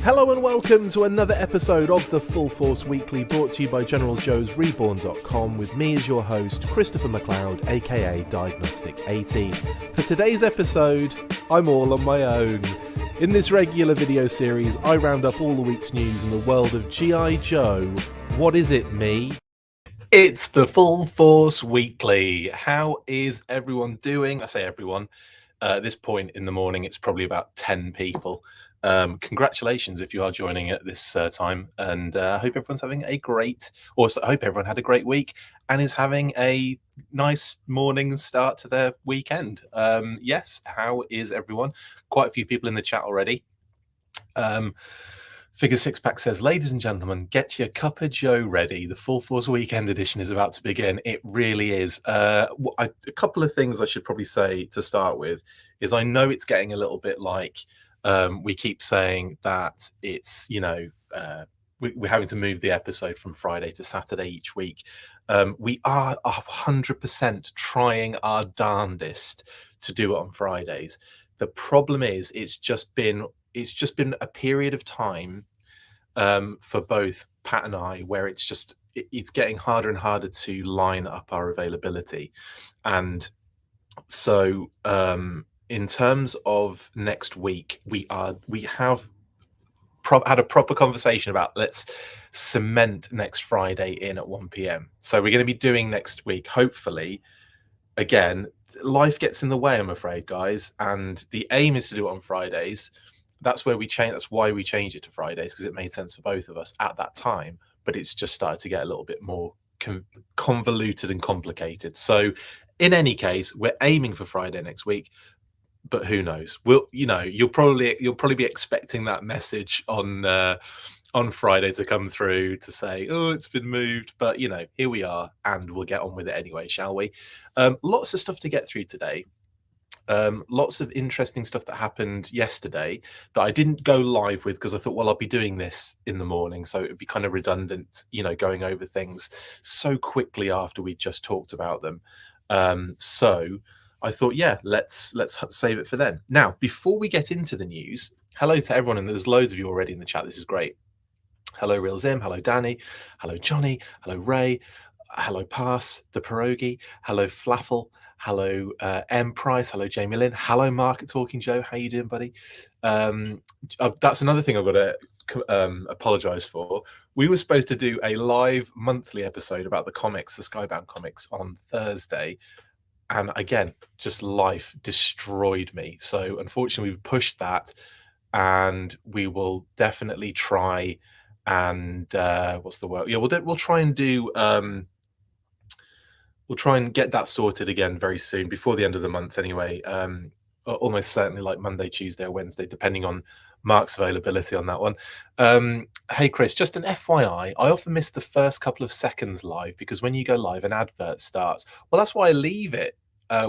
Hello and welcome to another episode of the Full Force Weekly, brought to you by Generals Joe's REBORN.com, with me as your host, Christopher McLeod AKA Diagnostik80. For today's episode, I'm all on my own. In this regular video series, I round up all the week's news in the world of G.I. Joe. What is it, me? It's the Full Force Weekly. How is everyone doing? I say everyone. At this point in the morning, it's probably about 10 people. Congratulations if you are joining at this time, and I hope everyone's having a great, I hope everyone had a great week and is having a nice morning start to their weekend. Yes, how is everyone? Quite a few people in the chat already. Figure Sixpack says, ladies and gentlemen, get your cup of Joe ready. The Full Force Weekend edition is about to begin. It really is. A couple of things I should probably say to start with is I know it's getting a little bit like we keep saying that it's, we're having to move the episode from Friday to Saturday each week. We are 100% trying our darndest to do it on Fridays. The problem is it's just been a period of time for both Pat and I where it's getting harder and harder to line up our availability. And so in terms of next week, we have had a proper conversation about let's cement next Friday in at 1 p.m. So we're going to be doing next week, hopefully. Again, life gets in the way, I'm afraid, guys, and the aim is to do it on Fridays. That's why we changed it to Fridays, because it made sense for both of us at that time, but it's just started to get a little bit more convoluted and complicated. So in any case, we're aiming for Friday next week, but who knows? You'll probably be expecting that message on Friday to come through to say, oh, it's been moved, but here we are, and we'll get on with it anyway, shall we? Lots of stuff to get through today. Lots of interesting stuff that happened yesterday that I didn't go live with because I thought, well, I'll be doing this in the morning, so it would be kind of redundant, going over things so quickly after we just talked about them. So I thought, yeah, let's save it for then. Now, before we get into the news, hello to everyone, and there's loads of you already in the chat. This is great. Hello, Real Zim. Hello, Danny. Hello, Johnny. Hello, Ray. Hello, Pass, the Pierogi. Hello, Flaffle. Hello, M Price. Hello, Jamie Lynn. Hello, Mark at Talking Joe. How you doing, buddy? That's another thing I've got to apologize for. We were supposed to do a live monthly episode about the comics, the Skybound comics, on Thursday, and again, just life destroyed me. So unfortunately, we've pushed that, and we will definitely try and what's the word? Yeah, we'll try and do. We'll try and get that sorted again very soon, before the end of the month anyway. Almost certainly like Monday, Tuesday or Wednesday, depending on Mark's availability on that one. Hey, Chris, just an FYI, I often miss the first couple of seconds live because when you go live, an advert starts. Well, that's why I leave it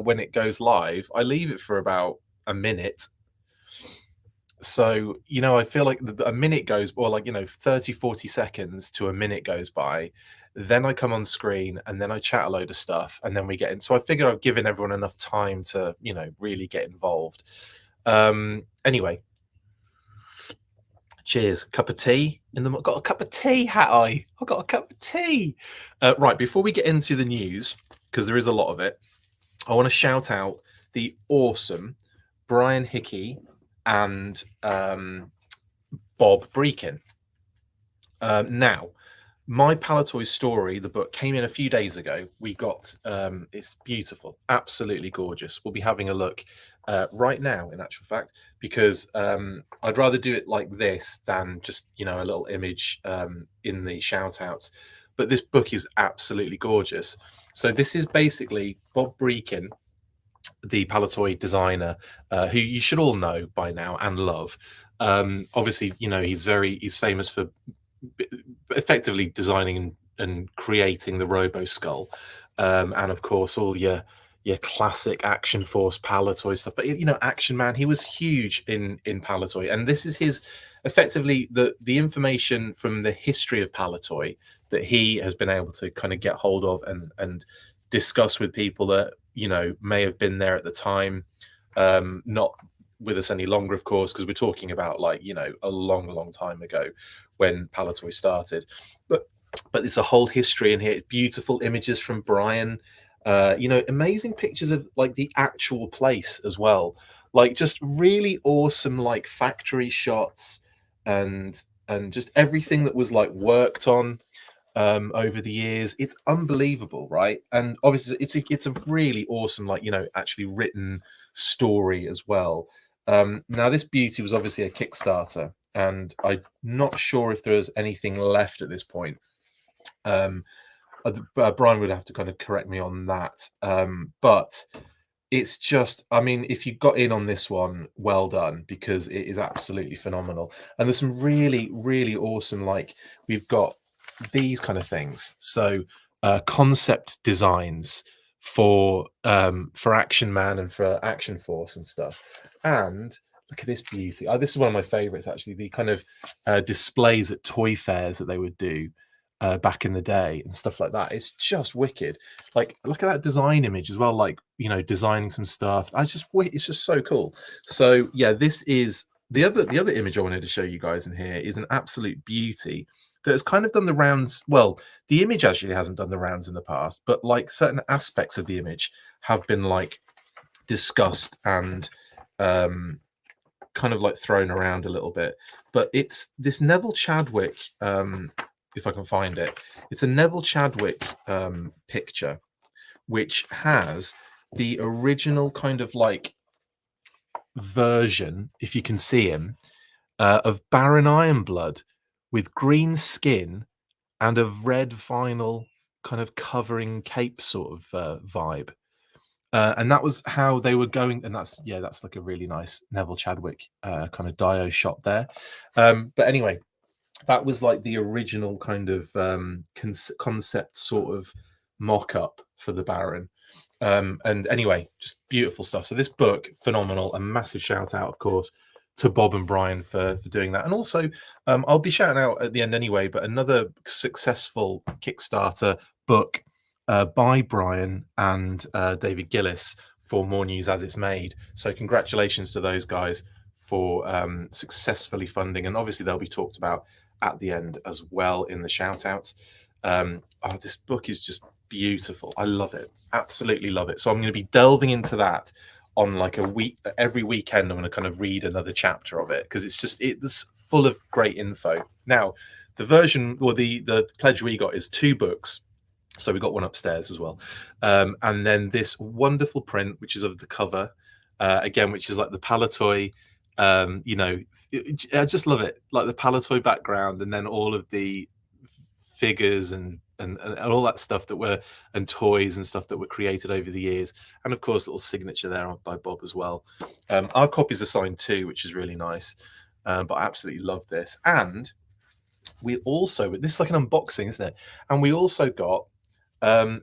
when it goes live. I leave it for about a minute. So, I feel like a minute goes, or 30, 40 seconds to a minute goes by. Then I come on screen and then I chat a load of stuff and then we get in. So I figure I've given everyone enough time to, really get involved. Anyway, cheers. Cup of tea got a cup of tea, I got a cup of tea. Right, before we get into the news, because there is a lot of it, I want to shout out the awesome Brian Hickey and Bob Breakin. Now, My Palatoy Story, the book, came in a few days ago. We got, it's beautiful, absolutely gorgeous. We'll be having a look right now, in actual fact, because I'd rather do it like this than just, a little image in the shout outs. But this book is absolutely gorgeous. So this is basically Bob Breakin, the Palatoy designer, who you should all know by now and love. Obviously, he's famous for effectively designing and creating the Robo Skull, and of course all your classic Action Force Palatoy stuff. But Action Man, he was huge in Palatoy, and this is his effectively the information from the history of Palatoy that he has been able to kind of get hold of and discuss with people that may have been there at the time, not with us any longer, of course, because we're talking about, like, you know, a long time ago when Palatoy started. But there's a whole history in here. It's beautiful images from Brian. You know, amazing pictures of like the actual place as well. Like just really awesome like factory shots and just everything that was like worked on over the years. It's unbelievable, right? And obviously it's a really awesome, like, you know, actually written story as well. Now this beauty was obviously a Kickstarter, and I'm not sure if there's anything left at this point. Brian would have to kind of correct me on that. But it's just, I mean, if you got in on this one, well done, because it is absolutely phenomenal. And there's some really awesome, like, we've got these kind of things. So concept designs for Action Man and for Action Force and stuff. And look at this beauty. Oh, this is one of my favorites, actually. The kind of displays at toy fairs that they would do back in the day and stuff like that. It's just wicked. Like, look at that design image as well, like, you know, designing some stuff. It's just so cool. So yeah, this is the other image I wanted to show you guys in here is an absolute beauty that has kind of done the rounds. Well, the image actually hasn't done the rounds in the past, but like certain aspects of the image have been like discussed and kind of like thrown around a little bit. But it's this Neville Chadwick, if I can find it, it's a Neville Chadwick picture, which has the original kind of like version, if you can see him, of Baron Ironblood with green skin and a red vinyl kind of covering cape sort of vibe. And that was how they were going. And that's, yeah, that's like a really nice Neville Chadwick kind of Dio shot there. But anyway, that was like the original kind of concept sort of mock-up for the Baron. And anyway, just beautiful stuff. So this book, phenomenal. A massive shout out, of course, to Bob and Brian for doing that. And also, I'll be shouting out at the end anyway, but another successful Kickstarter book by Brian and David Gillis for More News As It's Made. So congratulations to those guys for successfully funding. And obviously they'll be talked about at the end as well in the shout outs. This book is just beautiful. I love it. Absolutely love it. So I'm going to be delving into that on like a week, every weekend. I'm going to kind of read another chapter of it because it's full of great info. Now, the version or the pledge we got is 2 books. So we got one upstairs as well. And then this wonderful print, which is of the cover, again, which is like the Palatoy, you know, I just love it. Like the Palatoy background and then all of the figures and all that stuff that were, and toys and stuff that were created over the years. And of course, little signature there by Bob as well. Our copies are signed too, which is really nice. But I absolutely love this. And we also, this is like an unboxing, isn't it? And we also got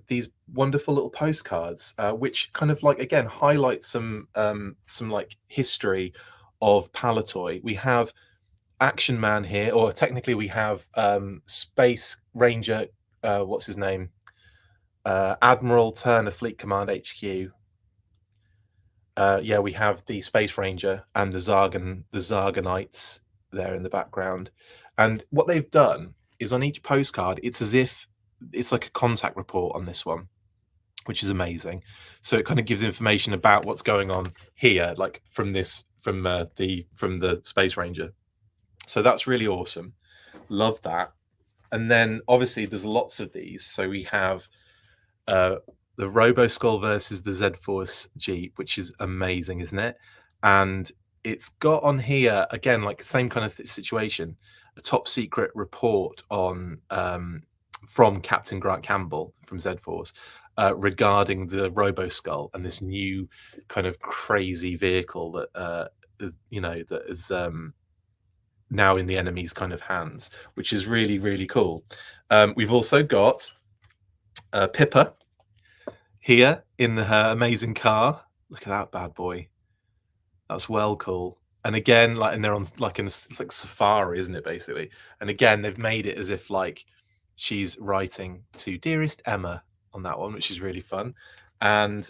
these wonderful little postcards, which kind of like, again, highlight some like history of Palatoy. We have Action Man here, or technically we have Space Ranger, what's his name? Admiral Turner, Fleet Command HQ. Yeah, we have the Space Ranger and the Zarganites there in the background. And what they've done is on each postcard, it's as if it's like a contact report on this one, which is amazing. So it kind of gives information about what's going on here, like from the Space Ranger. So that's really awesome. Love that. And then obviously there's lots of these. So we have the Robo Skull versus the Z-Force Jeep, which is amazing, isn't it? And it's got on here, again, like same kind of situation, a top secret report on from Captain Grant Campbell from Z-Force regarding the Robo Skull and this new kind of crazy vehicle that, you know, that is now in the enemy's kind of hands, which is really, really cool. We've also got Pippa here in her amazing car. Look at that bad boy. That's well cool. And again, like, and they're on like in a, like safari, isn't it, basically? And again, they've made it as if like she's writing to dearest Emma on that one, which is really fun. And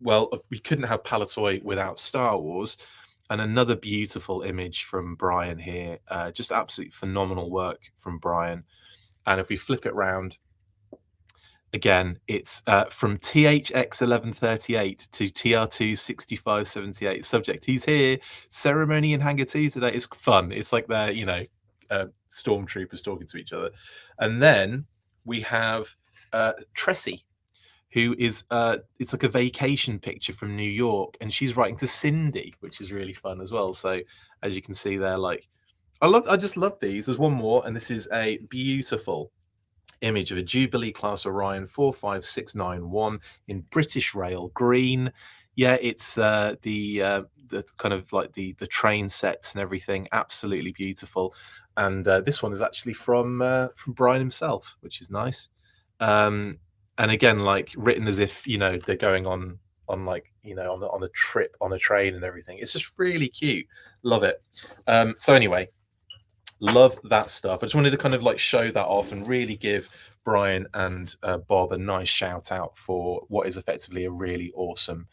well, we couldn't have Palatoy without Star Wars. And another beautiful image from Brian here. Just absolutely phenomenal work from Brian. And if we flip it round, again, it's from THX1138 to TR26578. Subject, he's here. Ceremony in Hangar 2 today. It's fun. It's like they're, stormtroopers talking to each other. And then we have Tressie, who is it's like a vacation picture from New York, and she's writing to Cindy, which is really fun as well. So as you can see there, like I just love these. There's one more, and this is a beautiful image of a Jubilee class Orion 45691 in British Rail green. Yeah, it's the kind of like the train sets and everything, absolutely beautiful. And this one is actually from Brian himself, which is nice. And again, like written as if they're going on like on a trip on a train and everything. It's just really cute. Love it. So anyway, love that stuff. I just wanted to kind of like show that off and really give Brian and Bob a nice shout out for what is effectively a really awesome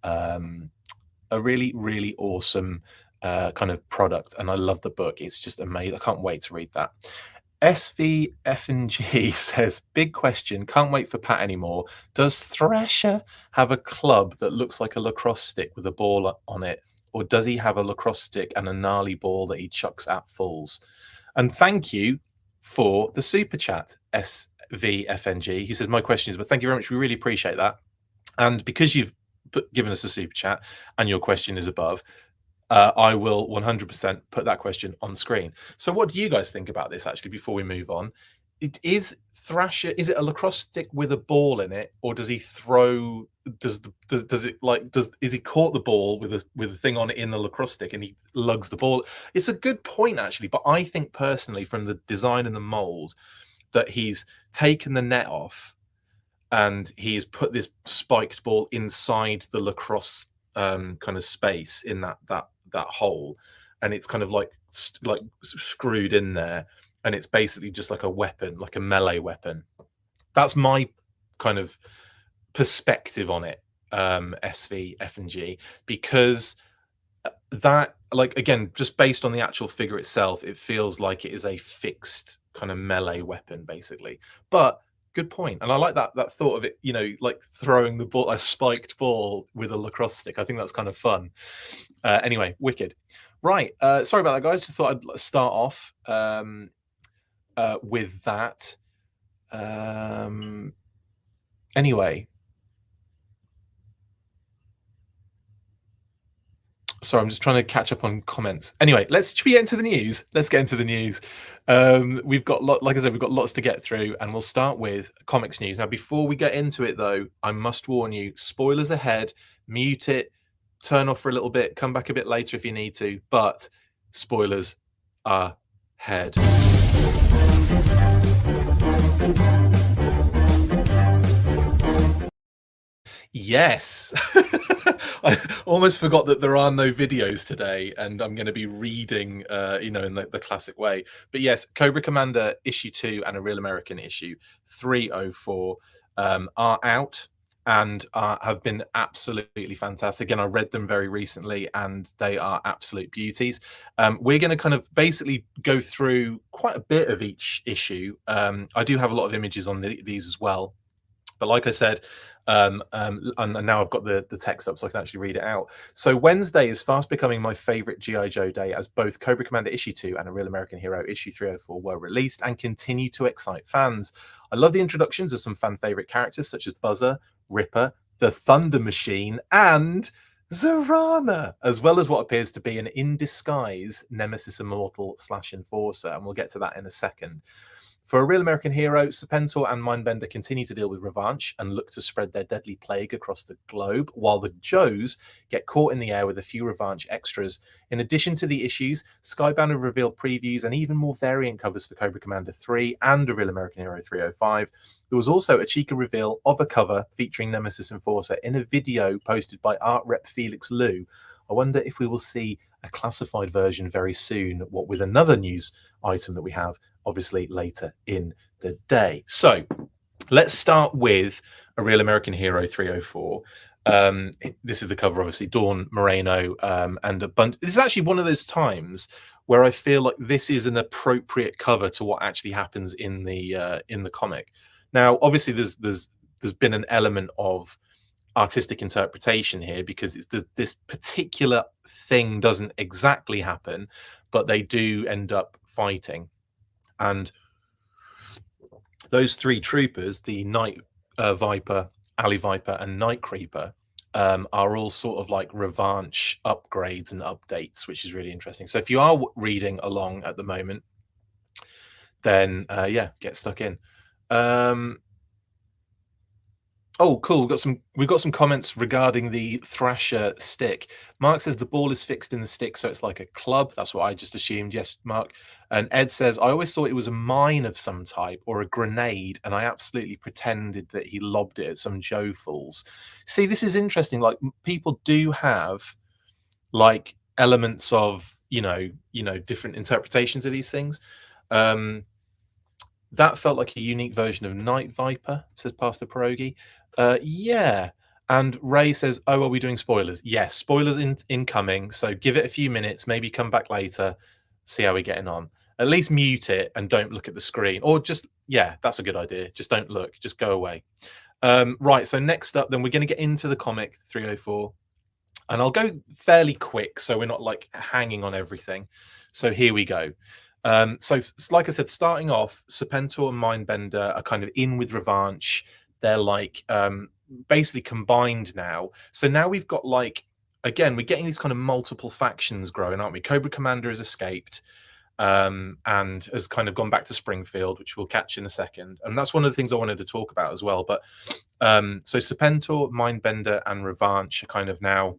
kind of product. And I love the book. It's just amazing. I can't wait to read that. SVFNG says, big question, can't wait for Pat anymore. Does Thrasher have a club that looks like a lacrosse stick with a ball on it? Or does he have a lacrosse stick and a gnarly ball that he chucks at fools? And thank you for the super chat, SVFNG. He says, my question is, but thank you very much. We really appreciate that. And because you've given us a super chat and your question is above, I will 100% put that question on screen. So what do you guys think about this, actually, before we move on? Is Thrasher, is it a lacrosse stick with a ball in it, or does he throw, is he caught the ball with a thing on it in the lacrosse stick and he lugs the ball? It's a good point, actually, but I think personally from the design and the mold that he's taken the net off and he's put this spiked ball inside the lacrosse kind of space in that hole, and it's kind of like screwed in there, and it's basically just like a weapon, like a melee weapon. That's my kind of perspective on it, SVFNG, because that, like, again, just based on the actual figure itself, it feels like it is a fixed kind of melee weapon, basically. But good point, and I like that thought of it, like throwing the ball, a spiked ball with a lacrosse stick. I think that's kind of fun. Anyway, wicked. Right, sorry about that, guys. Just thought I'd start off with that. Anyway, sorry, I'm just trying to catch up on comments. Anyway, should we get into the news? Let's get into the news. We've got like I said, we've got lots to get through, and we'll start with comics news. Now, before we get into it, though, I must warn you: spoilers ahead. Mute it, turn off for a little bit, come back a bit later if you need to. But spoilers ahead. Yes. I almost forgot that there are no videos today, and I'm going to be reading, in the classic way. But yes, Cobra Commander issue 2 and A Real American issue 304 are out and have been absolutely fantastic. Again, I read them very recently, and they are absolute beauties. We're going to kind of basically go through quite a bit of each issue. I do have a lot of images on these as well. But like I said, and now I've got the text up so I can actually read it out. So Wednesday is fast becoming my favorite G.I. Joe day, as both Cobra Commander issue 2 and A Real American Hero issue 304 were released and continue to excite fans. I love the introductions of some fan favorite characters such as Buzzer, Ripper, the Thunder Machine, and Zarana, as well as what appears to be an in disguise Nemesis Immortal / Enforcer, and we'll get to that in a second. For A Real American Hero, Serpentor and Mindbender continue to deal with revanche and look to spread their deadly plague across the globe, while the Joes get caught in the air with a few revanche extras. In addition to the issues, Skybound have revealed previews and even more variant covers for Cobra Commander 3 and A Real American Hero 305. There was also a Chica reveal of a cover featuring Nemesis Enforcer in a video posted by art rep Felix Liu. I wonder if we will see a classified version very soon, what with another news item that we have obviously later in the day. So let's start with A Real American Hero 304. This is the cover, obviously, Dawn Moreno, and a bunch. This is actually one of those times where I feel like this is an appropriate cover to what actually happens in the comic. Now, obviously, there's been an element of artistic interpretation here, because it's this particular thing doesn't exactly happen, but they do end up fighting. And those three troopers, the Night Viper, Alley Viper, and Night Creeper, are all sort of like revanche upgrades and updates, which is really interesting. So if you are reading along at the moment, then yeah, get stuck in. Oh, cool. We've got some comments regarding the Thrasher stick. Mark says the ball is fixed in the stick, so it's like a club. That's what I just assumed. Yes, Mark. And Ed says, I always thought it was a mine of some type or a grenade, and I absolutely pretended that he lobbed it at some Joe fools. See, this is interesting. Like, people do have like elements of, different interpretations of these things. That felt like a unique version of Night Viper, says Pastor Pierogi. Yeah. And Ray says, oh, are we doing spoilers? Yes, spoilers incoming. So give it a few minutes, maybe come back later, see how we're getting on. At least mute it and don't look at the screen. Or just, yeah, that's a good idea. Just don't look, just go away. Right, so next up, then we're going to get into the comic 304. And I'll go fairly quick, so we're not like hanging on everything. So here we go. So like I said, starting off, Serpentor and Mindbender are kind of in with Revanche. They're like basically combined now. So now we've got like, again, we're getting these kind of multiple factions growing, aren't we? Cobra Commander has escaped and has kind of gone back to Springfield, which we'll catch in a second. And that's one of the things I wanted to talk about as well. But so Serpentor, Mindbender, and Revanche are kind of now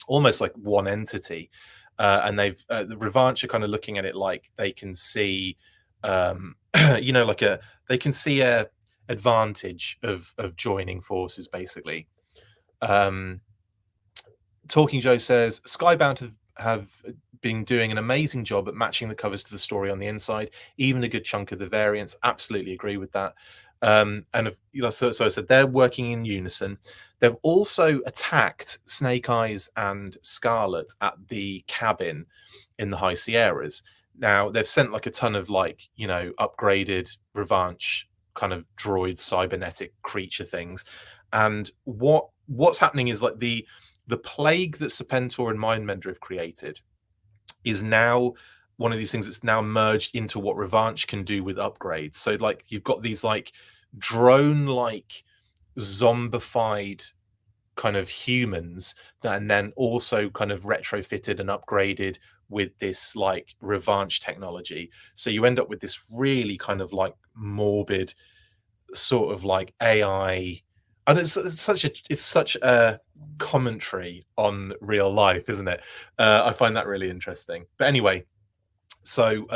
almost like one entity. And they've the Revanche are kind of looking at it like they can see, they can see a advantage of joining forces, basically. Talking Joe says Skybound have been doing an amazing job at matching the covers to the story on the inside, even a good chunk of the variants. Absolutely agree with that. And so I said they're working in unison. They've also attacked Snake Eyes and Scarlet at the cabin in the High Sierras. Now they've sent like a ton of like, upgraded Revanche kind of droid cybernetic creature things. And what's happening is like the plague that Serpentor and Mindbender have created is now one of these things that's now merged into what Revanche can do with upgrades. So like you've got these like drone like zombified kind of humans and then also kind of retrofitted and upgraded with this like Revanche technology. So you end up with this really kind of like morbid sort of like AI. And it's such a commentary on real life, isn't it? I find that really interesting. But anyway, so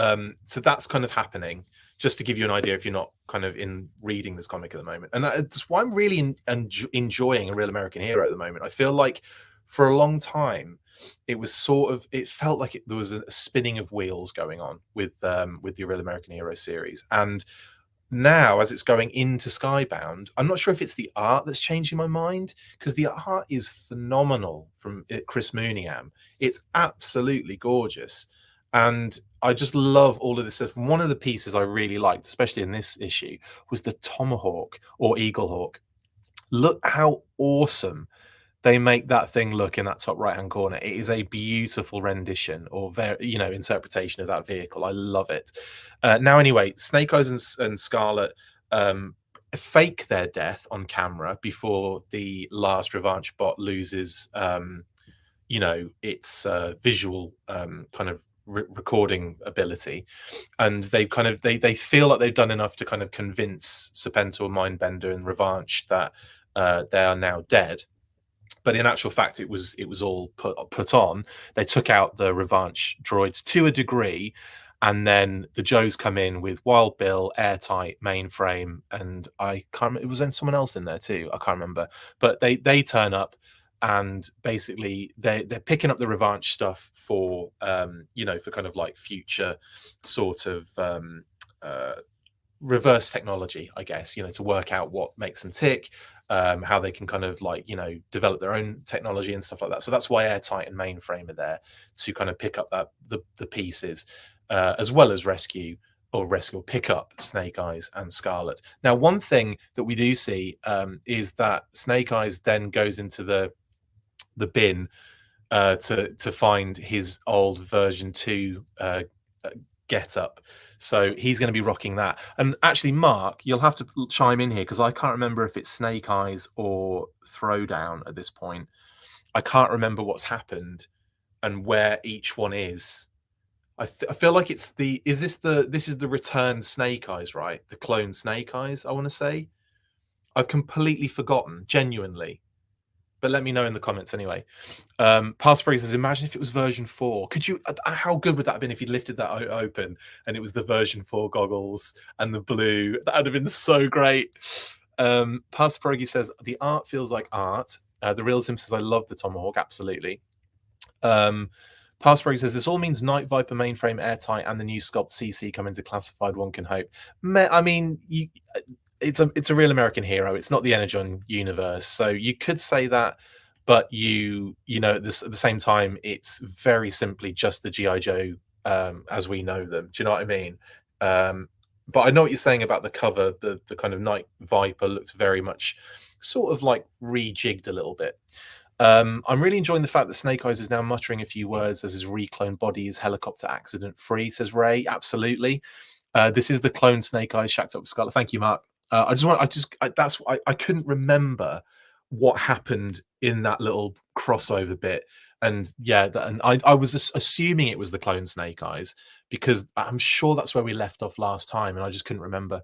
that's kind of happening, just to give you an idea if you're not kind of in reading this comic at the moment. And that's why I'm really enjoying A Real American Hero at the moment. I feel like for a long time, it felt like there was a spinning of wheels going on with the Real American Hero series. And now, as it's going into Skybound, I'm not sure if it's the art that's changing my mind, because the art is phenomenal from Chris Mooneyham. It's absolutely gorgeous. And I just love all of this stuff. One of the pieces I really liked, especially in this issue, was the Tomahawk or Eaglehawk. Look how awesome they make that thing look in that top right-hand corner. It is a beautiful rendition or interpretation of that vehicle. I love it. Now, anyway, Snake Eyes and Scarlet fake their death on camera before the last Revanche bot loses, its visual kind of recording ability, and they feel like they've done enough to kind of convince Serpentor, Mindbender, and Revanche that they are now dead. But in actual fact, it was all put on. They took out the Revanche droids to a degree, and then the Joes come in with Wild Bill, Airtight, Mainframe, and I can't remember, it was then someone else in there too. I can't remember, but they turn up, and basically they're picking up the Revanche stuff for for kind of like future sort of reverse technology, I guess, to work out what makes them tick. how they can kind of like, you know, develop their own technology and stuff like that. So that's why Airtight and Mainframe are there to kind of pick up that the pieces, as well as pick up Snake Eyes and Scarlet. Now, one thing that we do see is that Snake Eyes then goes into the bin to find his old version 2 get up. So he's going to be rocking that. And actually, Mark, you'll have to chime in here because I can't remember if it's Snake Eyes or Throwdown at this point. I can't remember what's happened and where each one is. I feel like it's this is the return Snake Eyes, right? The clone Snake Eyes, I want to say. I've completely forgotten, genuinely. But let me know in the comments anyway. Passport says, imagine if it was version 4. Could you, how good would that have been if you lifted that open and it was the version 4 goggles and the blue? That would have been so great. Passport says, the art feels like art. The Realism says, I love the Tomahawk, absolutely. Passport says, this all means Night Viper, Mainframe, Airtight, and the new Sculpt CC come into classified, one can hope. I mean, it's a real American hero. It's not the Energon universe, so you could say that, but you know at the same time, it's very simply just the GI Joe as we know them. Do you know what I mean? But I know what you're saying about the cover. The kind of Night Viper looks very much sort of like rejigged a little bit. I'm really enjoying the fact that Snake Eyes is now muttering a few words as his recloned body is helicopter accident free, says Ray. Absolutely. This is the clone Snake Eyes shacked up with Scarlet. Thank you, Mark. I couldn't remember what happened in that little crossover bit, and yeah, and I was assuming it was the clone Snake Eyes because I'm sure that's where we left off last time, and I just couldn't remember.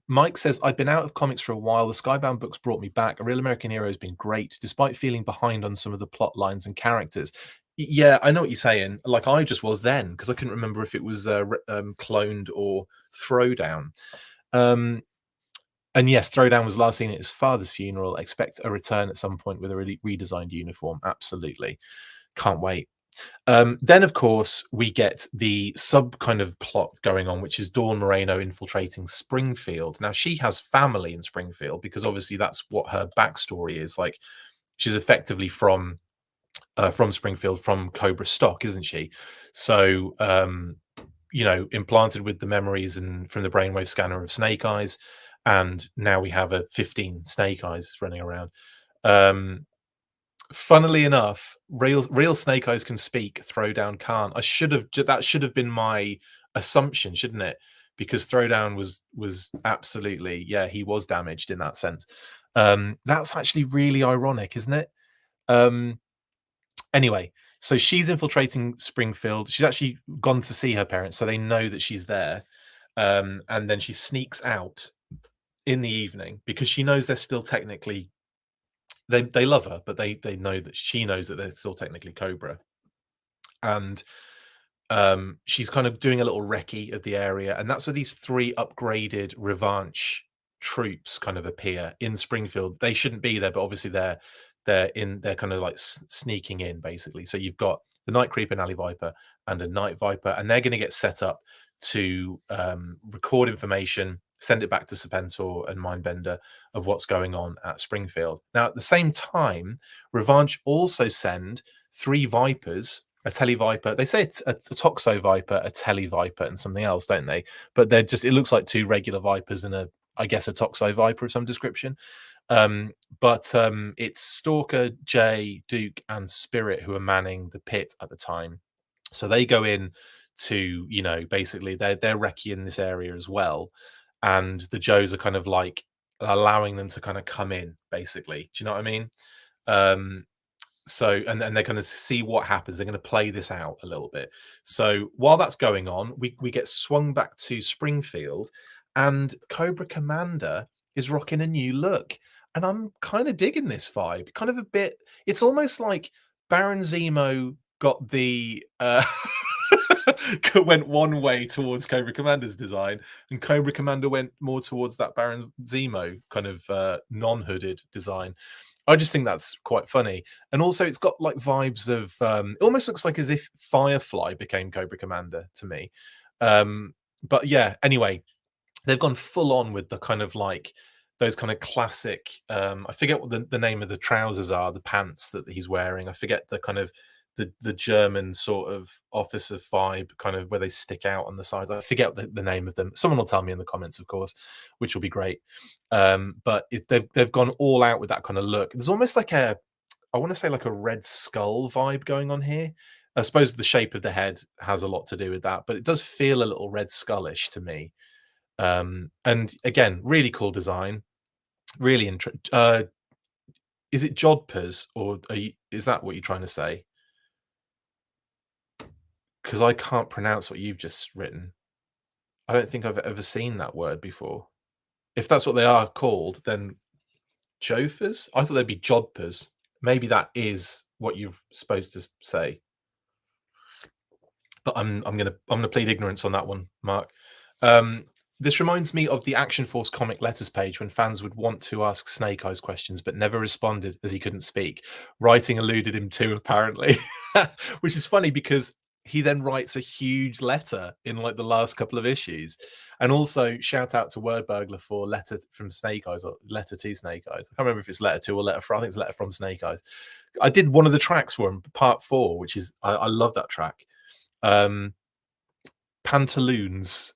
Mike says, I'd been out of comics for a while. The Skybound books brought me back. A Real American Hero has been great, despite feeling behind on some of the plot lines and characters. Yeah, I know what you're saying. Like I just was then because I couldn't remember if it was cloned or Throwdown. And yes, Throwdown was last seen at his father's funeral. Expect a return at some point with a really redesigned uniform. Absolutely. Can't wait. Then, of course, we get the sub kind of plot going on, which is Dawn Moreno infiltrating Springfield. Now, she has family in Springfield because obviously that's what her backstory is. Like, she's effectively from Springfield, from Cobra stock, isn't she? So, you know, implanted with the memories and from the brainwave scanner of Snake Eyes, and now we have a 15 Snake Eyes running around. Funnily enough, real Snake Eyes can speak. Throwdown can't. That should have been my assumption, shouldn't it? Because Throwdown was absolutely, yeah, he was damaged in that sense. That's actually really ironic, isn't it? Anyway, so she's infiltrating Springfield. She's actually gone to see her parents, so they know that she's there. And then she sneaks out in the evening because she knows they're still technically, they love her, but they know that she knows that they're still technically Cobra. And she's kind of doing a little recce of the area, and that's where these 3 upgraded Revanche troops kind of appear in Springfield. They shouldn't be there, but obviously they're kind of like sneaking in, basically. So you've got the Night Creeper, and Alley Viper, and a Night Viper, and they're going to get set up to record information, send it back to Serpentor and Mindbender of what's going on at Springfield. Now, at the same time, Revanche also send 3 Vipers, a Tele Viper. They say it's a Toxo Viper, a Tele Viper, and something else, don't they? But they're just, it looks like 2 regular Vipers and I guess a Toxo Viper of some description. But it's Stalker, Jay, Duke, and Spirit who are manning the pit at the time. So they go in to, you know, basically they're recceing this area as well. And the Joes are kind of like allowing them to kind of come in, basically. Do you know what I mean? So, and then they're going to see what happens. They're going to play this out a little bit. So while that's going on, we get swung back to Springfield, and Cobra Commander is rocking a new look. And I'm kind of digging this vibe. Kind of a bit, it's almost like Baron Zemo got the went one way towards Cobra Commander's design, and Cobra Commander went more towards that Baron Zemo kind of non-hooded design. I just think that's quite funny. And also it's got like vibes of it almost looks like as if Firefly became Cobra Commander to me. But yeah, anyway, they've gone full on with the kind of like those kind of classic. I forget what the name of the trousers are, the pants that he's wearing. I forget the kind of the German sort of officer vibe, kind of where they stick out on the sides. I forget the name of them. Someone will tell me in the comments, of course, which will be great. But they've gone all out with that kind of look. There's almost like I want to say like a Red Skull vibe going on here. I suppose the shape of the head has a lot to do with that, but it does feel a little Red Skullish to me. And again, really cool design. Really interesting. Is it Jodhpurs, or is that what you're trying to say? Because I can't pronounce what you've just written. I don't think I've ever seen that word before. If that's what they are called, then Jofers? I thought they'd be Jodhpurs. Maybe that is what you're supposed to say. But I'm gonna plead ignorance on that one, Mark. This reminds me of the Action Force comic letters page when fans would want to ask Snake Eyes questions but never responded as he couldn't speak. Writing eluded him too, apparently, which is funny because he then writes a huge letter in like the last couple of issues. And also shout out to Word Burglar for letter from Snake Eyes, or letter to Snake Eyes. I can't remember if it's letter to or letter from. I think it's letter from Snake Eyes. I did one of the tracks for him, part 4, which is I love that track. Pantaloons.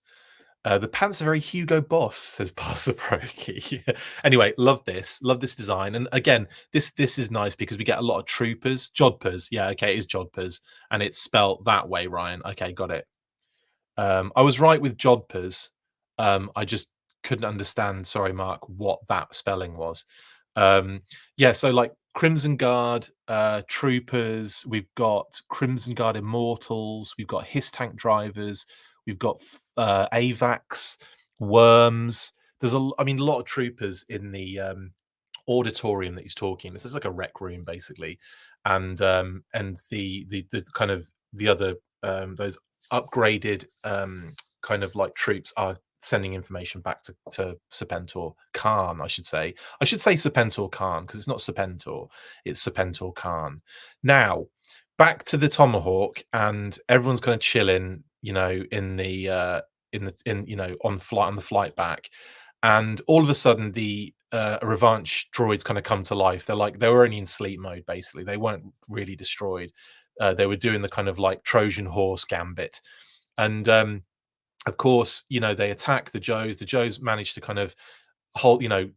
The pants are very Hugo Boss, says Pass the Brokey. Anyway, love this design. And again, this is nice because we get a lot of troopers. Jodhpurs. Yeah, okay, it is Jodhpurs. And it's spelt that way, Ryan. Okay, got it. I was right with Jodhpurs. I just couldn't understand, sorry, Mark, what that spelling was. Yeah, so like Crimson Guard, troopers, we've got Crimson Guard Immortals, we've got His Tank Drivers, we've got AVAX, Worms. There's a lot of troopers in the auditorium that he's talking. This is like a rec room basically, and the kind of the other those upgraded kind of like troops are sending information back to Serpentor Khan. I should say Serpentor Khan because it's not Serpentor, it's Serpentor Khan. Now back to the Tomahawk, and everyone's kind of chilling, you know, in the on the flight back, and all of a sudden the Revanche droids kind of come to life. They were only in sleep mode basically. They weren't really destroyed. They were doing the kind of like Trojan horse gambit, and of course, you know, they attack the Joes. The Joes manage to kind of hold, you know,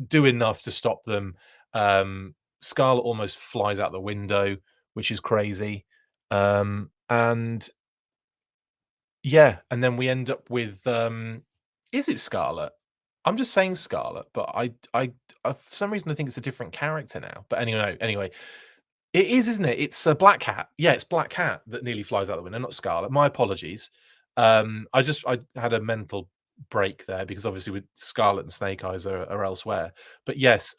do enough to stop them. Scarlet almost flies out the window, which is crazy. And yeah, and then we end up with is it Scarlet? I'm just saying Scarlet, but I for some reason I think it's a different character now. But anyway, it is, isn't it? It's a Black Cat. Yeah, it's Black Cat that nearly flies out the window, not Scarlet. My apologies. I had a mental break there because obviously with Scarlet and Snake Eyes are elsewhere. But yes,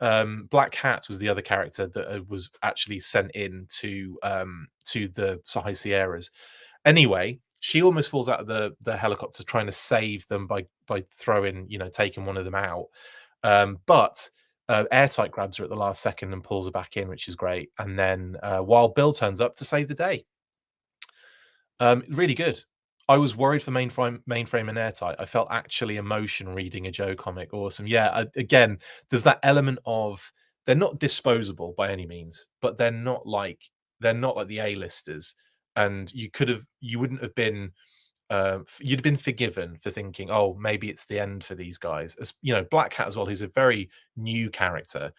Black Cat was the other character that was actually sent in to the High Sierras. Anyway, she almost falls out of the helicopter trying to save them by throwing, you know, taking one of them out. But Airtight grabs her at the last second and pulls her back in, which is great. And then Wild Bill turns up to save the day. Really good. I was worried for Mainframe and Airtight. I felt actually emotion reading a Joe comic. Awesome. Yeah, again, there's that element of they're not disposable by any means, but they're not like the A-listers. And you wouldn't have been you'd have been forgiven for thinking, oh, maybe it's the end for these guys. As you know, Black Cat as well, who's a very new character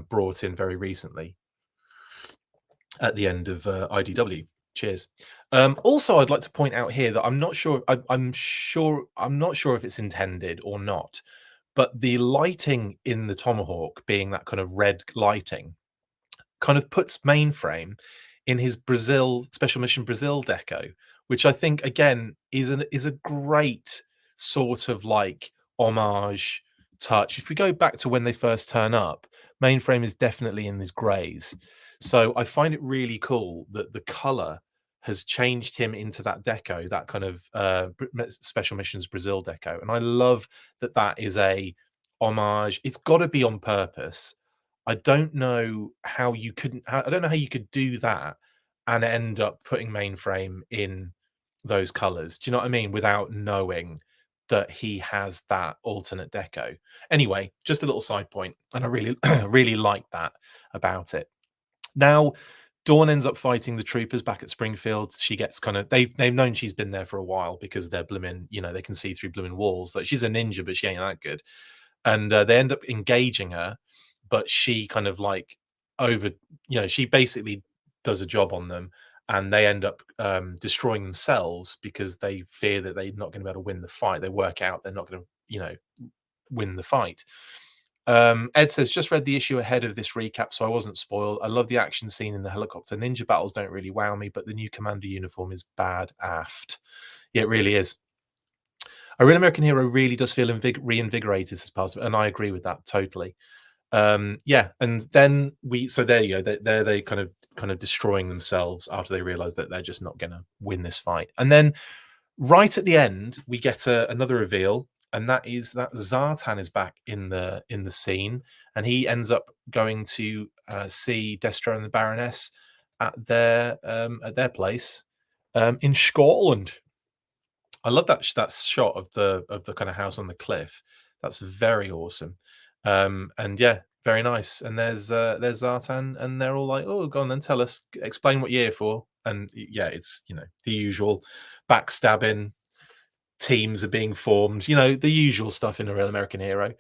brought in very recently at the end of IDW. Cheers. Also, I'd like to point out here that I'm not sure if it's intended or not, but the lighting in the Tomahawk being that kind of red lighting kind of puts Mainframe in his Special Mission Brazil deco, which I think again is a great sort of like homage touch. If we go back to when they first turn up, Mainframe is definitely in these greys. So I find it really cool that the color has changed him into that deco, that kind of Special Missions Brazil deco. And I love that is a homage. It's got to be on purpose. I don't know how you could do that and end up putting Mainframe in those colors. Do you know what I mean? Without knowing that he has that alternate deco. Anyway, just a little side point, and I really really like that about it. Now, Dawn ends up fighting the troopers back at Springfield. She gets kind of they've known she's been there for a while because they're blooming, you know, they can see through blooming walls. Like, she's a ninja, but she ain't that good. And they end up engaging her, but she kind of like over, you know, she basically does a job on them, and they end up destroying themselves because they fear that they're not going to be able to win the fight. They work out they're not going to, you know, win the fight. Ed says, just read the issue ahead of this recap, so I wasn't spoiled. I love the action scene in the helicopter. Ninja battles don't really wow me, but the new commander uniform is bad aft. Yeah, it really is. A Real American Hero really does feel reinvigorated as part of it, and I agree with that totally. Yeah, and then so there you go. They kind of destroying themselves after they realize that they're just not going to win this fight. And then right at the end, we get another reveal, and that is that Zartan is back in the scene, and he ends up going to see Destro and the Baroness at their place in Scotland. I love that shot of the kind of house on the cliff. That's very awesome. And yeah, very nice. And there's Zartan, and they're all like, "Oh, go on then, tell us, explain what you're here for." And yeah, it's, you know, the usual backstabbing, teams are being formed, you know, the usual stuff in a Real American Hero.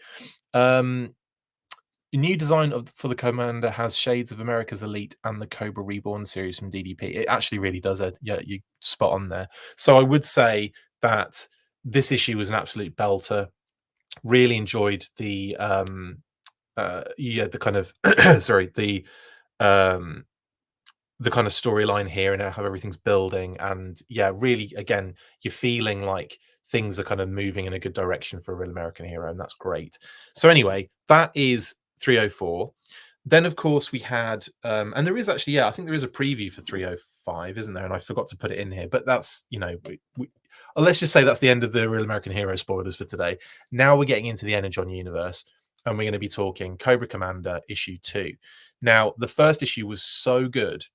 New design for the commander has shades of America's Elite and the Cobra Reborn series from DDP. It actually really does, Ed. Yeah, you spot on there. So I would say that this issue was an absolute belter. Really enjoyed the the kind of sorry, the kind of storyline here and how everything's building. And yeah, really, again, you're feeling like things are kind of moving in a good direction for a Real American Hero, and that's great. So anyway, that is 304. Then of course we had and there is actually, yeah, I think there is a preview for 305, isn't there? And I forgot to put it in here, but that's, you know, let's just say that's the end of the Real American Hero spoilers for today. Now we're getting into the Energon universe, and we're going to be talking Cobra Commander issue 2. Now, the first issue was so good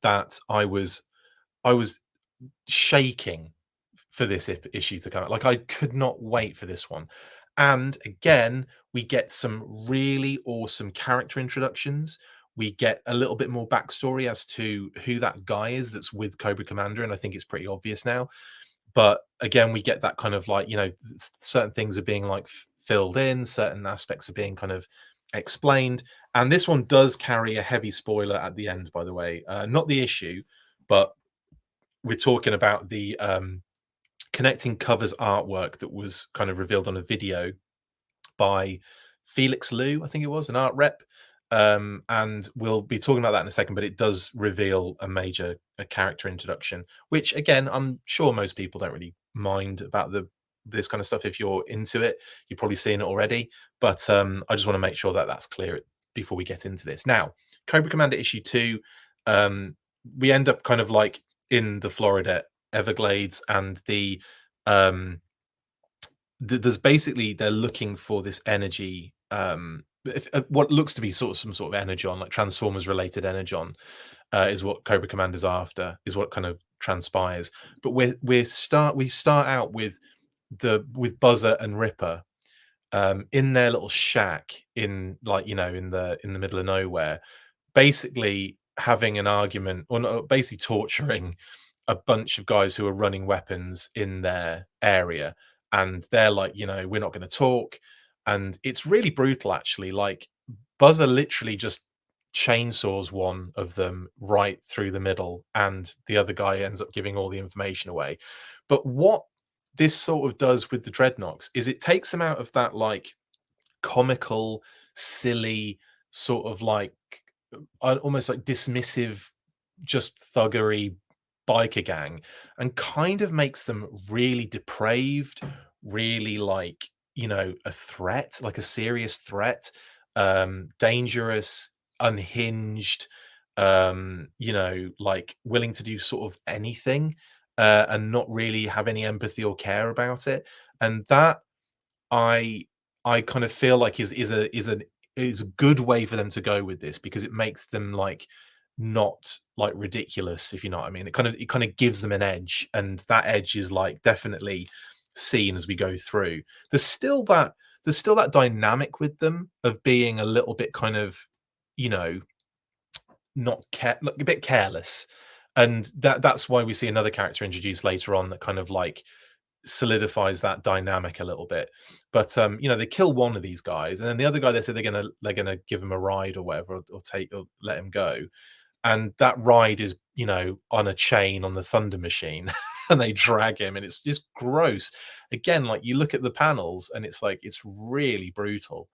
that I was shaking for this issue to come out. Like, I could not wait for this one. And again, we get some really awesome character introductions. We get a little bit more backstory as to who that guy is that's with Cobra Commander, and I think it's pretty obvious now. But again, we get that kind of like, you know, certain things are being like filled in, certain aspects are being kind of explained. And this one does carry a heavy spoiler at the end, by the way. Not the issue, but we're talking about the connecting covers artwork that was kind of revealed on a video by Felix Liu, I think it was, an art rep. And we'll be talking about that in a second, but it does reveal a character introduction, which again, I'm sure most people don't really mind about this kind of stuff. If you're into it, you've probably seen it already, but I just want to make sure that that's clear before we get into this. Now, Cobra Commander issue 2, we end up kind of like in the Florida Everglades, and there's basically, they're looking for this energy, what looks to be some sort of energon, like Transformers related energon, is what Cobra Commander's after, is what kind of transpires. But we start out with Buzzer and Ripper in their little shack in, like, you know, in the middle of nowhere, basically having an argument, or no, basically torturing a bunch of guys who are running weapons in their area. And they're like, you know, we're not going to talk. And it's really brutal, actually. Like, Buzzer literally just chainsaws one of them right through the middle, and the other guy ends up giving all the information away. But what this sort of does with the Dreadnoks is it takes them out of that like comical, silly sort of like almost like dismissive, just thuggery biker gang, and kind of makes them really depraved, really, like, you know, a threat, like a serious threat, dangerous, unhinged, you know, like willing to do sort of anything, and not really have any empathy or care about it. And that I kind of feel like is a good way for them to go with this, because it makes them like not like ridiculous, if you know what I mean. It kind of gives them an edge, and that edge is like definitely scene as we go through. There's still that dynamic with them of being a little bit kind of, you know, not like a bit careless. And that's why we see another character introduced later on that kind of like solidifies that dynamic a little bit. But you know, they kill one of these guys, and then the other guy, they said they're gonna give him a ride or whatever, or let him go. And that ride is, you know, on a chain on the Thunder Machine, and they drag him, and it's just gross. Again, like you look at the panels, and it's like it's really brutal.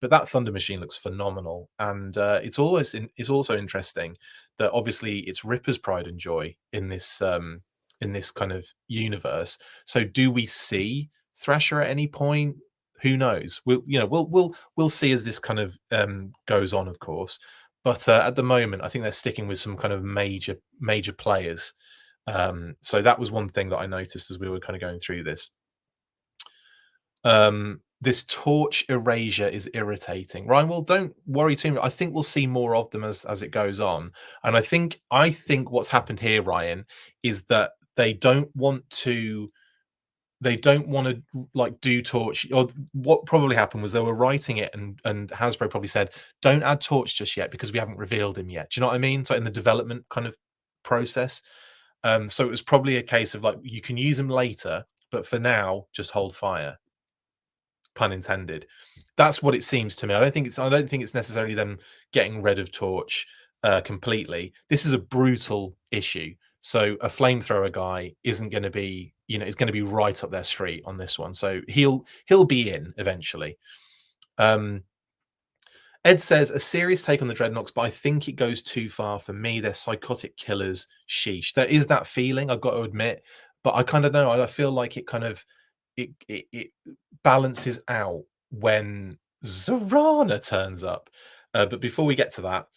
But that Thunder Machine looks phenomenal, and it's also interesting that obviously it's Ripper's pride and joy in this kind of universe. So do we see Thrasher at any point? Who knows? We'll see as this kind of goes on, of course. But at the moment, I think they're sticking with some kind of major players. So that was one thing that I noticed as we were kind of going through this. This torch erasure is irritating. Ryan, well, don't worry too much. I think we'll see more of them as it goes on. And I think what's happened here, Ryan, is that they don't want to like do torch. Or what probably happened was they were writing it, and Hasbro probably said, don't add torch just yet because we haven't revealed him yet. Do you know what I mean? So in the development kind of process. So it was probably a case of like, you can use him later, but for now, just hold fire. Pun intended. That's what it seems to me. I don't think it's necessarily them getting rid of torch completely. This is a brutal issue. So a flamethrower guy isn't going to be, you know, is going to be right up their street on this one. So he'll be in eventually. Ed says a serious take on the Dreadnoks, but I think it goes too far for me. They're psychotic killers. Sheesh. There is that feeling, I've got to admit, but I kind of know. I feel like it kind of it balances out when Zorana turns up. But before we get to that,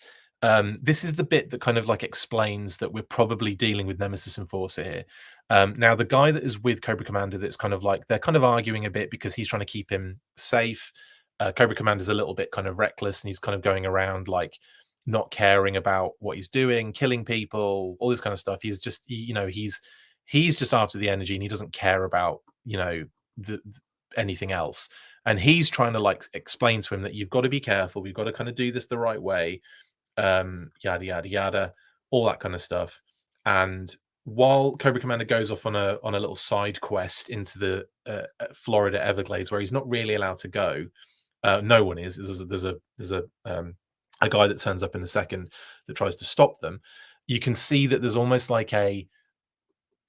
this is the bit that kind of like explains that we're probably dealing with Nemesis Enforcer here. Now, the guy that is with Cobra Commander, that's kind of like, they're kind of arguing a bit because he's trying to keep him safe. Cobra Commander's a little bit kind of reckless, and he's kind of going around like not caring about what he's doing, killing people, all this kind of stuff. He's just, you know, he's just after the energy, and he doesn't care about, you know, anything else. And he's trying to like explain to him that you've got to be careful, we've got to kind of do this the right way, yada yada yada, all that kind of stuff. And while Cobra Commander goes off on a little side quest into the Florida Everglades, where he's not really allowed to go, no one is. There's a guy that turns up in a second that tries to stop them. You can see that there's almost like a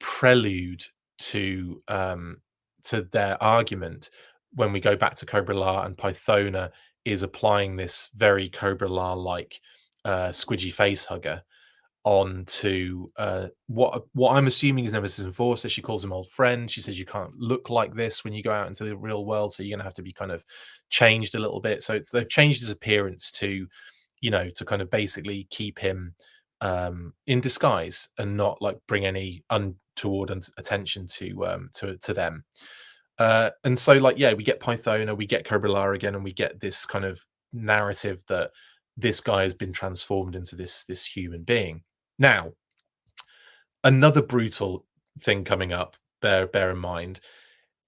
prelude to their argument when we go back to Cobra La, and Pythona is applying this very Cobra La like squidgy face hugger onto what I'm assuming is Nemesis Enforcer. She calls him old friend. She says you can't look like this when you go out into the real world, so you're gonna have to be kind of changed a little bit. So they've changed his appearance to, you know, to kind of basically keep him in disguise and not like bring any untoward attention to them. And so, like, yeah, we get Pythona, we get Cobra La again, and we get this kind of narrative that this guy has been transformed into this human being. Now, another brutal thing coming up, bear in mind.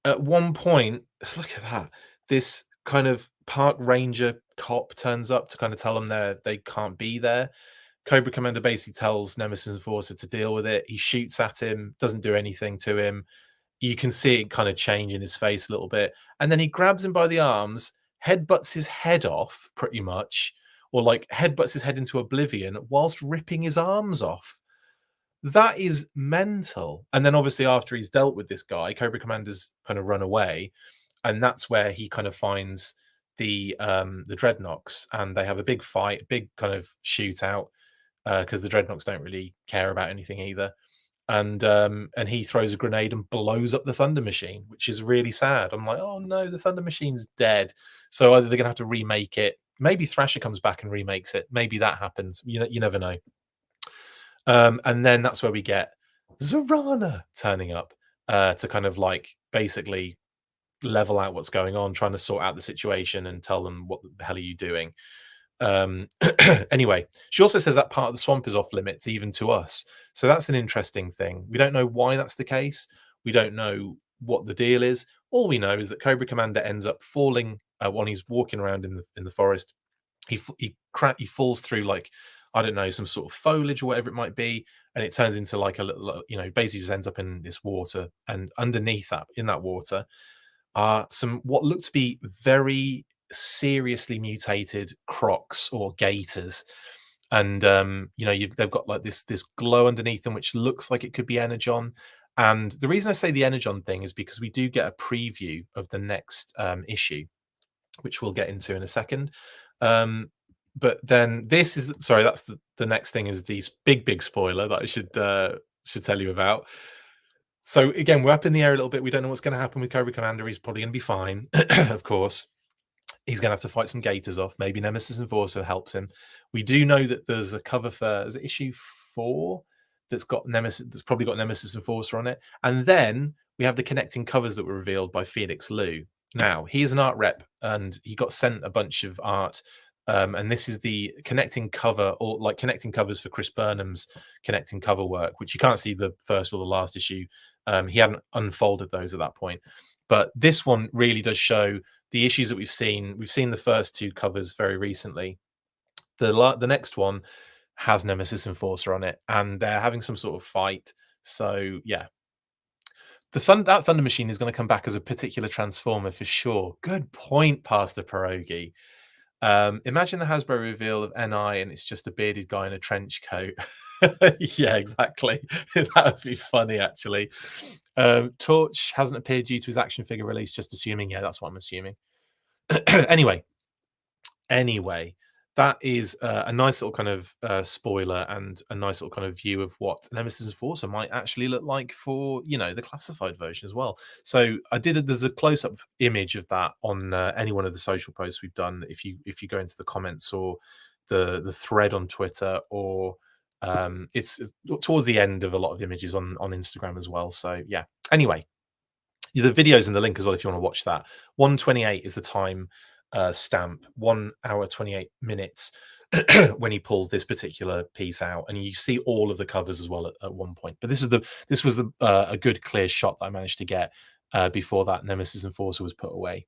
At one point, look at that. This kind of park ranger cop turns up to kind of tell them they can't be there. Cobra Commander basically tells Nemesis Enforcer to deal with it. He shoots at him, doesn't do anything to him. You can see it kind of change in his face a little bit. And then he grabs him by the arms, headbutts his head off pretty much, or like headbutts his head into oblivion whilst ripping his arms off. That is mental. And then obviously after he's dealt with this guy, Cobra Commander's kind of run away. And that's where he kind of finds the Dreadnoks, and they have a big fight, big kind of shootout, because the Dreadnoks don't really care about anything either. And he throws a grenade and blows up the Thunder Machine, which is really sad. I'm like, oh no, the Thunder Machine's dead. So either they're gonna have to remake it. Maybe Thrasher comes back and remakes it. Maybe that happens. You never know. And then that's where we get Zorana turning up to kind of like basically level out what's going on, trying to sort out the situation and tell them what the hell are you doing. Anyway, she also says that part of the swamp is off limits even to us. So that's an interesting thing. We don't know why that's the case. We don't know what the deal is. All we know is that Cobra Commander ends up falling when he's walking around in the forest. He falls through, like, I don't know, some sort of foliage or whatever it might be, and it turns into like a little, basically just ends up in this water. And underneath that, in that water, are some what look to be very seriously mutated crocs or gators. And they've got like this glow underneath them, which looks like it could be energon. And the reason I say the energon thing is because we do get a preview of the next issue, which we'll get into in a second. But then this is, sorry, that's the next thing, is this big spoiler that I should tell you about. So again, we're up in the air a little bit. We don't know what's going to happen with Cobra Commander. He's probably going to be fine, of course. He's going to have to fight some gators off. Maybe Nemesis Enforcer helps him. We do know that there's a cover for, is it issue 4 that's got Nemesis, that's probably got Nemesis Enforcer on it. And then we have the connecting covers that were revealed by Phoenix Lou. Now, he's an art rep, and he got sent a bunch of art. And this is the connecting cover, or like connecting covers for Chris Burnham's connecting cover work, which you can't see the first or the last issue. He hadn't unfolded those at that point. But this one really does show the issues that we've seen. We've seen the first 2 covers very recently. The next one has Nemesis Enforcer on it, and they're having some sort of fight. So yeah, that Thunder Machine is going to come back as a particular transformer for sure. Good point, Pastor Pierogi. Imagine the Hasbro reveal of NI and it's just a bearded guy in a trench coat. Yeah, exactly. That would be funny, actually. Torch hasn't appeared due to his action figure release, just assuming. Yeah, that's what I'm assuming. Anyway, that is a nice little kind of spoiler and a nice little kind of view of what Nemesis Enforcer might actually look like for, the classified version as well. So there's a close-up image of that on any one of the social posts we've done. If you go into the comments or the thread on Twitter, or it's towards the end of a lot of images on Instagram as well. So yeah, anyway, the video's in the link as well if you want to watch that. 1:28 is the time stamp, 1 hour 28 minutes when he pulls this particular piece out, and you see all of the covers as well at one point. But this was a good clear shot that I managed to get before that Nemesis Enforcer was put away.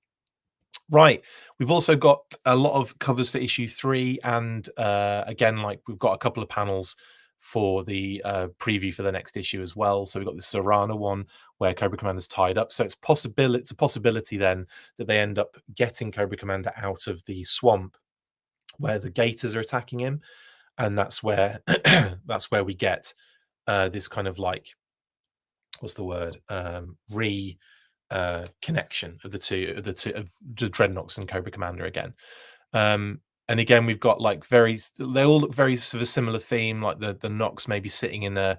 Right, we've also got a lot of covers for issue 3, and again, like, we've got a couple of panels for the preview for the next issue as well. So we've got the Serrana one where Cobra Commander's tied up. So it's a possibility then that they end up getting Cobra Commander out of the swamp where the gators are attacking him, and that's where we get this kind of, like, what's the word, connection of the two of the Dreadnoks and Cobra Commander again. And again, we've got like they all look very sort of a similar theme, like the Noks maybe sitting in a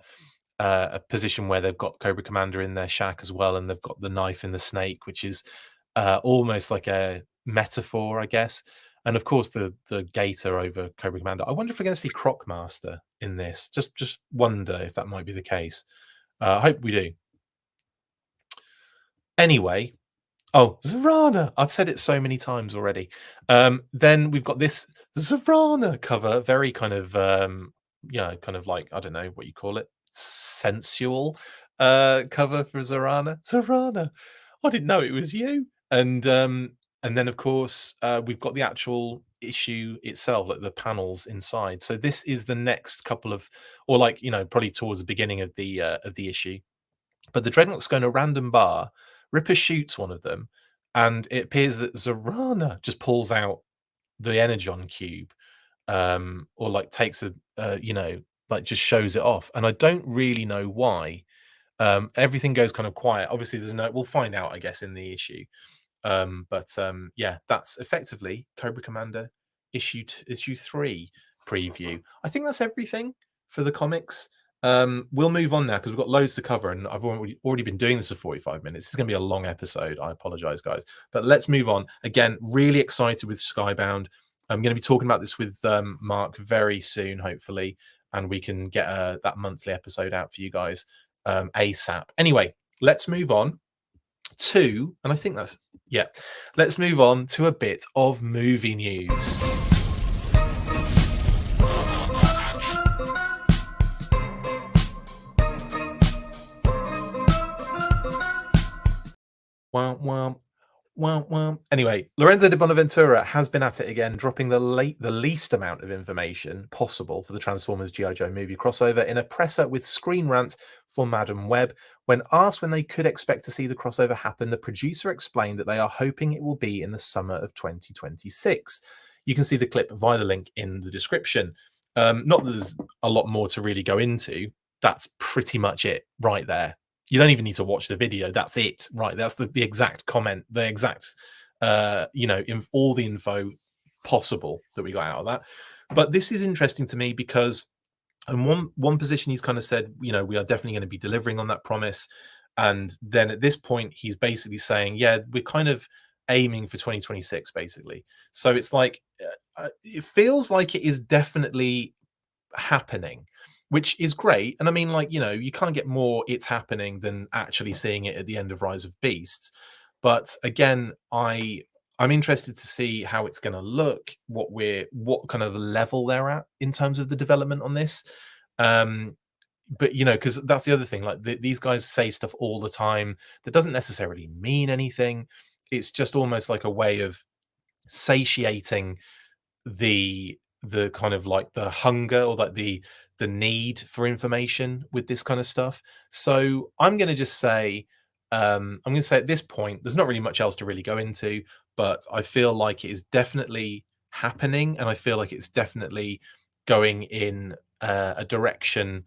position where they've got Cobra Commander in their shack as well, and they've got the knife in the snake, which is almost like a metaphor, I guess. And of course, the gator over Cobra Commander. I wonder if we're going to see Crocmaster in this. Just wonder if that might be the case. I hope we do. Anyway. Oh, Zarana! I've said it so many times already. Then we've got this Zarana cover, very kind of, kind of like, I don't know what you call it, sensual cover for Zarana. Zarana! I didn't know it was you. And then, of course, we've got the actual issue itself, like the panels inside. So this is the next couple of, or like, probably towards the beginning of the issue. But the Dreadnoks go in a random bar. Ripper shoots one of them, and it appears that Zarana just pulls out the Energon cube, or like takes like just shows it off. And I don't really know why. Everything goes kind of quiet. Obviously, we'll find out, I guess, in the issue. Yeah, that's effectively Cobra Commander issue 3 preview. I think that's everything for the comics. We'll move on now because we've got loads to cover, and I've already been doing this for 45 minutes. It's going to be a long episode. I apologize, guys, but let's move on. Again, really excited with Skybound. I'm going to be talking about this with Mark very soon, hopefully, and we can get that monthly episode out for you guys ASAP. Anyway, let's move on to, and I think that's, yeah, let's move on to a bit of movie news. Womp womp. Womp womp. Anyway, Lorenzo de Bonaventura has been at it again, dropping the least amount of information possible for the Transformers G.I. Joe movie crossover in a presser with Screen Rant for Madam Web. When asked when they could expect to see the crossover happen, the producer explained that they are hoping it will be in the summer of 2026. You can see the clip via the link in the description. Not that there's a lot more to really go into. That's pretty much it right there. You don't even need to watch the video. That's it, right? That's the exact comment, the exact, all the info possible that we got out of that. But this is interesting to me because in one position he's kind of said, we are definitely going to be delivering on that promise, and then at this point he's basically saying, yeah, we're kind of aiming for 2026, basically. So it's like it feels like it is definitely happening, which is great. And I mean, like, you can't get more it's happening than actually seeing it at the end of Rise of Beasts. But again, I'm interested to see how it's going to look, what kind of level they're at in terms of the development on this. But because that's the other thing, like these guys say stuff all the time that doesn't necessarily mean anything. It's just almost like a way of satiating the kind of like the hunger, or like the need for information with this kind of stuff. So I'm going to just say, I'm going to say at this point there's not really much else to really go into, but I feel like it is definitely happening, and I feel like it's definitely going in a direction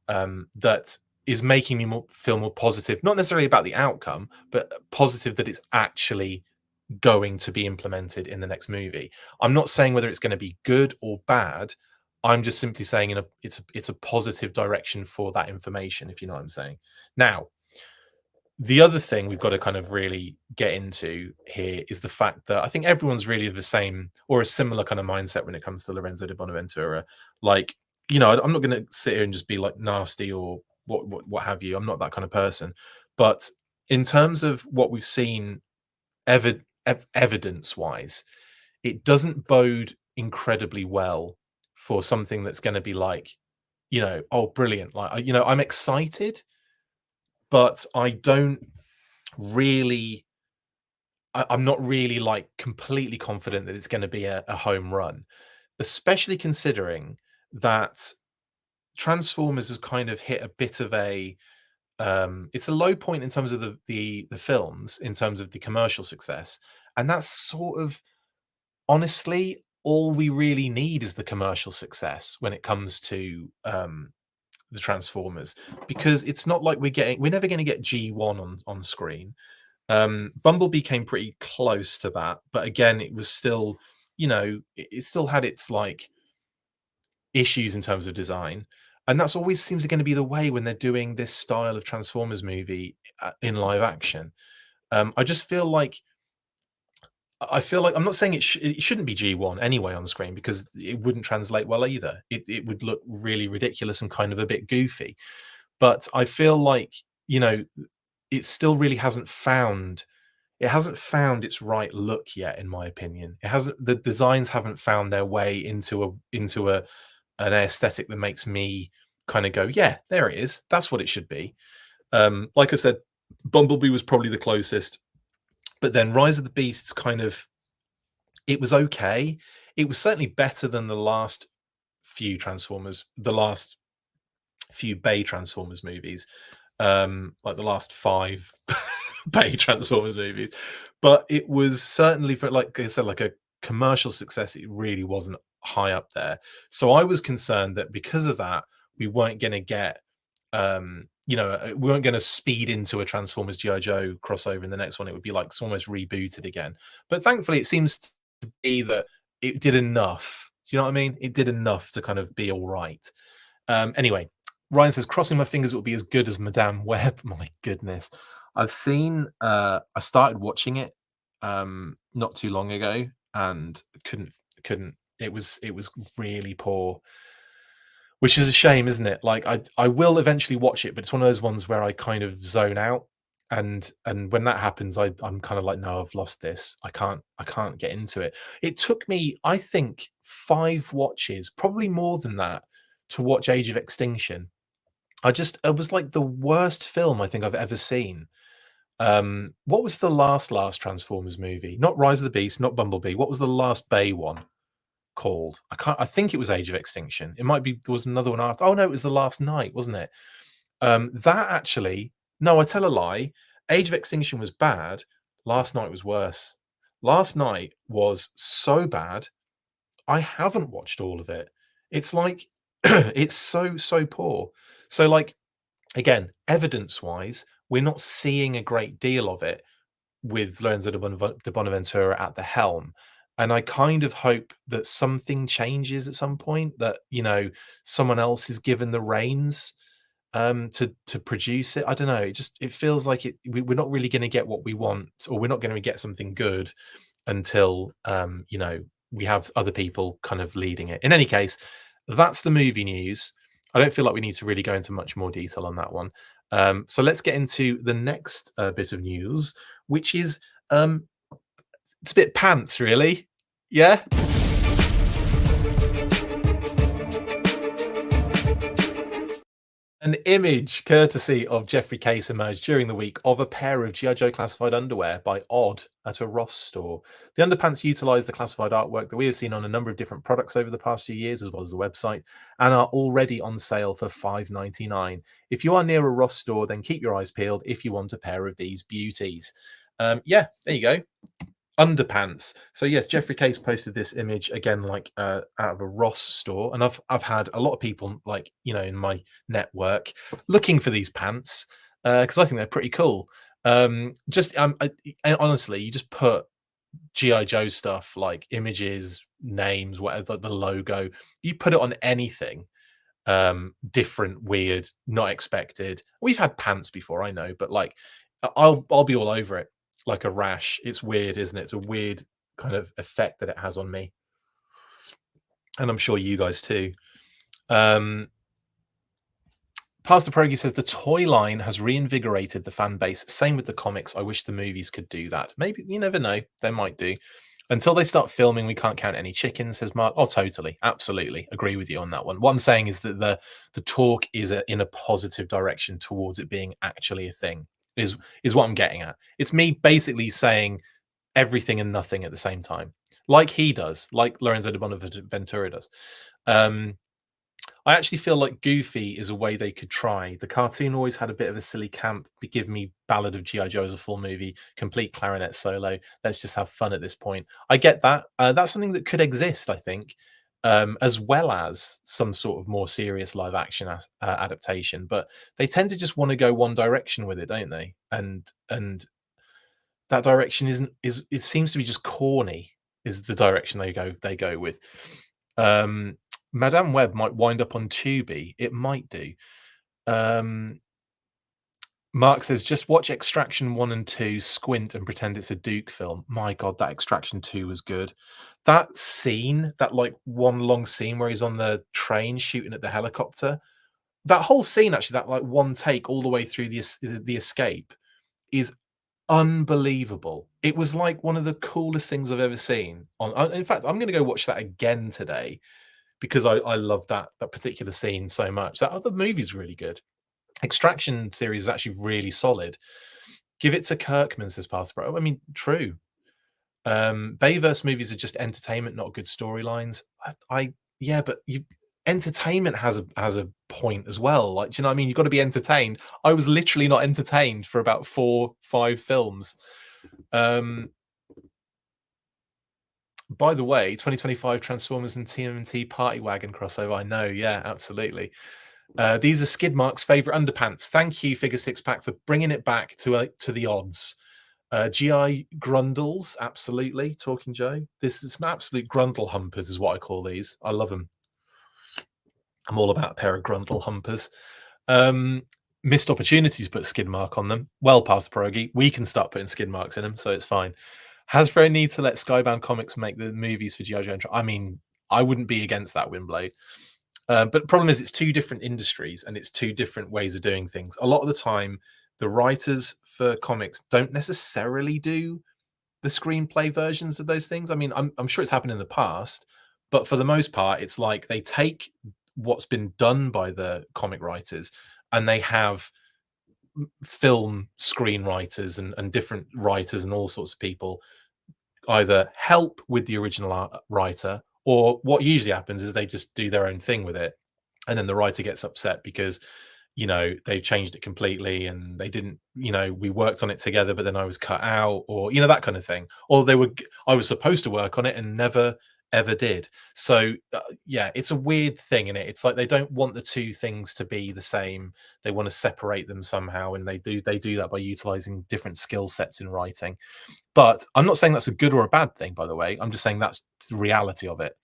that is making me feel more positive, not necessarily about the outcome, but positive that it's actually going to be implemented in the next movie. I'm not saying whether it's going to be good or bad. I'm just simply saying it's a positive direction for that information, if you know what I'm saying. Now, the other thing we've got to kind of really get into here is the fact that I think everyone's really the same or a similar kind of mindset when it comes to Lorenzo de Bonaventura. Like, I'm not going to sit here and just be like nasty or what have you. I'm not that kind of person. But in terms of what we've seen evidence-wise, it doesn't bode incredibly well for something that's going to be like, oh, brilliant. Like, I'm excited, but I don't really, I'm not really like completely confident that it's going to be a home run, especially considering that Transformers has kind of hit a bit of a, it's a low point in terms of the films, in terms of the commercial success, and that's sort of honestly all we really need is the commercial success when it comes to the Transformers, because it's not like we're never going to get G1 on screen. Bumblebee came pretty close to that, but again, it was still, it still had its like issues in terms of design, and that's always seems going to be the way when they're doing this style of Transformers movie in live action. I just feel like I'm not saying it shouldn't be G1 anyway on screen, because it wouldn't translate well either. It would look really ridiculous and kind of a bit goofy. But I feel like, it still really hasn't found its right look yet, in my opinion. The designs haven't found their way into an aesthetic that makes me kind of go, yeah, there it is. That's what it should be. Like I said, Bumblebee was probably the closest. But then Rise of the Beasts it was okay. It was certainly better than the last few Bay Transformers movies, like the last 5 Bay Transformers movies. But it was certainly, for, like I said, like a commercial success, it really wasn't high up there. So I was concerned that because of that, we weren't going to get we weren't going to speed into a Transformers G.I. Joe crossover in the next one. It would be like it's almost rebooted again. But thankfully, it seems to be that it did enough. Do you know what I mean? It did enough to kind of be all right. Anyway, Ryan says, crossing my fingers it will be as good as Madame Web. My goodness. I started watching it not too long ago and couldn't. It was really poor, which is a shame, isn't it? Like I will eventually watch it, but it's one of those ones where I kind of zone out, and when that happens, I'm kind of like, no, I've lost this. I can't get into it. It took me, I think, 5 watches, probably more than that, to watch Age of Extinction. It was like the worst film I think I've ever seen. What was the last Transformers movie? Not Rise of the Beast, not Bumblebee. What was the last Bay one called? I think it was Age of Extinction. It might be there was another one after. Oh no, it was The Last Night, wasn't it? That actually, no, I tell a lie. Age of Extinction was bad. Last Night was worse. Last Night was so bad. I haven't watched all of it. It's like it's so poor. So like again, evidence wise, we're not seeing a great deal of it with Lorenzo de Bonaventura at the helm. And I kind of hope that something changes at some point, that, you know, someone else is given the reins to produce it. I don't know. It feels like we're not really going to get what we want, or we're not going to get something good until you know, we have other people kind of leading it. In any case, that's the movie news. I don't feel like we need to really go into much more detail on that one. So let's get into the next bit of news, which is it's a bit pants, really. Yeah. An image courtesy of Jeffrey Case emerged during the week of a pair of G.I. Joe classified underwear by Odd at a Ross store. The underpants utilise the classified artwork that we have seen on a number of different products over the past few years, as well as the website, and are already on sale for $5.99. If you are near a Ross store, then keep your eyes peeled if you want a pair of these beauties. Yeah, there you go. Underpants. So yes, Jeffrey Case posted this image again, like out of a Ross store, and I've had a lot of people, like, you know, in my network looking for these pants because I think they're pretty cool. And honestly, you just put GI Joe stuff, like images, names, whatever, the logo, you put it on anything different, weird, not expected. We've had pants before, I know, but like I'll be all over it like a rash. It's weird, isn't it? It's a weird kind of effect that it has on me, and I'm sure you guys too. Pastor Pierogi says the toy line has reinvigorated the fan base. Same with the comics. I wish the movies could do that. Maybe, you never know. They might do. Until they start filming, we can't count any chickens, says Mark. Oh, totally. Absolutely. Agree with you on that one. What I'm saying is that the talk is in a positive direction towards it being actually a thing, is what I'm getting at. It's me basically saying everything and nothing at the same time, like he does, like Lorenzo de Bonaventura does. I actually feel like Goofy is a way they could try. The cartoon always had a bit of a silly camp. Give me Ballad of G.I. Joe as a full movie, complete clarinet solo. Let's just have fun at this point. I get that. That's something that could exist, I think, as well as some sort of more serious live action adaptation. But they tend to just want to go one direction with it, don't they? And that direction it seems to be just corny. Is the direction they go with. Madame Web might wind up on Tubi. It might do. Mark says, just watch Extraction 1 and 2, squint, and pretend it's a Duke film. My God, that Extraction 2 was good. That scene, that like one long scene where he's on the train shooting at the helicopter, that whole scene, actually, that like one take all the way through the escape is unbelievable. It was like one of the coolest things I've ever seen. In fact, I'm going to go watch that again today, because I love that particular scene so much. That other movie's really good. Extraction series is actually really solid. Give it to Kirkman, says Pastor Bro. I mean, true. Bayverse movies are just entertainment, not good storylines. Yeah, but entertainment has a point as well. Like, do you know what I mean? You've got to be entertained. I was literally not entertained for about 4-5 films. By the way, 2025 Transformers and TMNT Party Wagon crossover. I know, yeah, absolutely. These are Skidmark's favorite underpants. Thank you, Figure Six Pack, for bringing it back to the odds. GI Grundles, absolutely. Talking Joe, this is some absolute Grundle humpers, is what I call these. I love them. I'm all about a pair of Grundle humpers. Missed opportunities to put skid mark on them. Well past the pierogi. We can start putting skid marks in them, so it's fine. Hasbro need to let Skybound Comics make the movies for G.I. Joe. I mean, I wouldn't be against that, Windblade. But the problem is it's two different industries and it's two different ways of doing things. A lot of the time, the writers for comics don't necessarily do the screenplay versions of those things. I mean, I'm sure it's happened in the past, but for the most part, it's like they take what's been done by the comic writers and they have film screenwriters and different writers and all sorts of people either help with the original writer, or what usually happens is they just do their own thing with it, and then the writer gets upset because they've changed it completely and they didn't, we worked on it together but then I was cut out, or that kind of thing, or I was supposed to work on it and never ever did. So yeah, it's a weird thing in it. It's like they don't want the two things to be the same. They want to separate them somehow, and they do that by utilizing different skill sets in writing. But I'm not saying that's a good or a bad thing, by the way. I'm just saying that's the reality of it.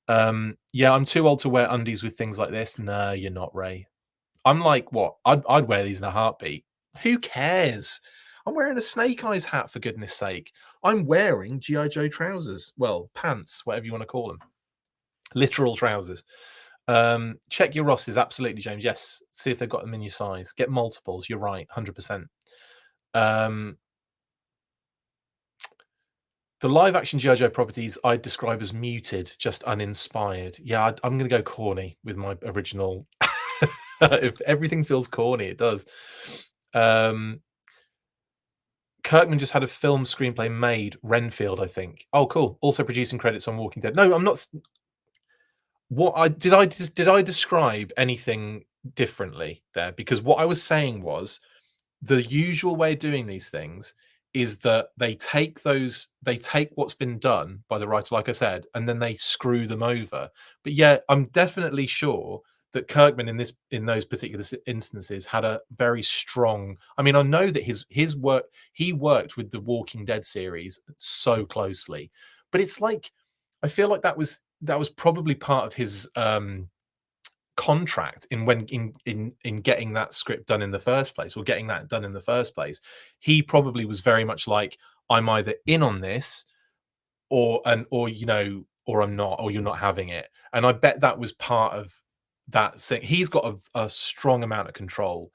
Yeah, I'm too old to wear undies with things like this. No, you're not, Ray. I'm like, what? I'd wear these in a heartbeat. Who cares? I'm wearing a Snake Eyes hat, for goodness sake. I'm wearing G.I. Joe trousers. Well, pants, whatever you want to call them. Literal trousers. Check your Rosses, absolutely, James. Yes, see if they've got them in your size. Get multiples. You're right, 100%. The live action G.I. Joe properties I'd describe as muted, just uninspired. Yeah, I'm going to go corny with my original. If everything feels corny, it does. Kirkman just had a film screenplay made, Renfield, I think. Oh, cool. Also producing credits on Walking Dead. No, I'm not. Did I describe anything differently there? Because what I was saying was the usual way of doing these things is that they take what's been done by the writer, like I said, and then they screw them over. But yeah, I'm definitely sure that Kirkman in those particular instances had a very strong. I mean, I know that his work, he worked with the Walking Dead series so closely, but it's like I feel like that was probably part of his contract in getting that script done in the first place, or getting that done in the first place. He probably was very much like, I'm either in on this or I'm not, or you're not having it. And I bet that was part of that thing. He's got a strong amount of control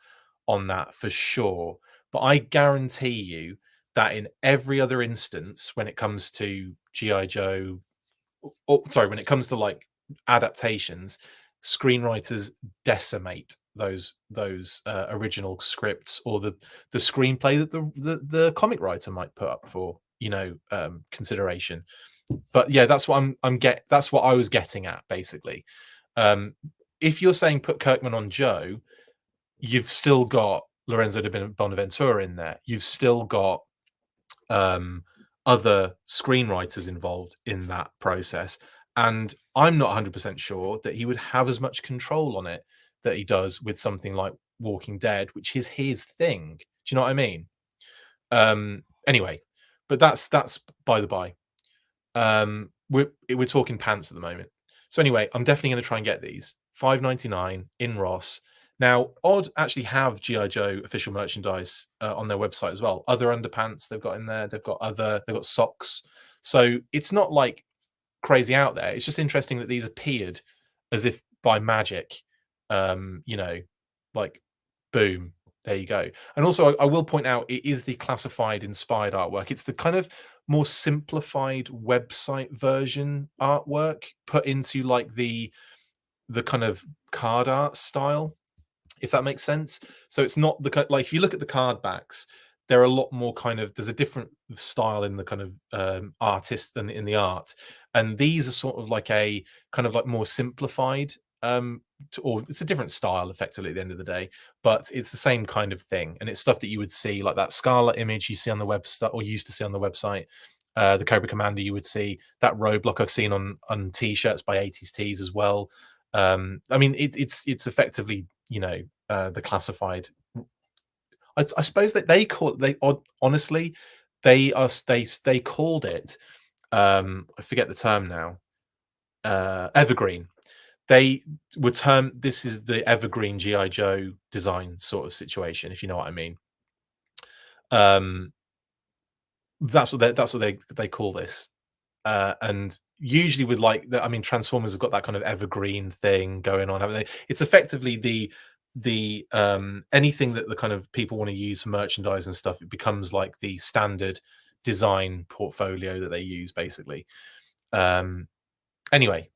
on that for sure. But I guarantee you that in every other instance, when it comes to GI Joe, when it comes to like adaptations, screenwriters decimate those original scripts, or the screenplay that the comic writer might put up for consideration. But yeah, that's what that's what I was getting at, basically. If you're saying put Kirkman on Joe, you've still got Lorenzo de Bonaventura in there. You've still got other screenwriters involved in that process, and I'm not 100% sure that he would have as much control on it that he does with something like Walking Dead, which is his thing. Do you know what I mean? Anyway, but that's by the by. We're talking pants at the moment. So anyway, I'm definitely going to try and get these. $5.99 in Ross. Now, Odd actually have G.I. Joe official merchandise on their website as well. Other underpants they've got in there. They've got socks. So it's not like crazy out there. It's just interesting that these appeared as if by magic. Like boom, there you go. And also, I will point out, it is the classified inspired artwork. It's the kind of more simplified website version artwork put into like the kind of card art style, if that makes sense. So it's not like, if you look at the card backs, they're a lot more kind of, there's a different style in the kind of artist and in the art, and these are sort of like a kind of like more simplified, or it's a different style effectively at the end of the day, but it's the same kind of thing, and it's stuff that you would see, like that Scarlet image you see on the website, or used to see on the website, the Cobra Commander you would see, that roadblock I've seen on t-shirts by 80s Tees as well. I mean, it's effectively, the classified. I suppose that honestly, they called it, I forget the term now, evergreen. They were termed, this is the evergreen GI Joe design sort of situation, if you know what I mean. That's what they call this. And usually with like I mean, Transformers have got that kind of evergreen thing going on, haven't they? It's effectively the anything that the kind of people want to use for merchandise and stuff, it becomes like the standard design portfolio that they use, basically. Anyway,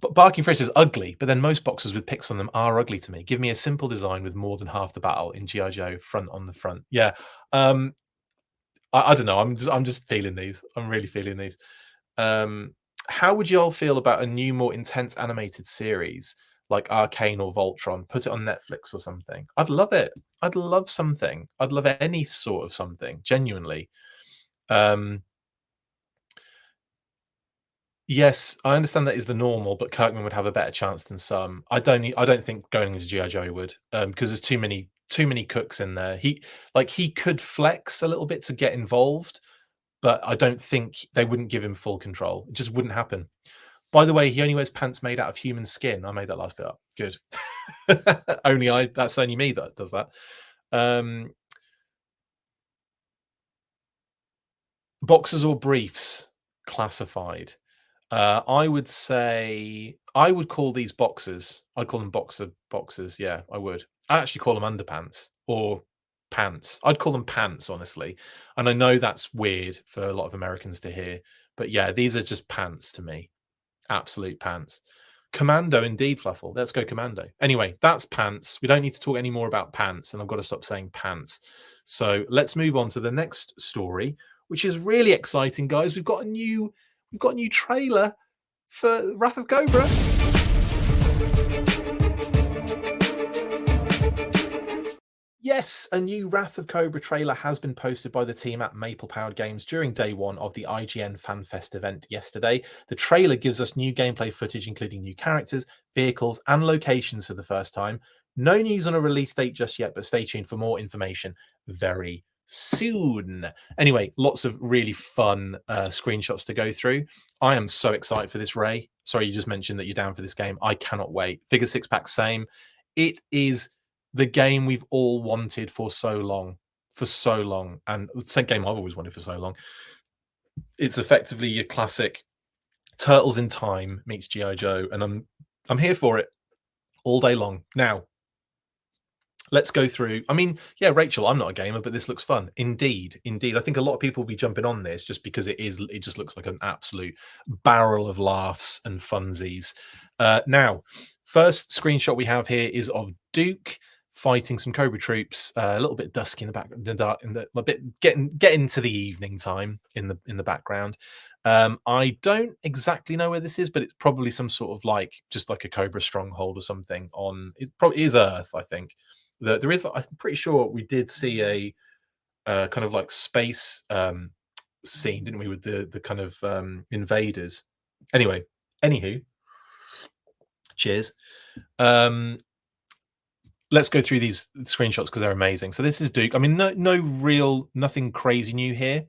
Barking Fish is ugly, but then most boxes with pics on them are ugly to me. Give me a simple design with more than half the battle in GI Joe front on the front. Yeah, I don't know. I'm just feeling these. I'm really feeling these. Um, how would you all feel about a new, more intense animated series like Arcane or Voltron? Put it on Netflix or something. I'd love it. I'd love something. I'd love any sort of something. Genuinely. Um, Yes, I understand that is the normal, but Kirkman would have a better chance than some. I don't think going as GI Joe would, because there's too many cooks in there. He could flex a little bit to get involved, but I don't think they wouldn't give him full control. It just wouldn't happen. By the way, he only wears pants made out of human skin. I made that last bit up. Good. That's only me that does that. Um, Boxers or briefs classified. I would say I would call these boxers. I'd call them boxers. Yeah, I would. I actually call them underpants or pants. I'd call them pants, honestly. And I know that's weird for a lot of Americans to hear, but yeah, these are just pants to me. Absolute pants. Commando, indeed, Fluffle. Let's go commando. Anyway, that's pants. We don't need to talk any more about pants, and I've got to stop saying pants. So let's move on to the next story, which is really exciting, guys. We've got a new trailer for Wrath of Cobra. Yes, a new Wrath of Cobra trailer has been posted by the team at Maple Powered Games during day one of the IGN FanFest event yesterday. The trailer gives us new gameplay footage, including new characters, vehicles, and locations for the first time. No news on a release date just yet, but stay tuned for more information very soon. Anyway, lots of really fun screenshots to go through. I am so excited for this, Ray. Sorry, you just mentioned that you're down for this game. I cannot wait. Figure six pack, same. It is the game we've all wanted for so long, and the same game I've always wanted for so long. It's effectively your classic Turtles in Time meets GI Joe, and I'm here for it all day long. Now, let's go through. I mean, yeah, Rachel, I'm not a gamer, but this looks fun. Indeed, indeed. I think a lot of people will be jumping on this just because it just looks like an absolute barrel of laughs and funsies. Now, first screenshot we have here is of Duke fighting some Cobra troops, a little bit dusky in the back, in the dark, a bit getting to the evening time in the background. I don't exactly know where this is, but it's probably some sort of just like a Cobra stronghold or something. It probably is Earth, I think. There is. I'm pretty sure we did see a kind of like space scene, didn't we, with the kind of invaders? Anyway, anywho, cheers. Let's go through these screenshots because they're amazing. So this is Duke. I mean, nothing crazy new here.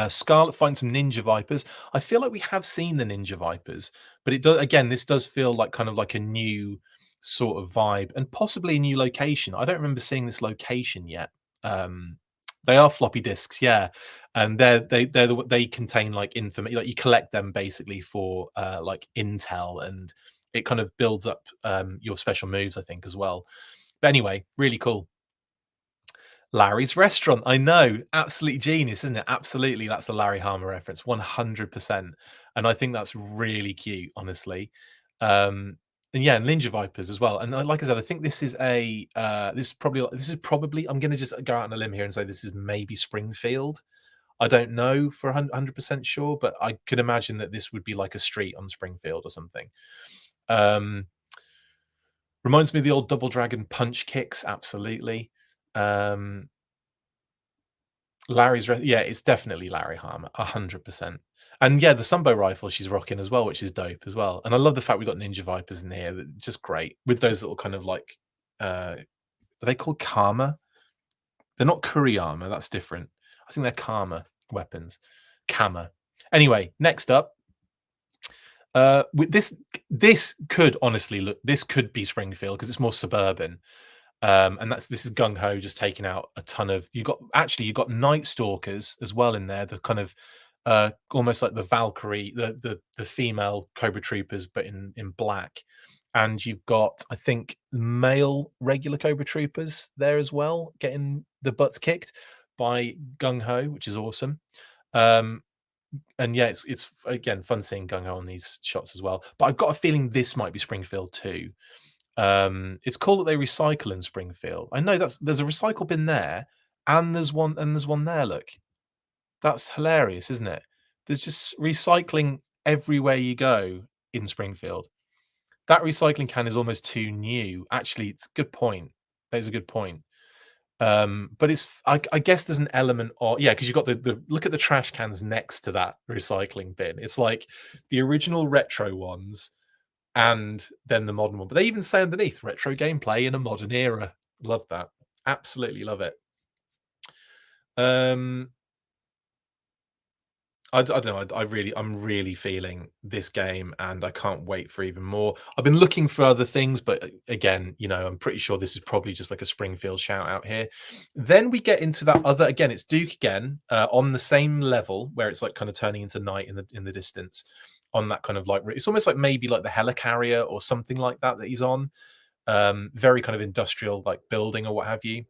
Scarlet finds some Ninja Vipers. I feel like we have seen the Ninja Vipers, but it does again. This does feel like kind of like a new sort of vibe and possibly a new location. I don't remember seeing this location yet. They are floppy disks, yeah, and they contain like information. Like you collect them basically for like intel, and it kind of builds up your special moves, I think, as well. But anyway, really cool. Larry's Restaurant. I know. Absolutely genius, isn't it? Absolutely. That's a Larry Hama reference, 100%. And I think that's really cute, honestly. And yeah, and Ninja Vipers as well. And like I said, I think this is this is probably I'm gonna just go out on a limb here and say this is maybe Springfield. I don't know for 100% sure, but I could imagine that this would be like a street on Springfield or something. Reminds me of the old Double Dragon punch kicks, absolutely. Yeah, it's definitely Larry Hama, 100%. And yeah, the Sumbo rifle she's rocking as well, which is dope as well. And I love the fact we got Ninja Vipers in here, just great with those little kind of like, are they called Karma? They're not Kuriyama, that's different. I think they're Karma weapons. Kama. Anyway, next up, with this could honestly this could be Springfield because it's more suburban. And this is Gung Ho just taking out a ton of you've got Night Stalkers as well in there, the kind of almost like the Valkyrie, the female Cobra Troopers, but in black. And you've got, I think, male regular Cobra Troopers there as well, getting the butts kicked by Gung Ho, which is awesome. yeah, it's again fun seeing gung ho on these shots as well. But I've got a feeling this might be Springfield too. It's cool that they recycle in Springfield. I know there's a recycle bin there, and there's one there. Look, that's hilarious, isn't it? There's just recycling everywhere you go in Springfield. That recycling can is almost too new. Actually, it's a good point. That is a good point. But I guess there's an element of, yeah, because you've got the look at the trash cans next to that recycling bin. It's like the original retro ones and then the modern one. But they even say underneath retro gameplay in a modern era. Love that. Absolutely love it. I don't know. I'm really feeling this game, and I can't wait for even more. I've been looking for other things, but again, I'm pretty sure this is probably just like a Springfield shout out here. Then we get into that other again. It's Duke again on the same level where it's like kind of turning into night in the distance. On that kind of like it's almost like maybe like the helicarrier or something like that he's on. Very kind of industrial like building or what have you.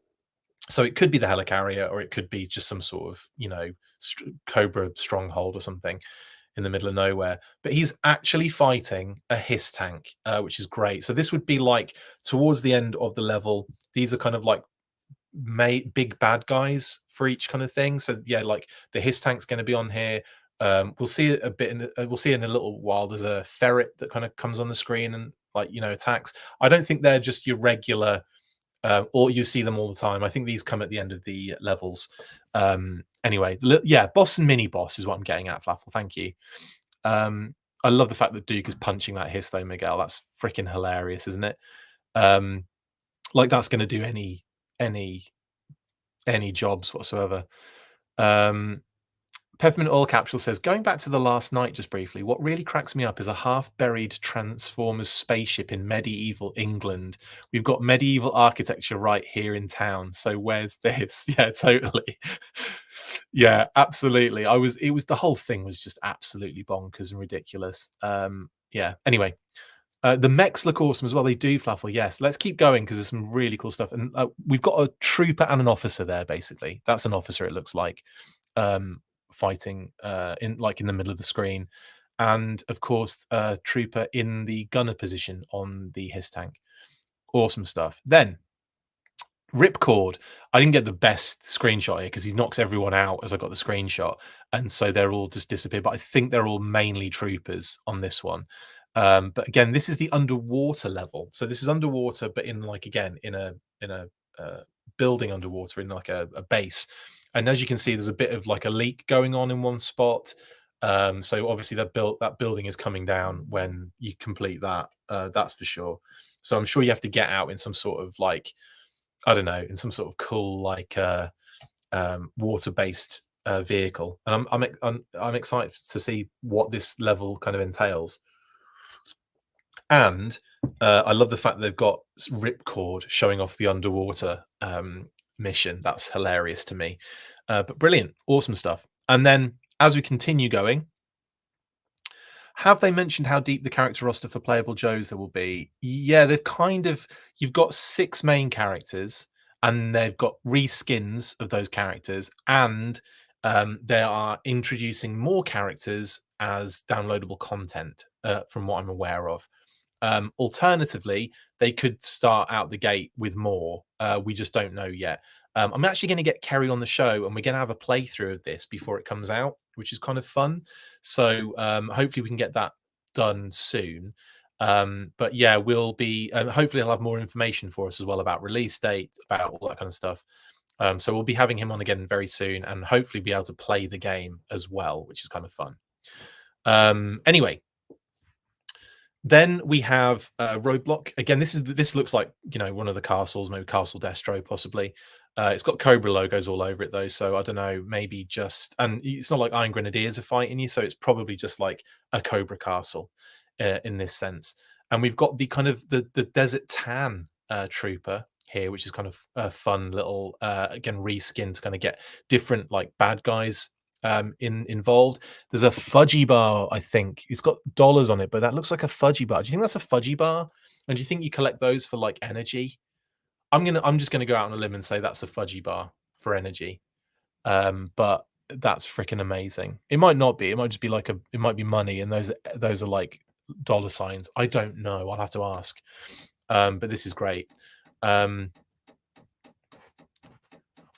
So it could be the helicarrier, or it could be just some sort of Cobra stronghold or something in the middle of nowhere. But he's actually fighting a hiss tank, which is great. So this would be like towards the end of the level. These are kind of like big bad guys for each kind of thing. So yeah, like the hiss tank's going to be on here. We'll see it a bit. We'll see in a little while. There's a ferret that kind of comes on the screen and attacks. I don't think they're just your regular. Or you see them all the time. I think these come at the end of the levels. Anyway, yeah, boss and mini boss is what I'm getting at, Flaffle. Thank you. I love the fact that Duke is punching that hiss though, Miguel. That's freaking hilarious, isn't it? Like that's going to do any jobs whatsoever. Peppermint Oil Capsule says, going back to the last night just briefly, what really cracks me up is a half-buried Transformers spaceship in medieval England. We've got medieval architecture right here in town. So where's this? Yeah, totally. Yeah, absolutely. The whole thing was just absolutely bonkers and ridiculous. Yeah, anyway. The mechs look awesome as well. They do, Flaffle. Yes, let's keep going because there's some really cool stuff. And we've got a trooper and an officer there, basically. That's an officer, it looks like. Fighting in the middle of the screen, and of course trooper in the gunner position on the hiss tank. Awesome stuff. Then Ripcord, I didn't get the best screenshot here because he knocks everyone out as I got the screenshot, and so they're all just disappeared, but I think they're all mainly troopers on this one. But again, this is the underwater level, so this is underwater but in like again in a building underwater in like a base. And as you can see, there's a bit of like a leak going on in one spot. So obviously that building is coming down when you complete that. That's for sure. So I'm sure you have to get out in some sort of like, I don't know, in some sort of cool like water-based vehicle. And I'm excited to see what this level kind of entails. And I love the fact that they've got Ripcord showing off the underwater mission. That's hilarious to me. But brilliant, awesome stuff. And then as we continue going, have they mentioned how deep the character roster for playable Joes there will be? Yeah, you've got 6 main characters, and they've got reskins of those characters, and they are introducing more characters as downloadable content, from what I'm aware of. Alternatively, they could start out the gate with more. We just don't know yet. I'm actually going to get Kerry on the show, and we're going to have a playthrough of this before it comes out, which is kind of fun. So hopefully we can get that done soon. But yeah, we'll be hopefully he'll have more information for us as well about release date, about all that kind of stuff. So we'll be having him on again very soon, and hopefully be able to play the game as well, which is kind of fun. Anyway, then we have Roadblock. Again, this looks like one of the castles, maybe Castle Destro, possibly. It's got Cobra logos all over it though, so I don't know. Maybe just, and it's not like Iron Grenadiers are fighting you, so it's probably just like a Cobra castle in this sense. And we've got the kind of the Desert Tan trooper here, which is kind of a fun little again reskin to kind of get different like bad guys involved. There's a fudgy bar, I think. It's got dollars on it, but that looks like a fudgy bar. Do you think that's a fudgy bar? And do you think you collect those for like energy? I'm just gonna go out on a limb and say that's a fudgy bar for energy. But That's freaking amazing. It might not be. It might just be like it might be money, and those are like dollar signs. I don't know. I'll have to ask. But this is great.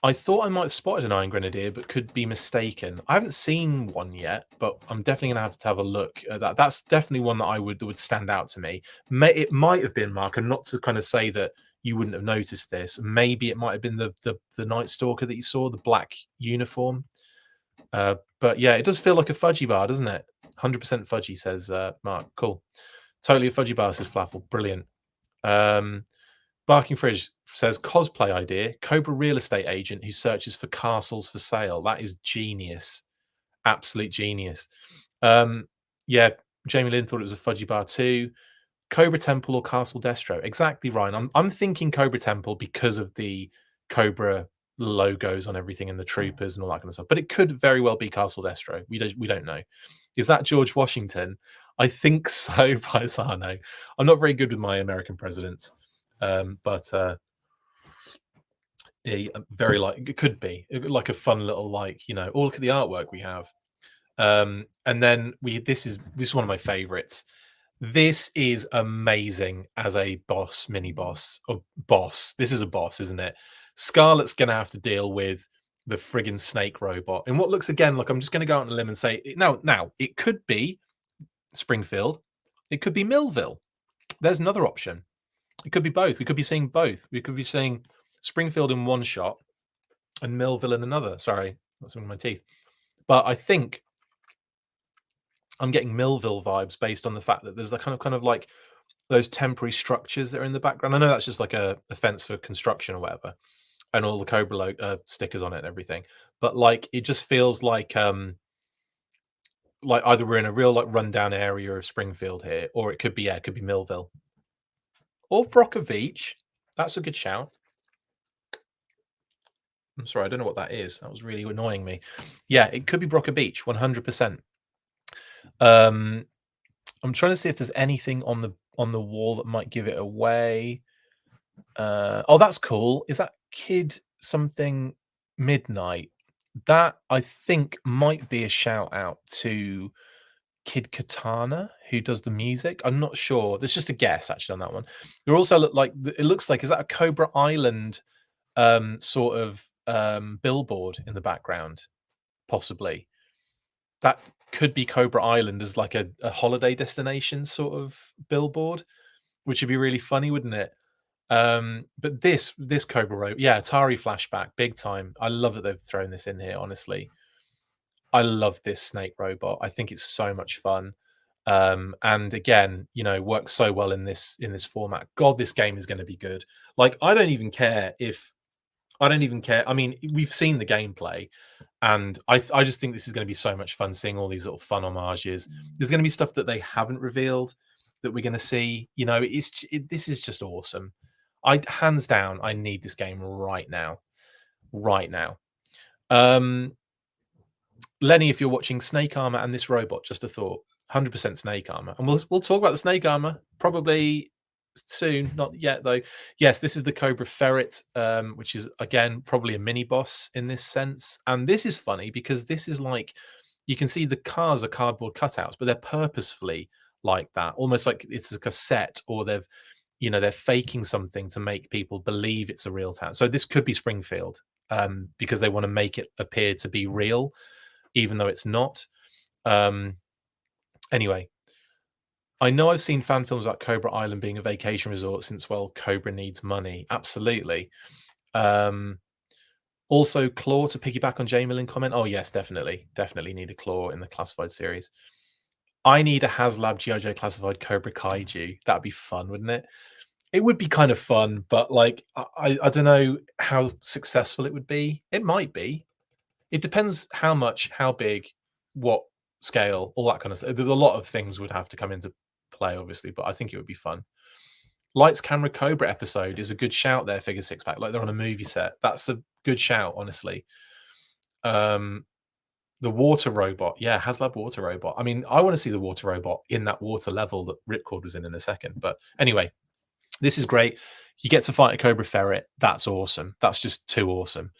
I thought I might have spotted an Iron Grenadier, but could be mistaken. I haven't seen one yet, but I'm definitely going to have a look at that. That's definitely one that would stand out to me. It might have been, Mark, and not to kind of say that you wouldn't have noticed this. Maybe it might have been the Night Stalker that you saw, the black uniform. But yeah, it does feel like a fudgy bar, doesn't it? 100% fudgy, says Mark. Cool. Totally a fudgy bar, says Flaffle. Brilliant. Barking Fridge says cosplay idea: Cobra real estate agent who searches for castles for sale. That is genius, absolute genius. Yeah, Jamie Lynn thought it was a fudgy bar too. Cobra Temple or Castle Destro? Exactly, Ryan. I'm thinking Cobra Temple because of the Cobra logos on everything and the troopers and all that kind of stuff. But it could very well be Castle Destro. We don't know. Is that George Washington? I think so, Paisano. I'm not very good with my American presidents. But very like it could be like a fun little like, you know, oh, look at the artwork we have. And then this is one of my favorites. This is amazing as a boss, mini boss, or boss. This is a boss, isn't it? Scarlet's gonna have to deal with the friggin' snake robot. And what looks again like, I'm just gonna go out on a limb and say now it could be Springfield, it could be Millville. There's another option. It could be both. We could be seeing both. We could be seeing Springfield in one shot and Millville in another. Sorry, that's one of my teeth. But I think I'm getting Millville vibes based on the fact that there's the kind of like those temporary structures that are in the background. I know that's just like a fence for construction or whatever, and all the Cobra stickers on it and everything. But like, it just feels like either we're in a real like rundown area of Springfield here, or it could be Millville. Or Broca Beach. That's a good shout. I'm sorry, I don't know what that is. That was really annoying me. Yeah, it could be Broca Beach, 100%. I'm trying to see if there's anything on the wall that might give it away. Oh, that's cool. Is that Kid something Midnight? That I think might be a shout out to Kid Katana, who does the music. I'm not sure. There's just a guess actually on that one. There also looks like, is that a Cobra Island sort of billboard in the background? Possibly. That could be Cobra Island as like a holiday destination sort of billboard, which would be really funny, wouldn't it? But this Cobra, yeah, Atari flashback, big time. I love that they've thrown this in here, honestly. I love this snake robot. I think it's so much fun. And again, you know, works so well in this format. God, this game is going to be good. Like, I don't even care. I mean, we've seen the gameplay, and I just think this is going to be so much fun, seeing all these little fun homages. There's going to be stuff that they haven't revealed that we're going to see. You know, this is just awesome. Hands down, I need this game right now. Right now. Lenny, if you're watching, snake armor and this robot, just a thought. 100% snake armor, and we'll talk about the snake armor probably soon, not yet though. Yes, this is the Cobra Ferret, which is again probably a mini boss in this sense. And this is funny because this is like, you can see the cars are cardboard cutouts, but they're purposefully like that, almost like it's like a set, or they're faking something to make people believe it's a real town. So this could be Springfield, because they want to make it appear to be real, even though it's not. Anyway, I know I've seen fan films about Cobra Island being a vacation resort since, well, Cobra needs money. Absolutely. Also, Claw, to piggyback on Jamie Lynn comment. Oh, yes, definitely. Definitely need a Claw in the classified series. I need a HasLab G.I. Joe classified Cobra Kaiju. That'd be fun, wouldn't it? It would be kind of fun, but like, I don't know how successful it would be. It might be. It depends how much, how big, what scale, all that kind of stuff. There's a lot of things would have to come into play, obviously, but I think it would be fun. Lights, Camera, Cobra episode is a good shout there, Figure Six Pack. Like they're on a movie set. That's a good shout, honestly. The water robot. Yeah, HasLab water robot. I mean, I want to see the water robot in that water level that Ripcord was in a second. But anyway, this is great. You get to fight a Cobra Ferret. That's awesome. That's just too awesome.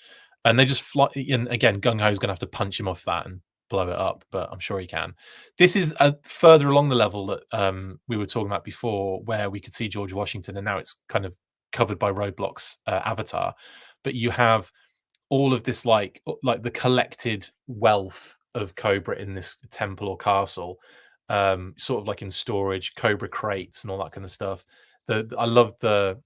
and they just fly. And again, Gung Ho's going to have to punch him off that and blow it up, but I'm sure he can. This is further along the level that we were talking about before, where we could see George Washington, and now it's kind of covered by Roblox avatar. But you have all of this like the collected wealth of Cobra in this temple or castle, sort of like in storage, Cobra crates and all that kind of stuff. I love the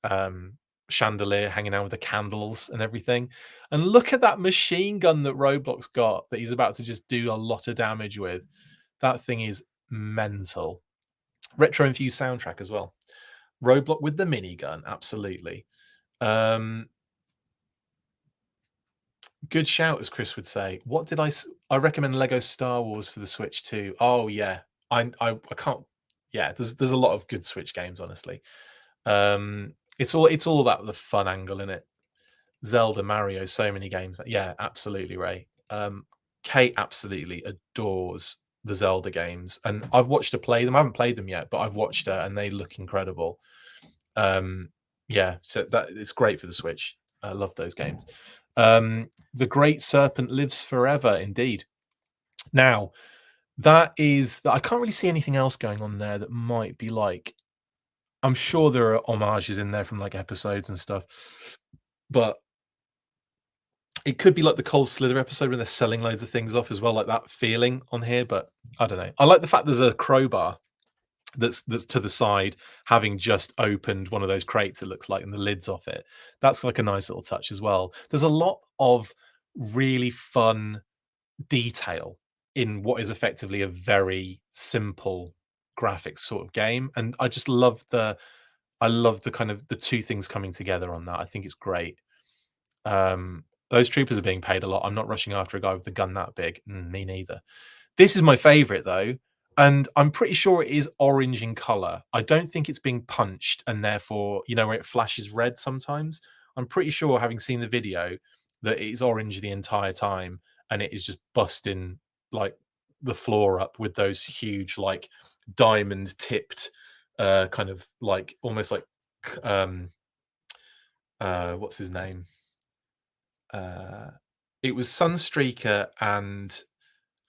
um, chandelier hanging out with the candles and everything. And look at that machine gun that Roblox got that he's about to just do a lot of damage with. That thing is mental. Retro infused soundtrack as well. Roblox with the minigun, absolutely. Good shout, as Chris would say. What did I recommend Lego Star Wars for the Switch too. Oh yeah, I can't. Yeah, there's a lot of good Switch games, honestly. It's all about the fun angle in it. Zelda, Mario, so many games. Yeah, absolutely, Ray. Kate absolutely adores the Zelda games, and I've watched her play them. I haven't played them yet, but I've watched her, and they look incredible. Yeah, so that it's great for the Switch. I love those games. The Great Serpent Lives Forever, indeed. Now, I can't really see anything else going on there that might be like. I'm sure there are homages in there from like episodes and stuff, but it could be like the Cold Slither episode when they're selling loads of things off as well, like that feeling on here. But I don't know. I like the fact there's a crowbar that's to the side, having just opened one of those crates, it looks like, and the lid's off it. That's like a nice little touch as well. There's a lot of really fun detail in what is effectively a very simple graphics sort of game, and I just love the kind of the two things coming together on that. I think it's great. Those troopers are being paid a lot. I'm not rushing after a guy with a gun that big. Me neither. This is my favorite though, and I'm pretty sure it is orange in color. I don't think it's being punched, and therefore, where it flashes red sometimes. I'm pretty sure, having seen the video, that it is orange the entire time, and it is just busting like the floor up with those huge, like diamond tipped, kind of like almost like, what's his name? It was Sunstreaker and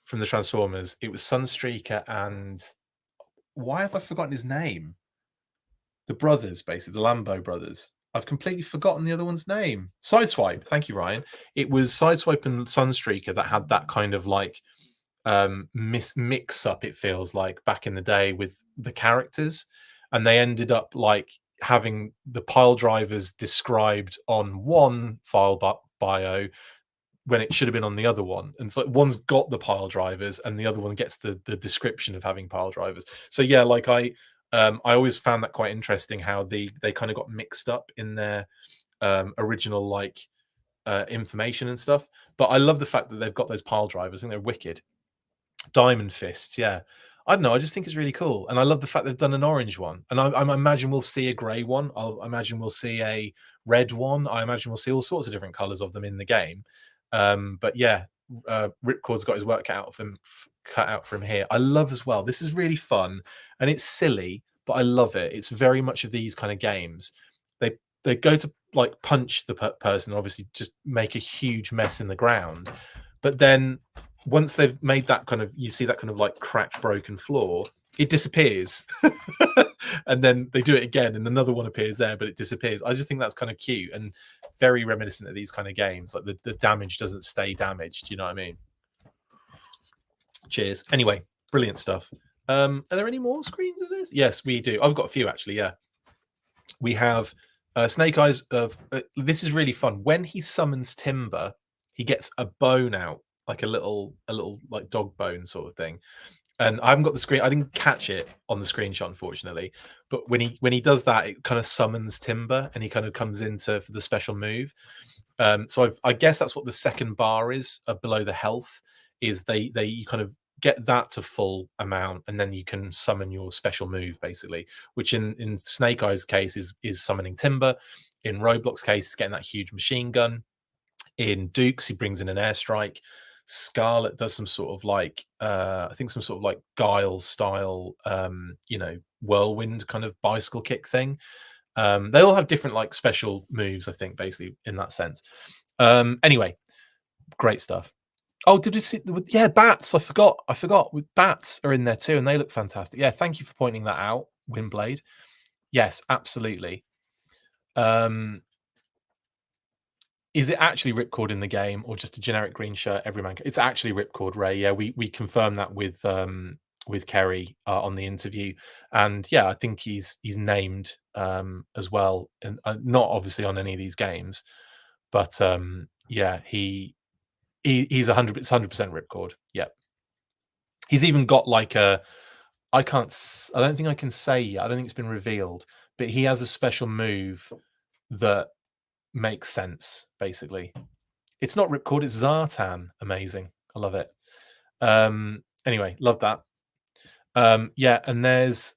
from the Transformers. It was Sunstreaker and why have I forgotten his name? The brothers, basically, the Lambo brothers. I've completely forgotten the other one's name. Sideswipe. Thank you, Ryan. It was Sideswipe and Sunstreaker that had that kind of like mix up, it feels like, back in the day with the characters, and they ended up like having the pile drivers described on one file bio when it should have been on the other one. And so one's got the pile drivers and the other one gets the description of having pile drivers. So yeah, like I always found that quite interesting, how they kind of got mixed up in their original like information and stuff. But I love the fact that they've got those pile drivers. I think they're wicked. Diamond fists, yeah. I don't know. I just think it's really cool, and I love the fact they've done an orange one. And I imagine we'll see a grey one. I imagine we'll see a red one. I imagine we'll see all sorts of different colours of them in the game. But yeah, Ripcord's got his work cut out for him here. I love as well. This is really fun, and it's silly, but I love it. It's very much of these kind of games. They go to like punch the person, obviously just make a huge mess in the ground, but then once they've made that kind of, you see that kind of like cracked, broken floor, it disappears. And then they do it again and another one appears there, but it disappears. I just think that's kind of cute and very reminiscent of these kind of games. Like the damage doesn't stay damaged. You know what I mean? Cheers. Anyway, brilliant stuff. Are there any more screens of this? Yes, we do. I've got a few actually. Yeah. We have Snake Eyes of, this is really fun. When he summons Timber, he gets a bone out, like a little like dog bone sort of thing. And I haven't got the screen. I didn't catch it on the screenshot, unfortunately. But when he does that, it kind of summons Timber, and he kind of comes into for the special move. So I guess that's what the second bar is below the health. Is you kind of get that to full amount, and then you can summon your special move, basically. Which in Snake Eyes' case is summoning Timber. In Roblox's case, is getting that huge machine gun. In Duke's, he brings in an airstrike. Scarlet does some sort of like I think some sort of like Guile style whirlwind kind of bicycle kick thing. They all have different like special moves, I think, basically in that sense. Anyway, great stuff. Oh, did you see? Yeah, bats. I forgot. With bats are in there too, and they look fantastic. Yeah, thank you for pointing that out, Windblade. Yes, absolutely. Is it actually Ripcord in the game, or just a generic green shirt everyman? It's actually Ripcord, Ray. Yeah, we confirmed that with Kerry on the interview, and yeah, I think he's named as well, and not obviously on any of these games, but yeah, he's 100% Ripcord. Yeah, he's even got like a I don't think I can say yet. I don't think it's been revealed, but he has a special move that makes sense. Basically, it's not Ripcord, it's Zartan. Amazing, I love it. Anyway, love that. Yeah, and there's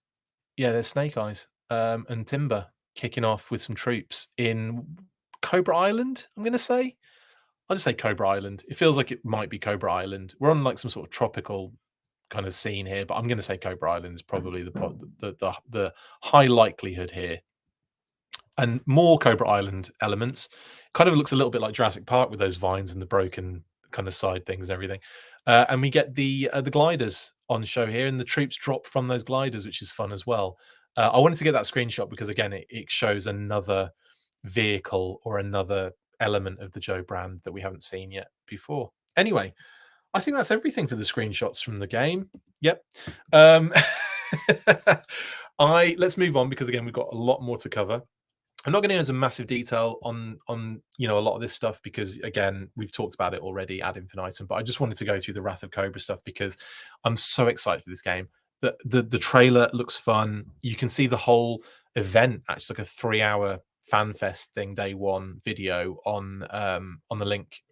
Snake Eyes and Timber kicking off with some troops in Cobra Island. I'm going to say. I'll just say Cobra Island. It feels like it might be Cobra Island. We're on like some sort of tropical kind of scene here, but I'm going to say Cobra Island is probably the high likelihood here. And more Cobra Island elements. Kind of looks a little bit like Jurassic Park with those vines and the broken kind of side things and everything. And we get the gliders on show here, and the troops drop from those gliders, which is fun as well. I wanted to get that screenshot because again, it shows another vehicle or another element of the Joe brand that we haven't seen yet before. Anyway, I think that's everything for the screenshots from the game. Yep. Let's move on because again, we've got a lot more to cover. I'm not going to go into massive detail on a lot of this stuff because again we've talked about it already ad infinitum. But I just wanted to go through the Wrath of Cobra stuff because I'm so excited for this game. The trailer looks fun. You can see the whole event actually like a 3-hour fan fest thing, day one video on the link.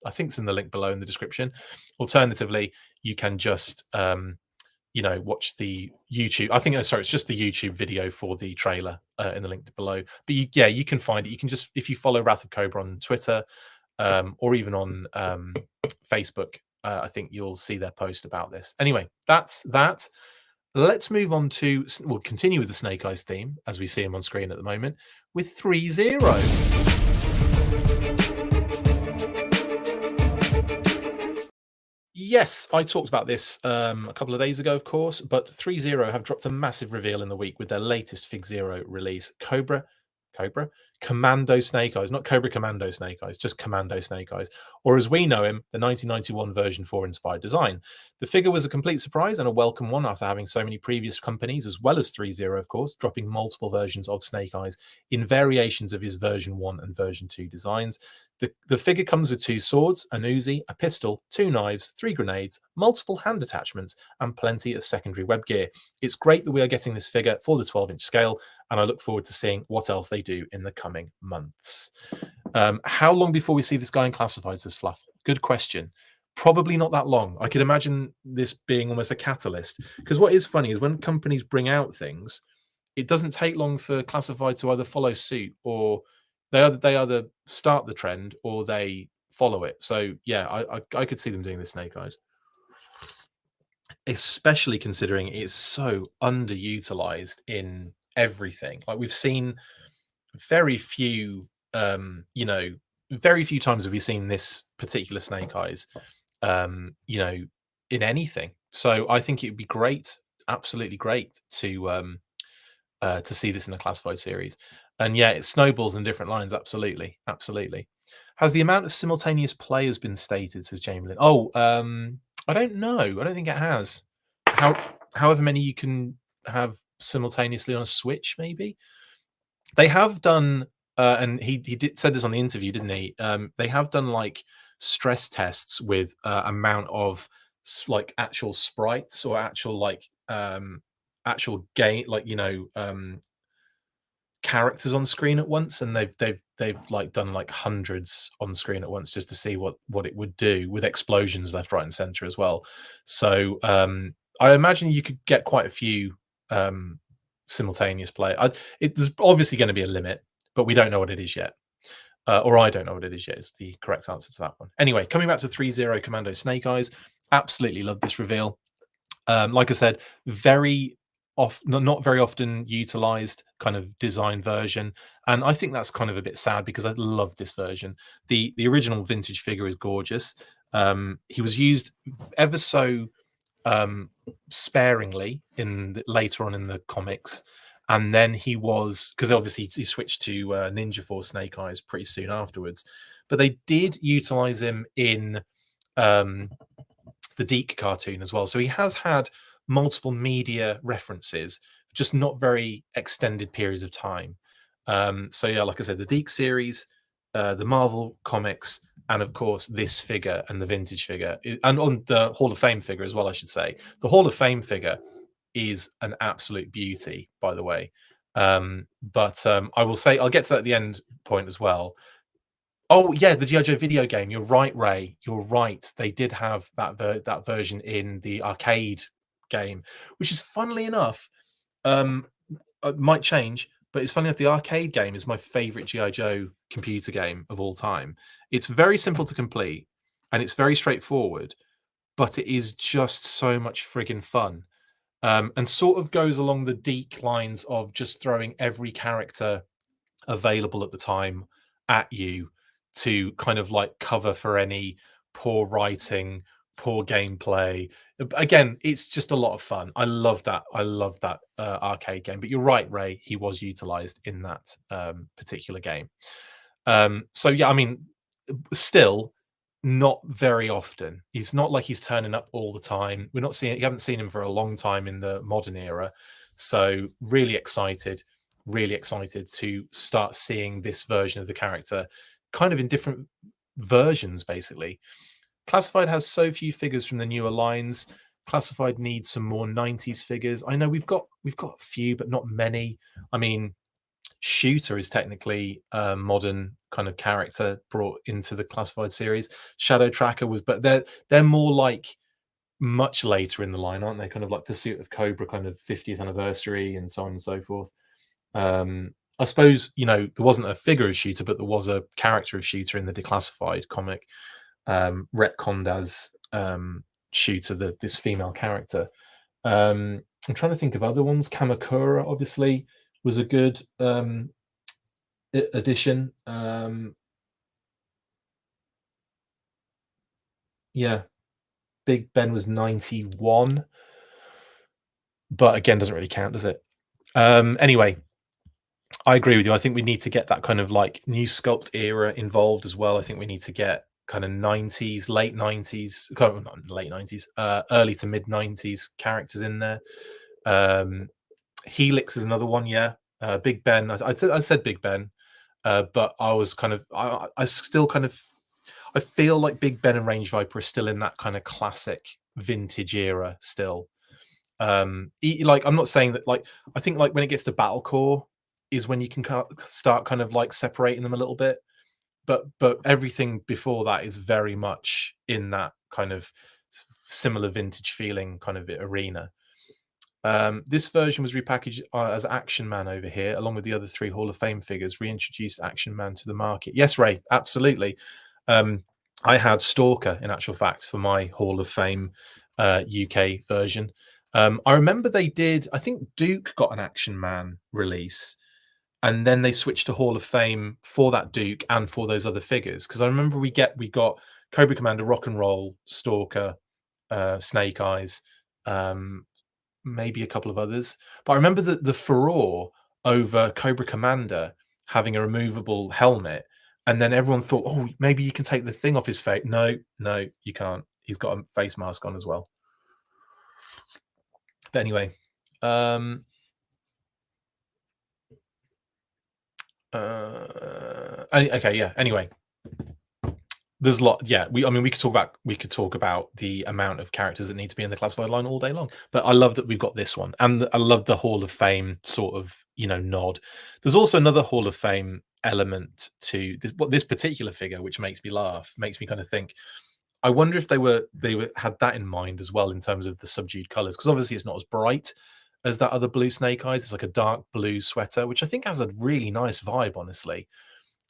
I think it's in the link below in the description. Alternatively, you can just watch the YouTube. I think it's just the YouTube video for the trailer in the link below. But you can find it. You can just, if you follow Wrath of Cobra on Twitter or even on Facebook, I think you'll see their post about this. Anyway, that's that. Let's move on to, we'll continue with the Snake Eyes theme as we see him on screen at the moment with 3-0. Yes, I talked about this a couple of days ago, of course, but 3-0 have dropped a massive reveal in the week with their latest Fig Zero release, Cobra Commando Snake Eyes, not Cobra Commando Snake Eyes, just Commando Snake Eyes, or as we know him, the 1991 version 4 inspired design. The figure was a complete surprise and a welcome one after having so many previous companies, as well as 3-0, of course, dropping multiple versions of Snake Eyes in variations of his version 1 and version 2 designs. The figure comes with 2 swords, an Uzi, a pistol, 2 knives, 3 grenades, multiple hand attachments, and plenty of secondary web gear. It's great that we are getting this figure for the 12-inch scale, and I look forward to seeing what else they do in the coming months. How long before we see this guy in classifieds as Fluff? Good question. Probably not that long. I could imagine this being almost a catalyst, because what is funny is when companies bring out things, it doesn't take long for classified to either follow suit or they either start the trend or they follow it. So yeah, I could see them doing the Snake Eyes, especially considering it's so underutilized in everything. Like we've seen very few very few times have we seen this particular Snake Eyes in anything. So I think it would be great, absolutely great to see this in a classified series. And yeah, it snowballs in different lines. Absolutely. Has the amount of simultaneous players been stated, says Jamelin? I don't know. I don't think it has. However many you can have simultaneously on a Switch, maybe. They have done, and he said this on the interview, didn't he? They have done like stress tests with amount of like actual sprites or actual like actual game, like characters on screen at once, and they've like done like hundreds on screen at once just to see what it would do with explosions left, right, and center as well. So I imagine you could get quite a few simultaneous play. There's obviously going to be a limit, but we don't know what it is yet. Or I don't know what it is yet is the correct answer to that one. Anyway, coming back to 3-0 Commando Snake Eyes, absolutely love this reveal. Like I said, very not very often utilized kind of design version, and I think that's kind of a bit sad because I love this version. The original vintage figure is gorgeous. He was used ever so sparingly later on in the comics, and then he was, because obviously he switched to Ninja Force Snake Eyes pretty soon afterwards, but they did utilize him in the Deke cartoon as well. So he has had multiple media references, just not very extended periods of time. So yeah, like I said, the Deke series, the Marvel comics, and of course this figure and the vintage figure, and on the Hall of Fame figure as well, I should say. The Hall of Fame figure is an absolute beauty, by the way. But I will say, I'll get to that at the end point as well. Oh yeah, the G.I. Joe video game. You're right, Ray. You're right. They did have that version in the arcade game, which is, funnily enough, might change, but it's funny enough. The arcade game is my favorite G.I. Joe computer game of all time. It's very simple to complete, and it's very straightforward, but it is just so much friggin' fun. And sort of goes along the Deke lines of just throwing every character available at the time at you to kind of like cover for any poor writing, poor gameplay. Again, it's just a lot of fun. I love that. I love that arcade game. But you're right, Ray. He was utilized in that particular game. So yeah, I mean, still not very often. He's not like he's turning up all the time. We're not seeing. You haven't seen him for a long time in the modern era. So really excited to start seeing this version of the character kind of in different versions. Basically, Classified has so few figures from the newer lines. Classified needs some more 90s figures. I know we've got a few, but not many. I mean, Shooter is technically a modern kind of character brought into the Classified series. Shadow Tracker was, but they're more like much later in the line, aren't they? Kind of like Pursuit of Cobra, kind of 50th anniversary, and so on and so forth. I suppose, there wasn't a figure of Shooter, but there was a character of Shooter in the Declassified comic, retconned as Shooter, this female character. I'm trying to think of other ones. Kamakura, obviously, was a good addition. Yeah, Big Ben was 91, but again, doesn't really count, does it? Anyway, I agree with you. I think we need to get that kind of like new sculpt era involved as well. I think we need to get kind of 90s, late 90s, not late 90s, early to mid 90s characters in there. Helix is another one, yeah. Big Ben, I said Big Ben, but I was kind of, I still kind of, I feel like Big Ben and Range Viper are still in that kind of classic vintage era still. Like, I'm not saying that, like, I think like when it gets to Battle Core is when you can start kind of like separating them a little bit, but everything before that is very much in that kind of similar vintage feeling kind of arena. This version was repackaged as Action Man over here, along with the other 3 Hall of Fame figures. Reintroduced Action Man to the market. Yes, Ray, absolutely. I had Stalker, in actual fact, for my Hall of Fame UK version. I remember they did, I think Duke got an Action Man release, and then they switched to Hall of Fame for that Duke and for those other figures. Because I remember we got Cobra Commander, Rock and Roll, Stalker, Snake Eyes, maybe a couple of others. But I remember the furore over Cobra Commander having a removable helmet, and then everyone thought, oh, maybe you can take the thing off his face. No, you can't. He's got a face mask on as well. But anyway, okay, yeah. Anyway, there's a lot. Yeah, we could talk about the amount of characters that need to be in the Classified line all day long. But I love that we've got this one, and I love the Hall of Fame sort of nod. There's also another Hall of Fame element to this particular figure, which makes me laugh, makes me kind of think. I wonder if they had that in mind as well in terms of the subdued colors, because obviously it's not as bright as that other blue Snake Eyes. It's like a dark blue sweater, which I think has a really nice vibe, honestly.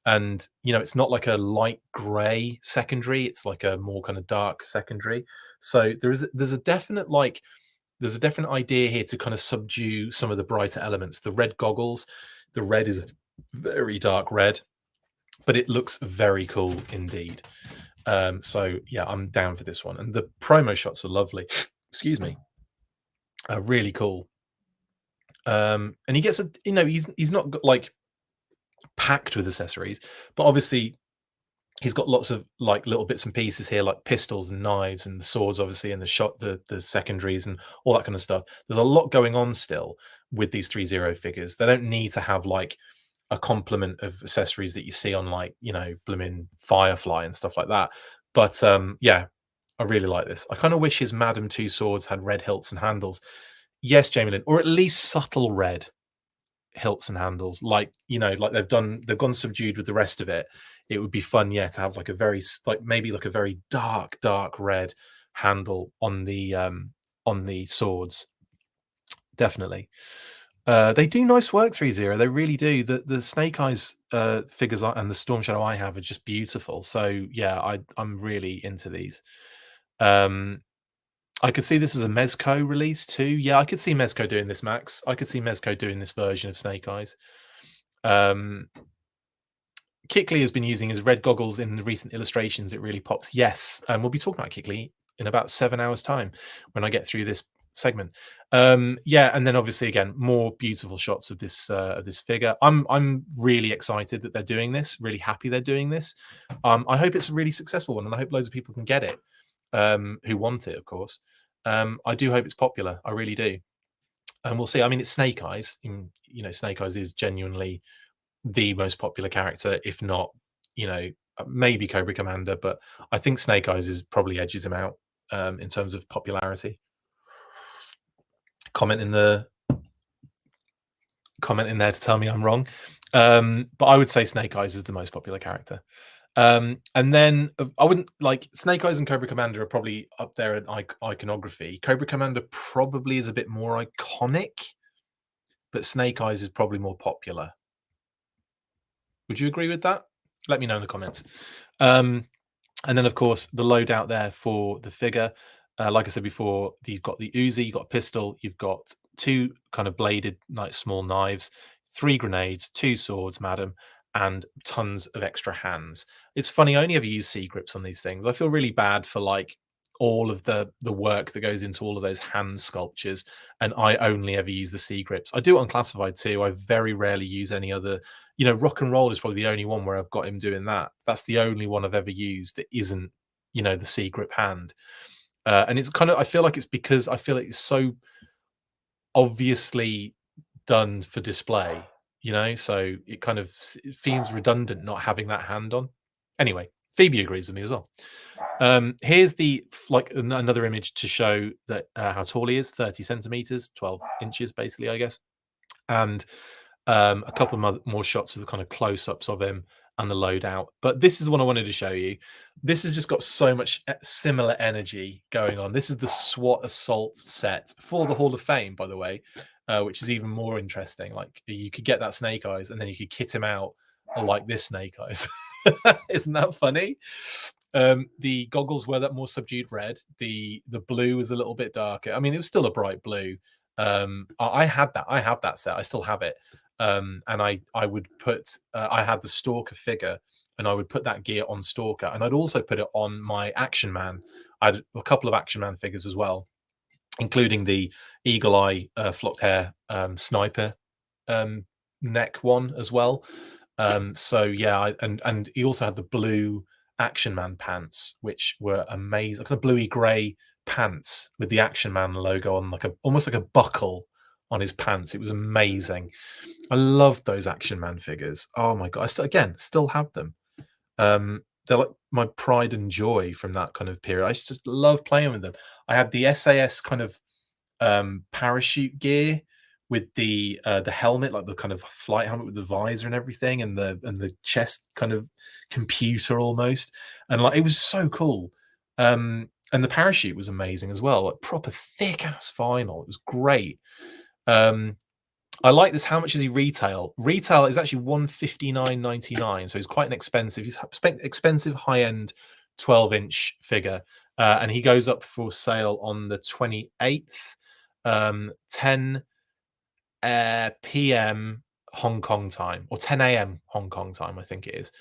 And it's not like a light gray secondary; it's like a more kind of dark secondary. So there's a definite like there's a definite idea here to kind of subdue some of the brighter elements. The red goggles, the red is a very dark red, but it looks very cool indeed. So yeah, I'm down for this one. And the promo shots are lovely. Excuse me. Really cool. And he gets a, he's not got, like, packed with accessories, but obviously he's got lots of like little bits and pieces here, like pistols and knives and the swords, obviously, and the secondaries and all that kind of stuff. There's a lot going on still with these 3-0 figures. They don't need to have like a complement of accessories that you see on, like, blooming Firefly and stuff like that. But yeah, I really like this. I kind of wish his Madam Two Swords had red hilts and handles. Yes, Jamie Lynn, or at least subtle red hilts and handles, like, like they've gone subdued with the rest of it. It would be fun, yeah, to have like a very, like, maybe like a very dark red handle on the swords. Definitely. They do nice work, 3-0. They really do. The Snake Eyes figures and the Storm Shadow I have are just beautiful. So yeah, I'm really into these. I could see this as a Mezco release too. Yeah, I could see Mezco doing this, Max. I could see Mezco doing this version of Snake Eyes. Kickley has been using his red goggles in the recent illustrations. It really pops. Yes, and we'll be talking about Kickley in about 7 hours' time when I get through this segment. Yeah, and then obviously again more beautiful shots of this figure. I'm really excited that they're doing this. Really happy they're doing this. I hope it's a really successful one, and I hope loads of people can get it. Who want it, of course. I do hope it's popular. I really do. And we'll see. I mean, it's Snake Eyes. Snake Eyes is genuinely the most popular character, if not, maybe Cobra Commander, but I think Snake Eyes is probably edges him out in terms of popularity. Comment in there to tell me I'm wrong. But I would say Snake Eyes is the most popular character. And then I wouldn't, like, Snake Eyes and Cobra Commander are probably up there in iconography. Cobra Commander probably is a bit more iconic, but Snake Eyes is probably more popular. Would you agree with that? Let me know in the comments. And then, of course, the loadout there for the figure. Like I said before, you've got the Uzi, you've got a pistol, you've got 2 kind of bladed, like, small knives, 3 grenades, 2 swords, madam, and tons of extra hands. It's funny, I only ever use C grips on these things. I feel really bad for, like, all of the work that goes into all of those hand sculptures, and I only ever use the C grips. I do it on Classified too. I very rarely use any other. Rock and Roll is probably the only one where I've got him doing that. That's the only one I've ever used that isn't, the C grip hand. And it's kind of, I feel like it's because I feel like it's so obviously done for display, so it kind of seems redundant not having that hand on. Anyway, Phoebe agrees with me as well. Here's another image to show that how tall he is: 30 centimeters, 12 inches, basically, I guess. And a couple of more shots of the kind of close-ups of him and the loadout. But this is what I wanted to show you. This has just got so much similar energy going on. This is the SWAT Assault set for the Hall of Fame, by the way, which is even more interesting. Like, you could get that Snake Eyes, and then you could kit him out like this Snake Eyes. Isn't that funny? The goggles were that more subdued red. The blue was a little bit darker. I mean, it was still a bright blue. I have that set. I still have it. And I would put I had the Stalker figure, and I would put that gear on Stalker, and I'd also put it on my Action Man. I had a couple of Action Man figures as well, including the Eagle Eye flocked hair sniper neck one as well. So yeah, and he also had the blue Action Man pants, which were amazing, kind of bluey grey pants with the Action Man logo on, like almost like a buckle on his pants. It was amazing. I loved those Action Man figures. Oh my god! I still have them. They're like my pride and joy from that kind of period. I just love playing with them. I had the SAS kind of parachute gear with the helmet, like the kind of flight helmet with the visor and everything, and the chest kind of computer almost, and like it was so cool. And the parachute was amazing as well, like proper thick ass vinyl. It was great. I like this. How much is he retail? Retail is actually $159.99, so he's quite an expensive. He's expensive high end 12-inch figure, and he goes up for sale on the 28th. 10 p.m. Hong Kong time, or 10 a.m. Hong Kong time, I think it is.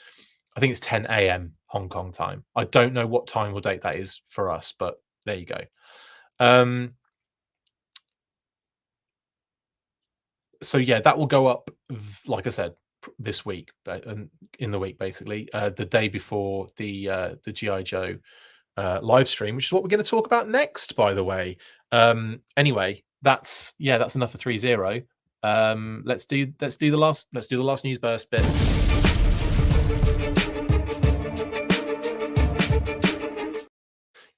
I think it's 10 a.m. Hong Kong time. I don't know what time or date that is for us, but there you go. So yeah, that will go up, like I said, this week, and in the week, basically, the day before the GI Joe live stream, which is what we're going to talk about next, by the way. Anyway, that's enough for 3-0. Let's do the last news burst bit.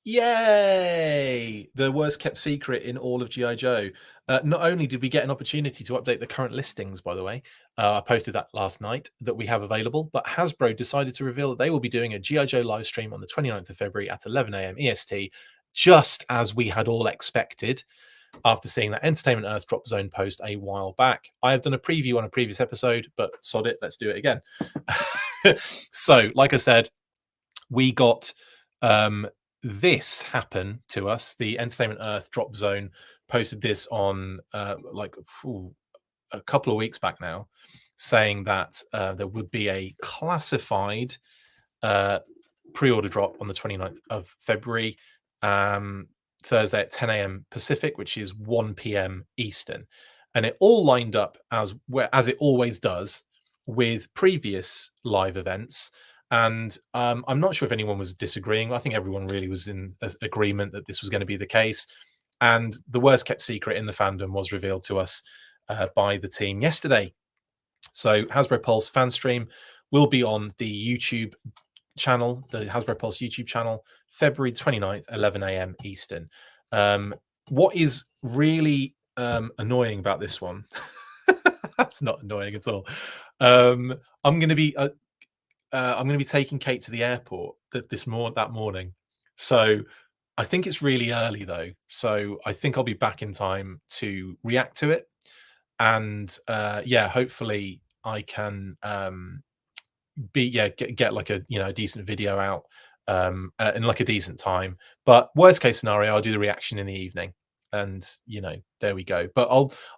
Yay! The worst kept secret in all of GI Joe. Not only did we get an opportunity to update the current listings, by the way, I posted that last night, that we have available, but Hasbro decided to reveal that they will be doing a GI Joe live stream on the 29th of February at 11 a.m. EST, just as we had all expected after seeing that Entertainment Earth Drop Zone post a while back. I have done a preview on a previous episode, but sod it, let's do it again. So, like I said, we got this happen to us. The Entertainment Earth Drop Zone posted this on a couple of weeks back now, saying that there would be a classified pre-order drop on the 29th of February, Thursday at 10 a.m. Pacific, which is 1 p.m. Eastern. And it all lined up as it always does with previous live events. And I'm not sure if anyone was disagreeing. I think everyone really was in agreement that this was going to be the case. And the worst kept secret in the fandom was revealed to us by the team yesterday. So Hasbro Pulse fan stream will be on the YouTube channel, the Hasbro Pulse YouTube channel, February 29th, 11 a.m. Eastern. What is really annoying about this one, that's not annoying at all. I'm going to be taking Kate to the airport that morning. So I think it's really early though. So I think I'll be back in time to react to it. And hopefully I can get like a decent video out in like a decent time. But worst case scenario, I'll do the reaction in the evening. And there we go. But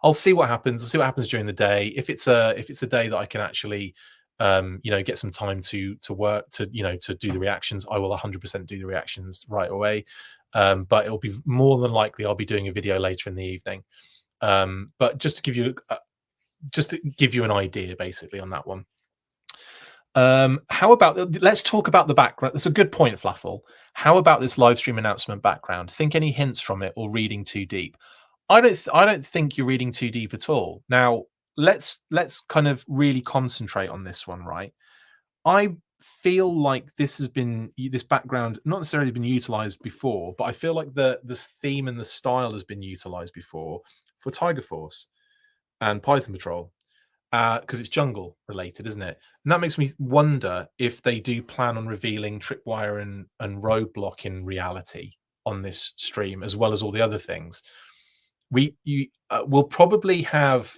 I'll see what happens. I'll see what happens during the day. If it's a day that I can actually get some time to work to do the reactions, I will 100% do the reactions right away. But it'll be more than likely I'll be doing a video later in the evening. But just to give you an idea basically on that one. How about, let's talk about the background. That's a good point, Flaffle. How about this live stream announcement background? Think any hints from it, or reading too deep? I don't think you're reading too deep at all. Now let's kind of really concentrate on this one, right? I feel like this background not necessarily been utilized before, but I feel like this theme and the style has been utilized before for Tiger Force and Python Patrol, because it's jungle related, isn't it? And that makes me wonder if they do plan on revealing Tripwire and Roadblock in reality on this stream, as well as all the other things. We'll probably have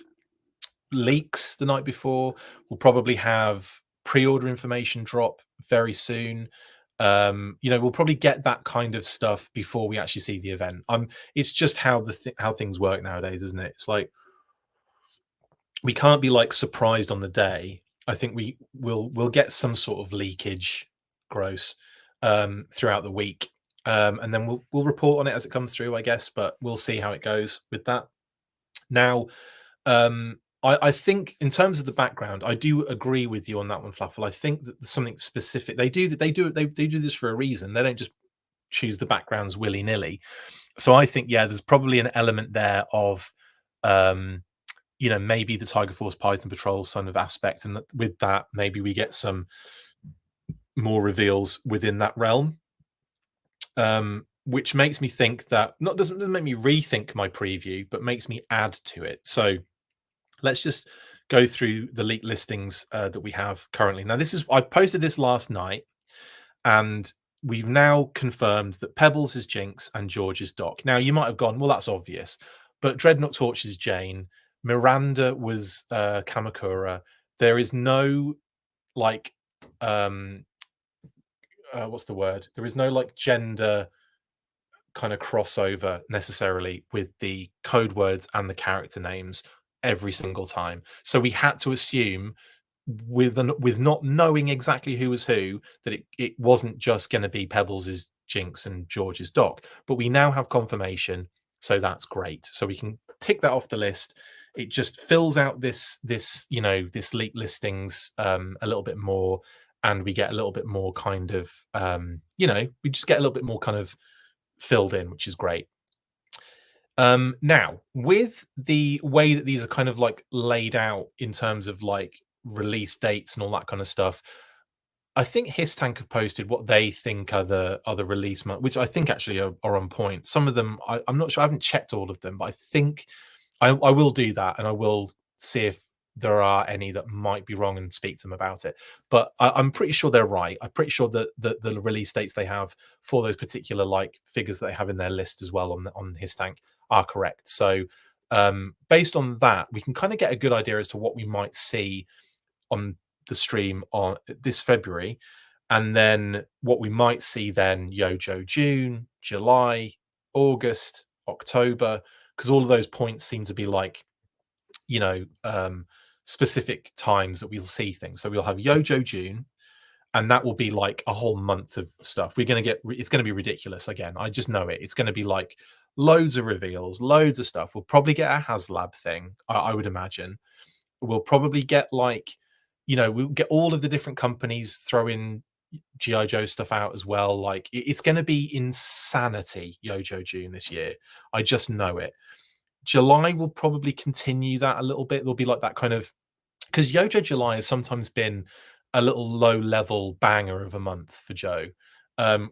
leaks the night before. We'll probably have pre-order information drop very soon. We'll probably get that kind of stuff before we actually see the event. It's just how things work nowadays, isn't it? It's like we can't be like surprised on the day. I think we'll get some sort of leakage, gross, throughout the week, and then we'll report on it as it comes through, I guess. But we'll see how it goes with that. Now, I think in terms of the background, I do agree with you on that one, Flaffle. I think that there's something specific. They do this for a reason. They don't just choose the backgrounds willy-nilly. So I think, there's probably an element there of maybe the Tiger Force Python Patrol sort of aspect, and with that maybe we get some more reveals within that realm, which makes me think that doesn't make me rethink my preview, but makes me add to it. So let's just go through the leaked listings that we have currently. Now, I posted this last night, and we've now confirmed that Pebbles is Jinx and George is Doc. Now, you might have gone, well, that's obvious, but Dreadnought Torch is Jane. Miranda was Kamakura. There is no what's the word? There is no gender kind of crossover necessarily with the code words and the character names every single time. So we had to assume with not knowing exactly who was who, that it wasn't just going to be Pebbles' Jinx and George's Doc. But we now have confirmation, so that's great. So we can tick that off the list. It just fills out this this leaked listings a little bit more, and we get a little bit more kind of we just get a little bit more kind of filled in, which is great. Now, with the way that these are kind of like laid out in terms of like release dates and all that kind of stuff, I think HisTank have posted what they think are the release month, which I think actually are on point. Some of them, I'm not sure, I haven't checked all of them, but I think I will do that, and I will see if there are any that might be wrong and speak to them about it. But I'm pretty sure they're right. I'm pretty sure that the release dates they have for those particular like figures that they have in their list as well on HisTank are correct. So based on that, we can kind of get a good idea as to what we might see on the stream on this February, and then what we might see then Yojo June, July, August, October, because all of those points seem to be like specific times that we'll see things. So we'll have Yojo June, and that will be like a whole month of stuff. We're going to get, it's going to be ridiculous. Again, I just know it. It's going to be like loads of reveals, loads of stuff. We'll probably get a HasLab thing, I would imagine. We'll probably get like, we'll get all of the different companies throwing G.I. Joe stuff out as well. Like it's going to be insanity, Yojo June this year. I just know it. July will probably continue that a little bit. There'll be like that kind of, because Yojo July has sometimes been a little low level banger of a month for Joe.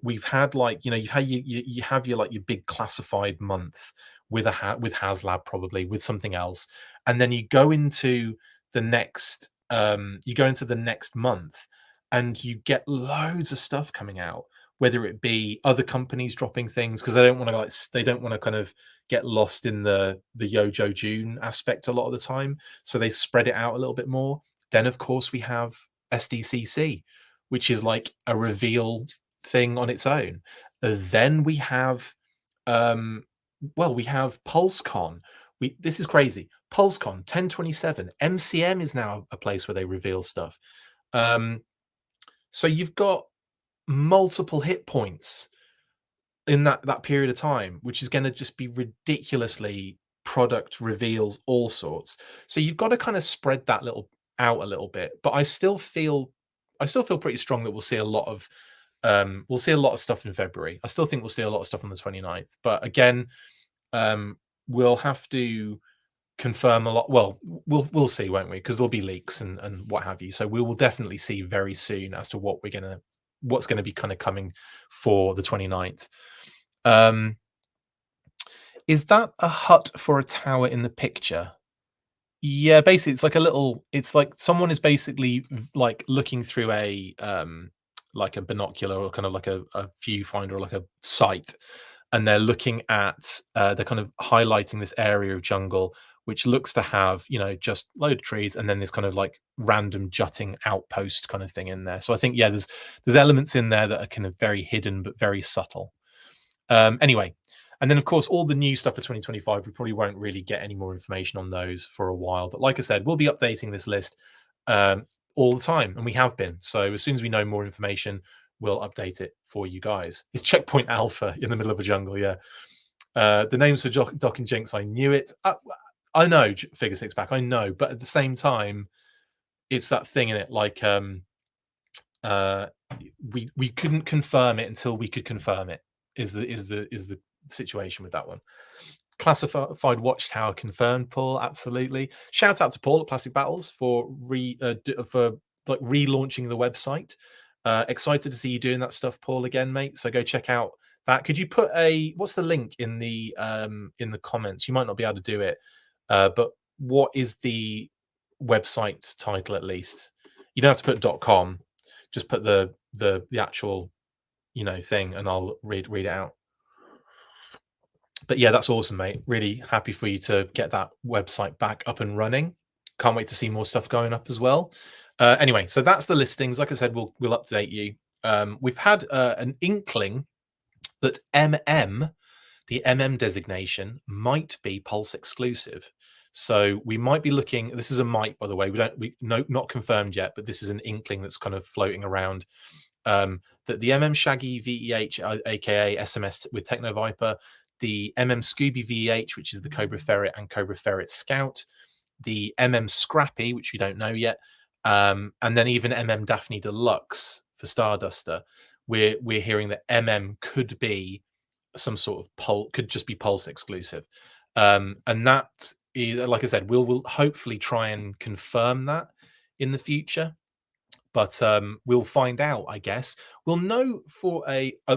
We've had like, you have your like your big classified month with with HasLab, probably with something else, and then you go into the next month and you get loads of stuff coming out, whether it be other companies dropping things because they don't want to kind of get lost in the Yojo June aspect a lot of the time, so they spread it out a little bit more. Then of course we have SDCC, which is like a reveal thing on its own. Then we have we have PulseCon. This is crazy. PulseCon 1027. MCM is now a place where they reveal stuff. So you've got multiple hit points in that period of time, which is going to just be ridiculously product reveals, all sorts. So you've got to kind of spread that out a little bit. But I still feel pretty strong that we'll see a lot of stuff in February. I still think we'll see a lot of stuff on the 29th. But again, we'll have to confirm a lot. Well, we'll see, won't we? Because there'll be leaks and what have you. So we will definitely see very soon as to what's going to be kind of coming for the 29th. Is that a hut for a tower in the picture? Yeah, basically it's like someone is basically like looking through a like a binocular or kind of like a viewfinder or like a sight, and they're looking at they're kind of highlighting this area of jungle which looks to have just load of trees and then this kind of like random jutting outpost kind of thing in there. So I think there's elements in there that are kind of very hidden but very subtle. Anyway, and then of course all the new stuff for 2025, we probably won't really get any more information on those for a while, but like I said, we'll be updating this list all the time, and we have been. So as soon as we know more information, we'll update it for you guys. It's Checkpoint Alpha in the middle of a jungle. The names for Doc and Jinx, I knew it. I know Figure Six Pack, I know, but at the same time, it's that thing in it. Like we couldn't confirm it until we could confirm it. Is the situation with that one? Classified Watchtower confirmed, Paul. Absolutely. Shout out to Paul at Plastic Battles for relaunching the website. Excited to see you doing that stuff, Paul, again, mate. So go check out that. Could you put what's the link in the comments? You might not be able to do it, but what is the website title at least? You don't have to put .com. Just put the actual thing, and I'll read it out. But yeah, that's awesome, mate. Really happy for you to get that website back up and running. Can't wait to see more stuff going up as well. Anyway, so that's the listings. Like I said, we'll update you. We've had an inkling that MM the designation might be pulse exclusive. So we might be looking, this is a might, by the way, not confirmed yet, but this is an inkling that's kind of floating around, that the Shaggy VEH, aka SMS with Techno Viper, the Scooby VEH, which is the Cobra Ferret and Cobra Ferret Scout, the Scrappy, which we don't know yet, and then even Daphne Deluxe for Starduster. We're hearing that could be some sort of could just be pulse exclusive, and that is, like I said, we'll hopefully try and confirm that in the future. But we'll find out, I guess. We'll know for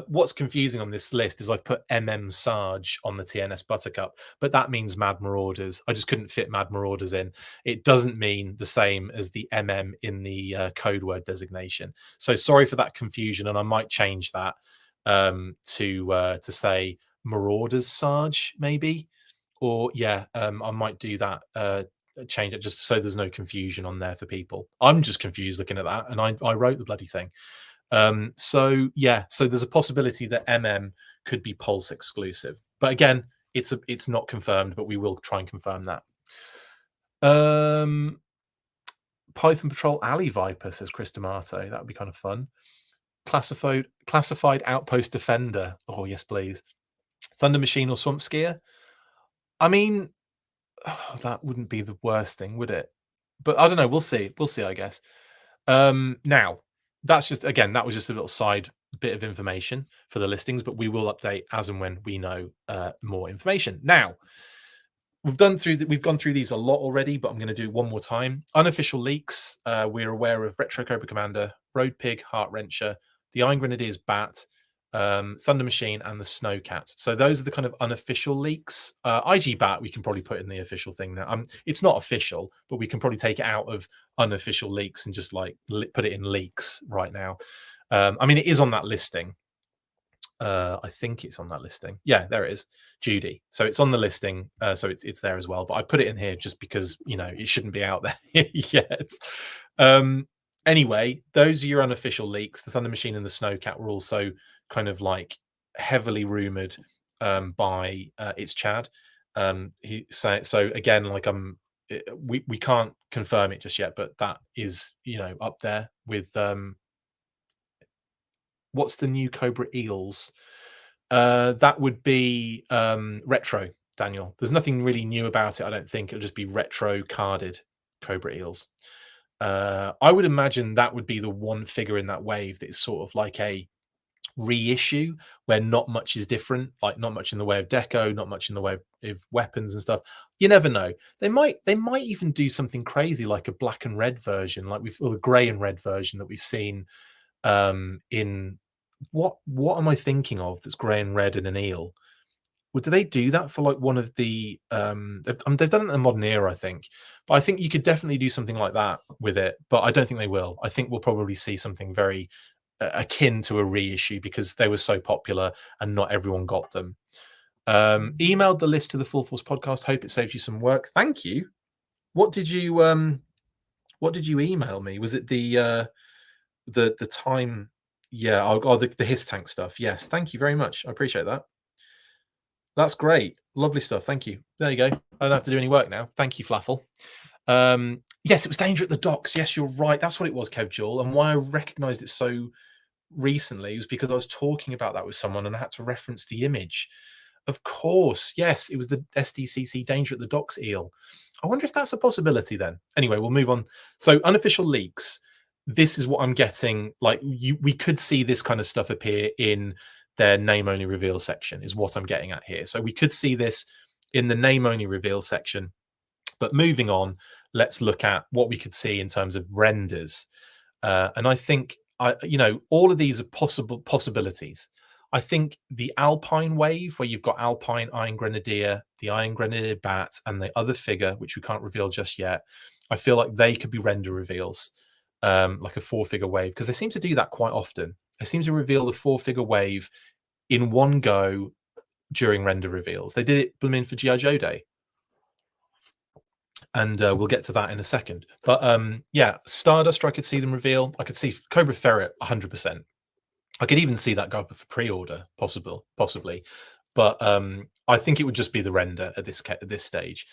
what's confusing on this list is I've put Sarge on the TNS Buttercup, but that means Mad Marauders. I just couldn't fit Mad Marauders in. It doesn't mean the same as the in the code word designation. So sorry for that confusion, and I might change that to say Marauders Sarge, maybe. Or yeah, I might do that. Change it just so there's no confusion on there for people. I'm just confused looking at that, and I wrote the bloody thing. So yeah, so there's a possibility that could be pulse exclusive, but again, it's not confirmed, but we will try and confirm that. Python Patrol Alley Viper, says Chris D'Amato. That would be kind of fun. Classified Outpost Defender. Oh yes, please. Thunder Machine or Swamp Skier. I mean, that wouldn't be the worst thing, would it? But I don't know. We'll see. We'll see, I guess. Now, that's just, again, that was just a little side bit of information for the listings, but we will update as and when we know more information. Now, we've gone through these a lot already, but I'm going to do one more time. Unofficial leaks. We're aware of Retro Cobra Commander, Road Pig, Heart Wrencher, the Iron Grenadiers Bat, Thunder Machine, and the Snowcat. So those are the kind of unofficial leaks. IG Bat we can probably put in the official thing now. It's not official, but we can probably take it out of unofficial leaks and just like put it in leaks right now. I mean, it is on that listing. I think it's on that listing. Yeah, there it is, Judy. So it's on the listing, so it's there as well. But I put it in here just because, you know, it shouldn't be out there yet. Anyway, those are your unofficial leaks. The Thunder Machine and the Snowcat were also kind of like heavily rumored by It's Chad. So again, like we can't confirm it just yet, but that is, you know, up there with what's the new Cobra Eels? That would be retro, Daniel. There's nothing really new about it, I don't think. It'll just be retro carded Cobra Eels. I would imagine that would be the one figure in that wave that is sort of like a reissue where not much is different, like not much in the way of deco, not much in the way of weapons and stuff. You never know. They might even do something crazy like a black and red version, like or the grey and red version that we've seen in what am I thinking of that's grey and red in an eel? Well, do they do that for like one of the they've done it in the modern era, I think, but I think you could definitely do something like that with it, but I don't think they will. I think we'll probably see something very akin to a reissue because they were so popular and not everyone got them. Emailed the list to the Full Force podcast. Hope it saves you some work. Thank you. What did you email me? Was it the time? Yeah, the His Tank stuff. Yes, thank you very much. I appreciate that. That's great. Lovely stuff. Thank you. There you go. I don't have to do any work now. Thank you, Flaffle. Yes, it was Danger at the Docks. Yes, you're right. That's what it was, Kev Jewel. And why I recognized it so recently was because I was talking about that with someone and I had to reference the image. Of course, yes, it was the SDCC Danger at the Docks eel. I wonder if that's a possibility then. Anyway, we'll move on. So unofficial leaks. This is what I'm getting. Like we could see this kind of stuff appear in their name only reveal section is what I'm getting at here. So we could see this in the name only reveal section. But moving on, let's look at what we could see in terms of renders. And I think, all of these are possibilities. I think the Alpine wave, where you've got Alpine Iron Grenadier, the Iron Grenadier Bat, and the other figure, which we can't reveal just yet, I feel like they could be render reveals, like a 4-figure wave, because they seem to do that quite often. They seem to reveal the 4-figure wave in one go during render reveals. They did it for G.I. Joe Day. And we'll get to that in a second. But yeah, Starduster, I could see them reveal. I could see Cobra Ferret 100%. I could even see that go up for pre-order, possibly. but I think it would just be the render at this stage.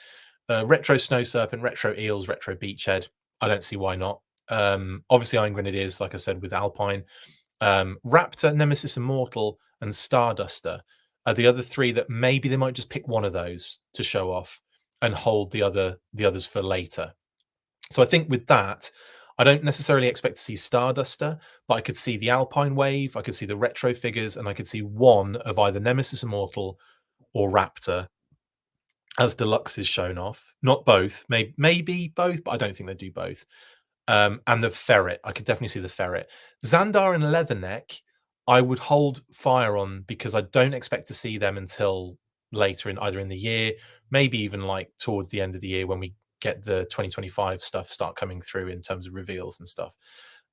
Retro Snow Serpent, Retro Eels, Retro Beachhead. I don't see why not. Obviously, Iron Grenadiers, like I said, with Alpine. Raptor, Nemesis Immortal, and Starduster are the other three that maybe they might just pick one of those to show off and hold the others for later. So I think with that, I don't necessarily expect to see Starduster, but I could see the Alpine Wave, I could see the retro figures, and I could see one of either Nemesis Immortal or Raptor as deluxe is shown off. Not both, maybe both, but I don't think they do both. And the Ferret, I could definitely see the Ferret. Xandar and Leatherneck, I would hold fire on because I don't expect to see them until later in either in the year, maybe even like towards the end of the year when we get the 2025 stuff start coming through in terms of reveals and stuff.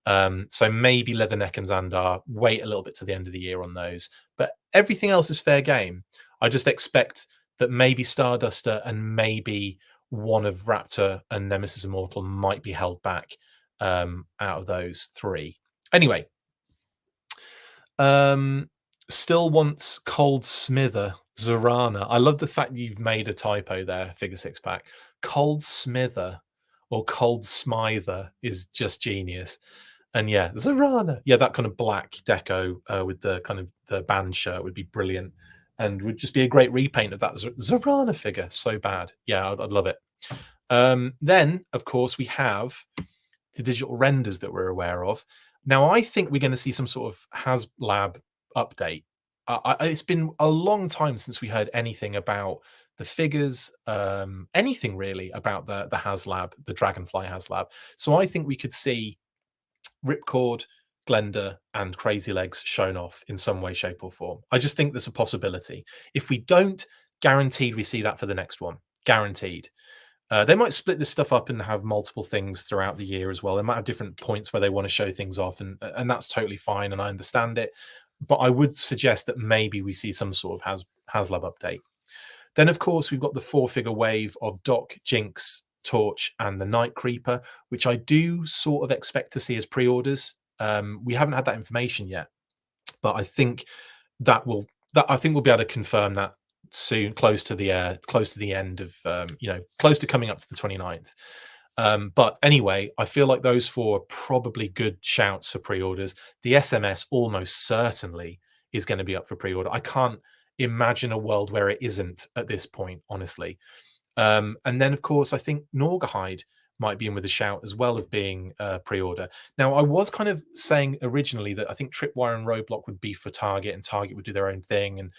So maybe Leatherneck and Xandar, wait a little bit to the end of the year on those. But everything else is fair game. I just expect that maybe Starduster and maybe one of Raptor and Nemesis Immortal might be held back out of those three. Anyway, still wants Cold Smither Zorana. I love the fact that you've made a typo there, Figure Six Pack. Cold Smither or Cold Smither is just genius. And yeah, Zorana. Yeah, that kind of black deco with the kind of the band shirt would be brilliant. And would just be a great repaint of that Zorana figure. So bad. Yeah, I'd love it. Then, of course, we have the digital renders that we're aware of. Now, I think we're going to see some sort of HasLab update. It's been a long time since we heard anything about the figures, anything really about the HasLab, the Dragonfly HasLab. So I think we could see Ripcord, Glenda, and Crazy Legs shown off in some way, shape, or form. I just think there's a possibility. If we don't, guaranteed we see that for the next one. Guaranteed. They might split this stuff up and have multiple things throughout the year as well. They might have different points where they want to show things off, and that's totally fine, and I understand it. But I would suggest that maybe we see some sort of HasLab update. Then, of course, we've got the 4-figure wave of Doc, Jinx, Torch, and the Night Creeper, which I do sort of expect to see as pre-orders. We haven't had that information yet, but I think we'll be able to confirm that soon, close to the end of close to coming up to the 29th. But anyway, I feel like those 4 are probably good shouts for pre-orders. The SMS almost certainly is going to be up for pre-order. I can't imagine a world where it isn't at this point, honestly. And then, of course, I think Norgahide might be in with a shout as well of being pre-order. Now, I was kind of saying originally that I think Tripwire and Roadblock would be for Target, and Target would do their own thing, and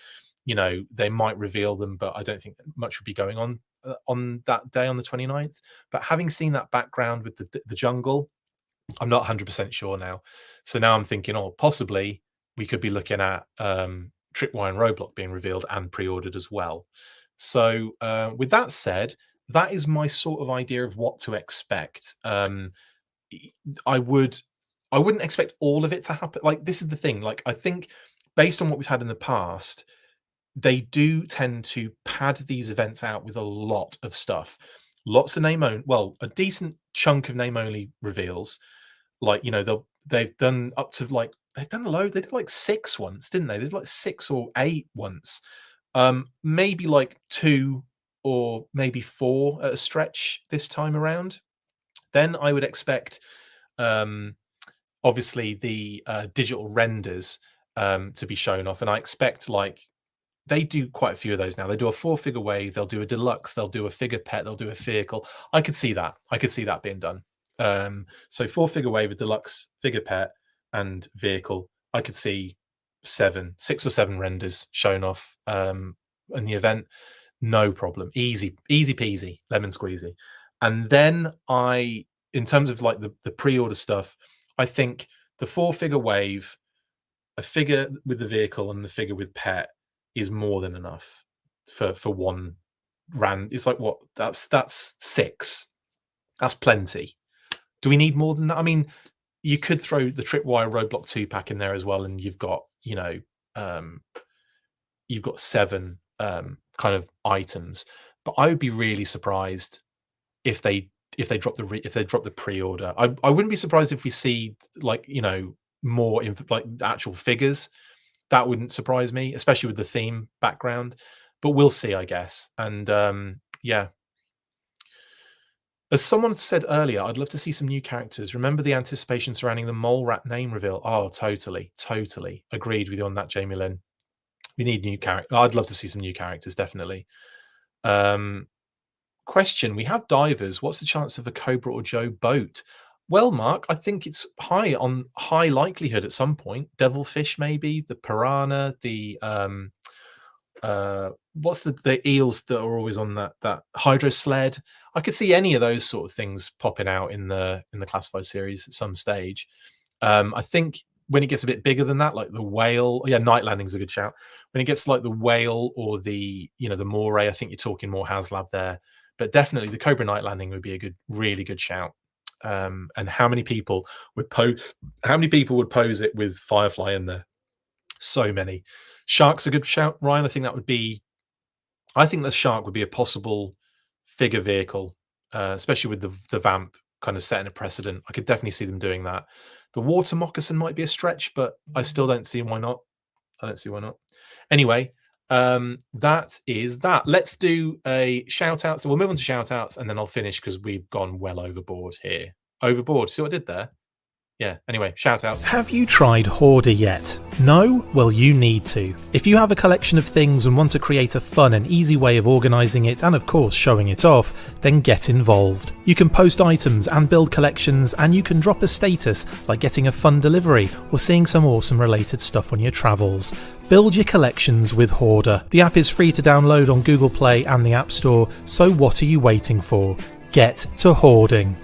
they might reveal them, but I don't think much would be going on that day on the 29th. But having seen that background with the jungle, I'm not 100% sure now. So now I'm thinking, possibly we could be looking at Tripwire and Roadblock being revealed and pre-ordered as well. So with that said, that is my sort of idea of what to expect. I wouldn't expect all of it to happen. Like, this is the thing. Like, I think based on what we've had in the past, they do tend to pad these events out with a lot of stuff. Lots of a decent chunk of name only reveals. Like, they've done up to they've done a load. They did 6 once, didn't they? They did 6 or 8 once. Maybe 2 or maybe 4 at a stretch this time around. Then I would expect obviously the digital renders to be shown off, and I expect they do quite a few of those now. They do a 4-figure wave, they'll do a deluxe, they'll do a figure pet, they'll do a vehicle. I could see that being done. So 4-figure wave, a deluxe, figure pet, and vehicle. I could see 6 or 7 renders shown off in the event. No problem. Easy peasy, lemon squeezy. And then in terms of the pre-order stuff, I think the 4-figure wave, a figure with the vehicle and the figure with pet is more than enough for one rand. It's that's 6. That's plenty. Do we need more than that? I mean, you could throw the Tripwire Roadblock 2-pack in there as well, and you've got 7 kind of items. But I would be really surprised if they drop the pre-order. I wouldn't be surprised if we see more actual figures. that wouldn't surprise me, especially with the theme background. But we'll see, I guess. And yeah. As someone said earlier, I'd love to see some new characters. Remember the anticipation surrounding the mole rat name reveal? Oh, totally, totally. Agreed with you on that, Jamie Lynn. We need new characters. I'd love to see some new characters, definitely. Question, we have divers. What's the chance of a Cobra or Joe boat? Well, Mark, I think it's high likelihood at some point. Devilfish, maybe, the piranha, the what's the eels that are always on that hydro sled. I could see any of those sort of things popping out in the classified series at some stage. I think when it gets a bit bigger than that, like the whale, yeah, night landing's a good shout. When it gets like the whale or the the moray, I think you're talking more HasLab there. But definitely the Cobra night landing would be a really good shout. And how many people would pose it with Firefly in there? So many. Shark's a good shout, Ryan. I think the shark would be a possible figure vehicle, especially with the vamp kind of setting a precedent. I could definitely see them doing that. The water moccasin might be a stretch, but I still don't see why not. I don't see why not. Anyway, that is that. Let's do a shout out. So we'll move on to shout outs and then I'll finish because we've gone well overboard here. Overboard. See what I did there? Yeah, anyway, shout outs. Have you tried Hoarder yet? No? Well, you need to. If you have a collection of things and want to create a fun and easy way of organising it and of course showing it off, then get involved. You can post items and build collections, and you can drop a status like getting a fun delivery or seeing some awesome related stuff on your travels. Build your collections with Hoarder. The app is free to download on Google Play and the App Store, so what are you waiting for? Get to hoarding.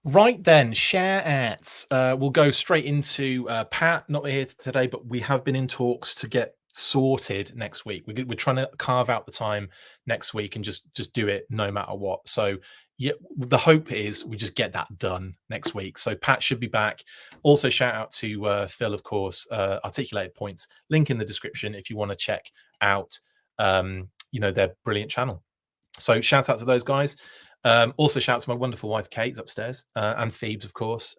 Right then, share outs. We'll go straight into Pat. Not here today, but we have been in talks to get sorted next week. We're trying to carve out the time next week and just do it no matter what. So yeah, the hope is we just get that done next week. So Pat should be back. Also, shout out to Phil, of course. Articulated Points. Link in the description if you want to check out their brilliant channel. So shout out to those guys. Also shout out to my wonderful wife Kate upstairs, and Phoebes, of course.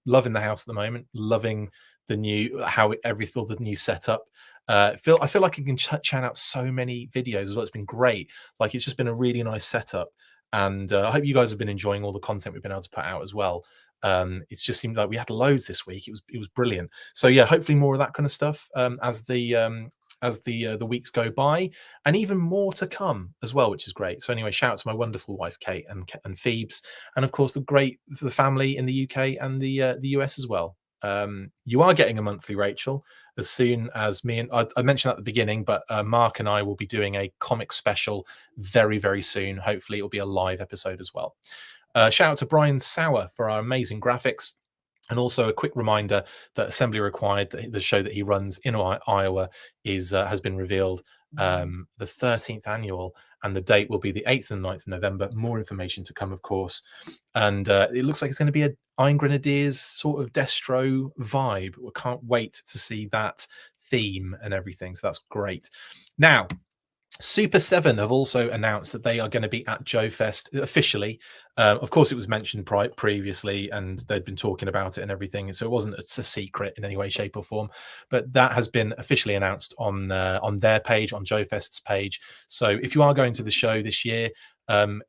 Loving the house at the moment, loving the new the new setup. I feel like I can churn out so many videos as well. It's been great. Like, it's just been a really nice setup, and I hope you guys have been enjoying all the content we've been able to put out as well. It's just seemed like we had loads this week. It was brilliant. So yeah, hopefully more of that kind of stuff as the weeks go by, and even more to come as well, which is great. So anyway, shout out to my wonderful wife Kate and Phoebes, and of course the family in the UK and the US as well. You are getting a monthly Rachel as soon as me and I mentioned at the beginning, but Mark and I will be doing a comic special very, very soon. Hopefully it'll be a live episode as well. Shout out to Brian Sauer for our amazing graphics. And also a quick reminder that Assembly Required, the show that he runs in Iowa, has been revealed, the 13th annual, and the date will be the 8th and 9th of November. More information to come, of course. And it looks like it's going to be an Iron Grenadiers sort of Destro vibe. We can't wait to see that theme and everything. So that's great. Now, Super 7 have also announced that they are going to be at Joe Fest officially. Of course, it was mentioned previously, and they'd been talking about it and everything, so it wasn't a secret in any way, shape, or form. But that has been officially announced on their page, on Joe Fest's page. So if you are going to the show this year,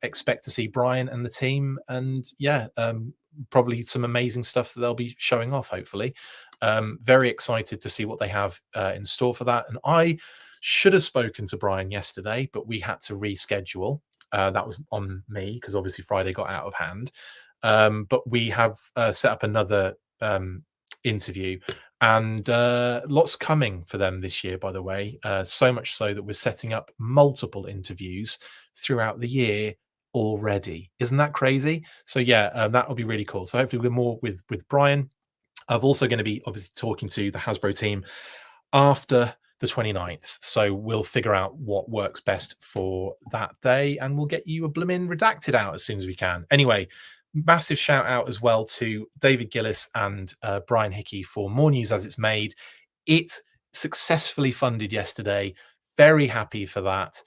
expect to see Brian and the team, and yeah, probably some amazing stuff that they'll be showing off. Hopefully, very excited to see what they have in store for that. And I should have spoken to Brian yesterday, but we had to reschedule. That was on me because obviously Friday got out of hand. But we have set up another interview, and lots coming for them this year, by the way. So much so that we're setting up multiple interviews throughout the year already. Isn't that crazy? So yeah, that will be really cool. So hopefully we're more with Brian. I'm also going to be obviously talking to the Hasbro team after the 29th, so we'll figure out what works best for that day, and we'll get you a blimmin' redacted out as soon as we can. Anyway, massive shout out as well to David Gillis and Brian Hickey for More News As It's Made. It successfully funded yesterday. Very happy for that.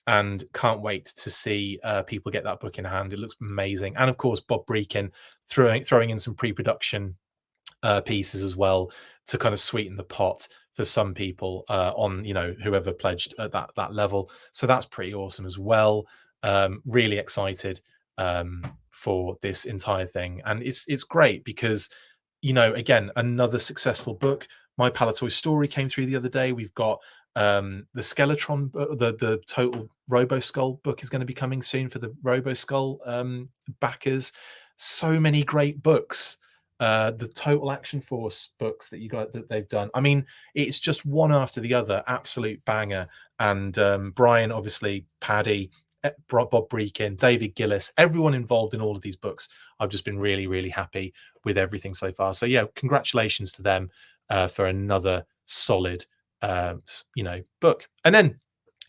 and can't wait to see people get that book in hand. It looks amazing. And of course, Bob Breakin throwing in some pre-production pieces as well to kind of sweeten the pot for some people on, you know, whoever pledged at that level. So that's pretty awesome as well. Really excited for this entire thing, and it's great because, you know, again, another successful book. My Palatoy Story came through the other day. We've got the Skeletron, the Total Robo Skull book is going to be coming soon for the Robo Skull backers. So many great books. The Total Action Force books that they've done. I mean, it's just one after the other, absolute banger. And Brian, obviously, Paddy, Bob Breakin, David Gillis, everyone involved in all of these books. I've just been really, really happy with everything so far. So yeah, congratulations to them for another solid, you know, book. And then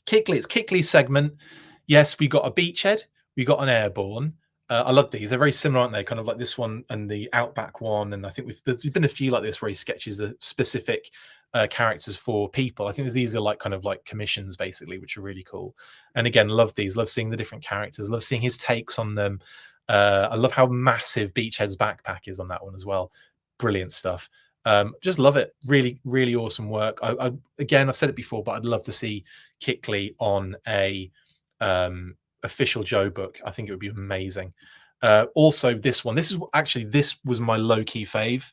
Kickley, it's Kickley's segment. Yes, we got a Beachhead, we got an Airborne. I love these. They're very similar, aren't they? Kind of like this one and the Outback one. And I think there's been a few like this where he sketches the specific characters for people. I think these are like kind of like commissions basically, which are really cool. And again, love these. Love seeing the different characters. Love seeing his takes on them. I love how massive Beachhead's backpack is on that one as well. Brilliant stuff. Just love it. Really, really awesome work. Again, I've said it before, but I'd love to see Kickley on a official Joe book. I think it would be amazing. Also, this was my low-key fave,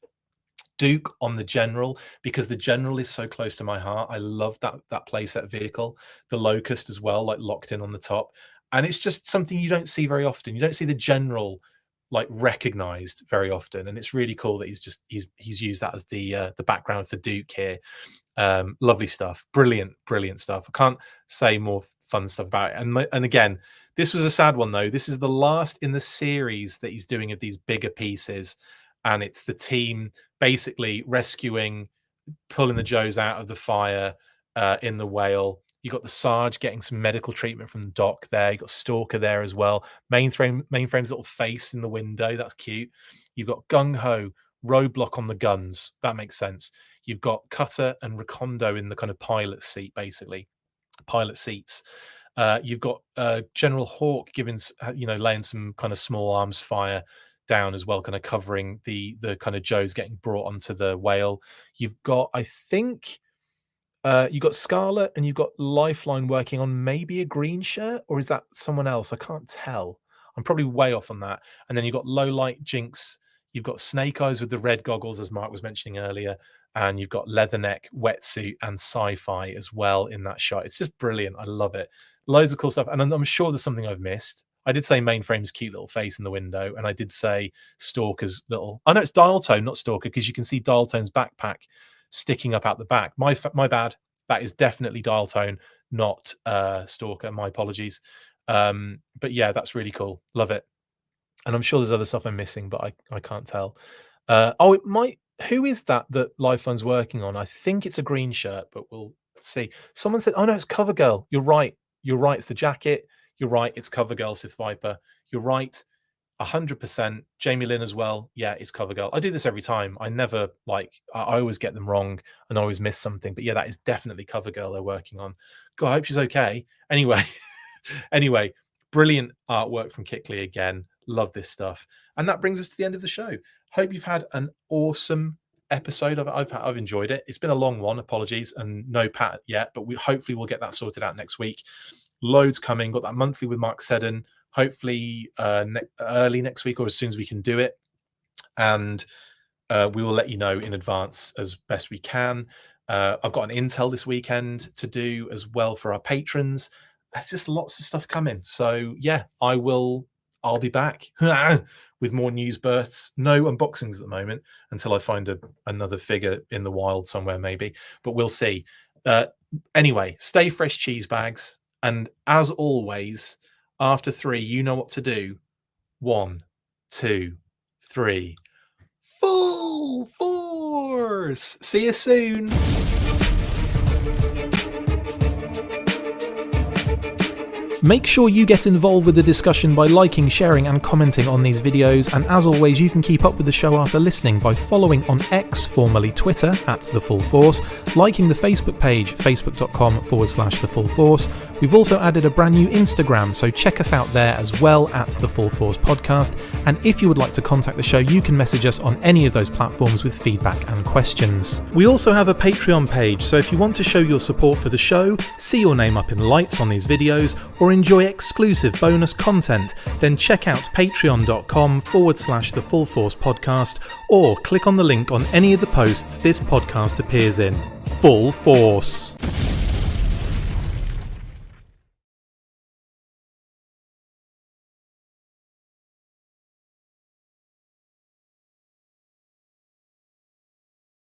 Duke on the General, because the General is so close to my heart. I love that playset vehicle, the Locust as well, like locked in on the top, and it's just something you don't see very often. You don't see the General like recognized very often, and it's really cool that he's used that as the background for Duke here. Lovely stuff. Brilliant stuff. I can't say more fun stuff about it. And again, this was a sad one though. This is the last in the series that he's doing of these bigger pieces, and it's the team basically pulling the Joes out of the fire in the whale. You got the Sarge getting some medical treatment from the doc there. You got Stalker there as well. Mainframe's little face in the window. That's cute. You've got Gung Ho, Roadblock on the guns. That makes sense. You've got Cutter and Recondo in the kind of pilot seat, basically. Pilot seats. You've got General Hawk laying some kind of small arms fire down as well, kind of covering the kind of Joes getting brought onto the whale. You've got, I think, you've got Scarlet and you've got Lifeline working on maybe a green shirt, or is that someone else? I can't tell. I'm probably way off on that. And then you've got Lowlight, Jinx. You've got Snake Eyes with the red goggles, as Mark was mentioning earlier. And you've got Leatherneck, Wetsuit, and Sci-Fi as well in that shot. It's just brilliant. I love it. Loads of cool stuff. And I'm sure there's something I've missed. I did say Mainframe's cute little face in the window. And I did say Stalker's little... I know it's Dial Tone, not Stalker, because you can see Dial Tone's backpack sticking up out the back. My bad. That is definitely Dial Tone, not Stalker. My apologies. But yeah, that's really cool. Love it. And I'm sure there's other stuff I'm missing, but I can't tell. It might... Who is that Lifeline's working on? I think it's a green shirt, but we'll see. Someone said, oh no, it's CoverGirl. You're right. It's the jacket. You're right. It's CoverGirl, Sith Viper. You're right. 100%. Jamie Lynn as well. Yeah, it's CoverGirl. I do this every time. I never I always get them wrong and I always miss something. But yeah, that is definitely CoverGirl they're working on. God, I hope she's okay. Anyway, brilliant artwork from Kickley again. Love this stuff. And that brings us to the end of the show. Hope you've had an awesome episode. I've enjoyed it. It's been a long one. Apologies, and no Pat yet, but hopefully we'll get that sorted out next week. Loads coming. Got that monthly with Mark Seddon. Hopefully early next week or as soon as we can do it. And we will let you know in advance as best we can. I've got an Intel this weekend to do as well for our patrons. There's just lots of stuff coming. So yeah, I'll be back with more news bursts. No unboxings at the moment until I find another figure in the wild somewhere maybe, but we'll see. Anyway, stay fresh, cheese bags. And as always, after 3, you know what to do. 1, 2, 3. Full force. See you soon. Make sure you get involved with the discussion by liking, sharing and commenting on these videos, and as always you can keep up with the show after listening by following on X, formerly Twitter, @TheFullForce, liking the Facebook page, facebook.com/TheFullForce. We've also added a brand new Instagram, so check us out there as well @The Full Force Podcast, and if you would like to contact the show you can message us on any of those platforms with feedback and questions. We also have a Patreon page, so if you want to show your support for the show, see your name up in lights on these videos, or enjoy exclusive bonus content, then check out patreon.com/The Full Force Podcast, or click on the link on any of the posts this podcast appears in. Full Force.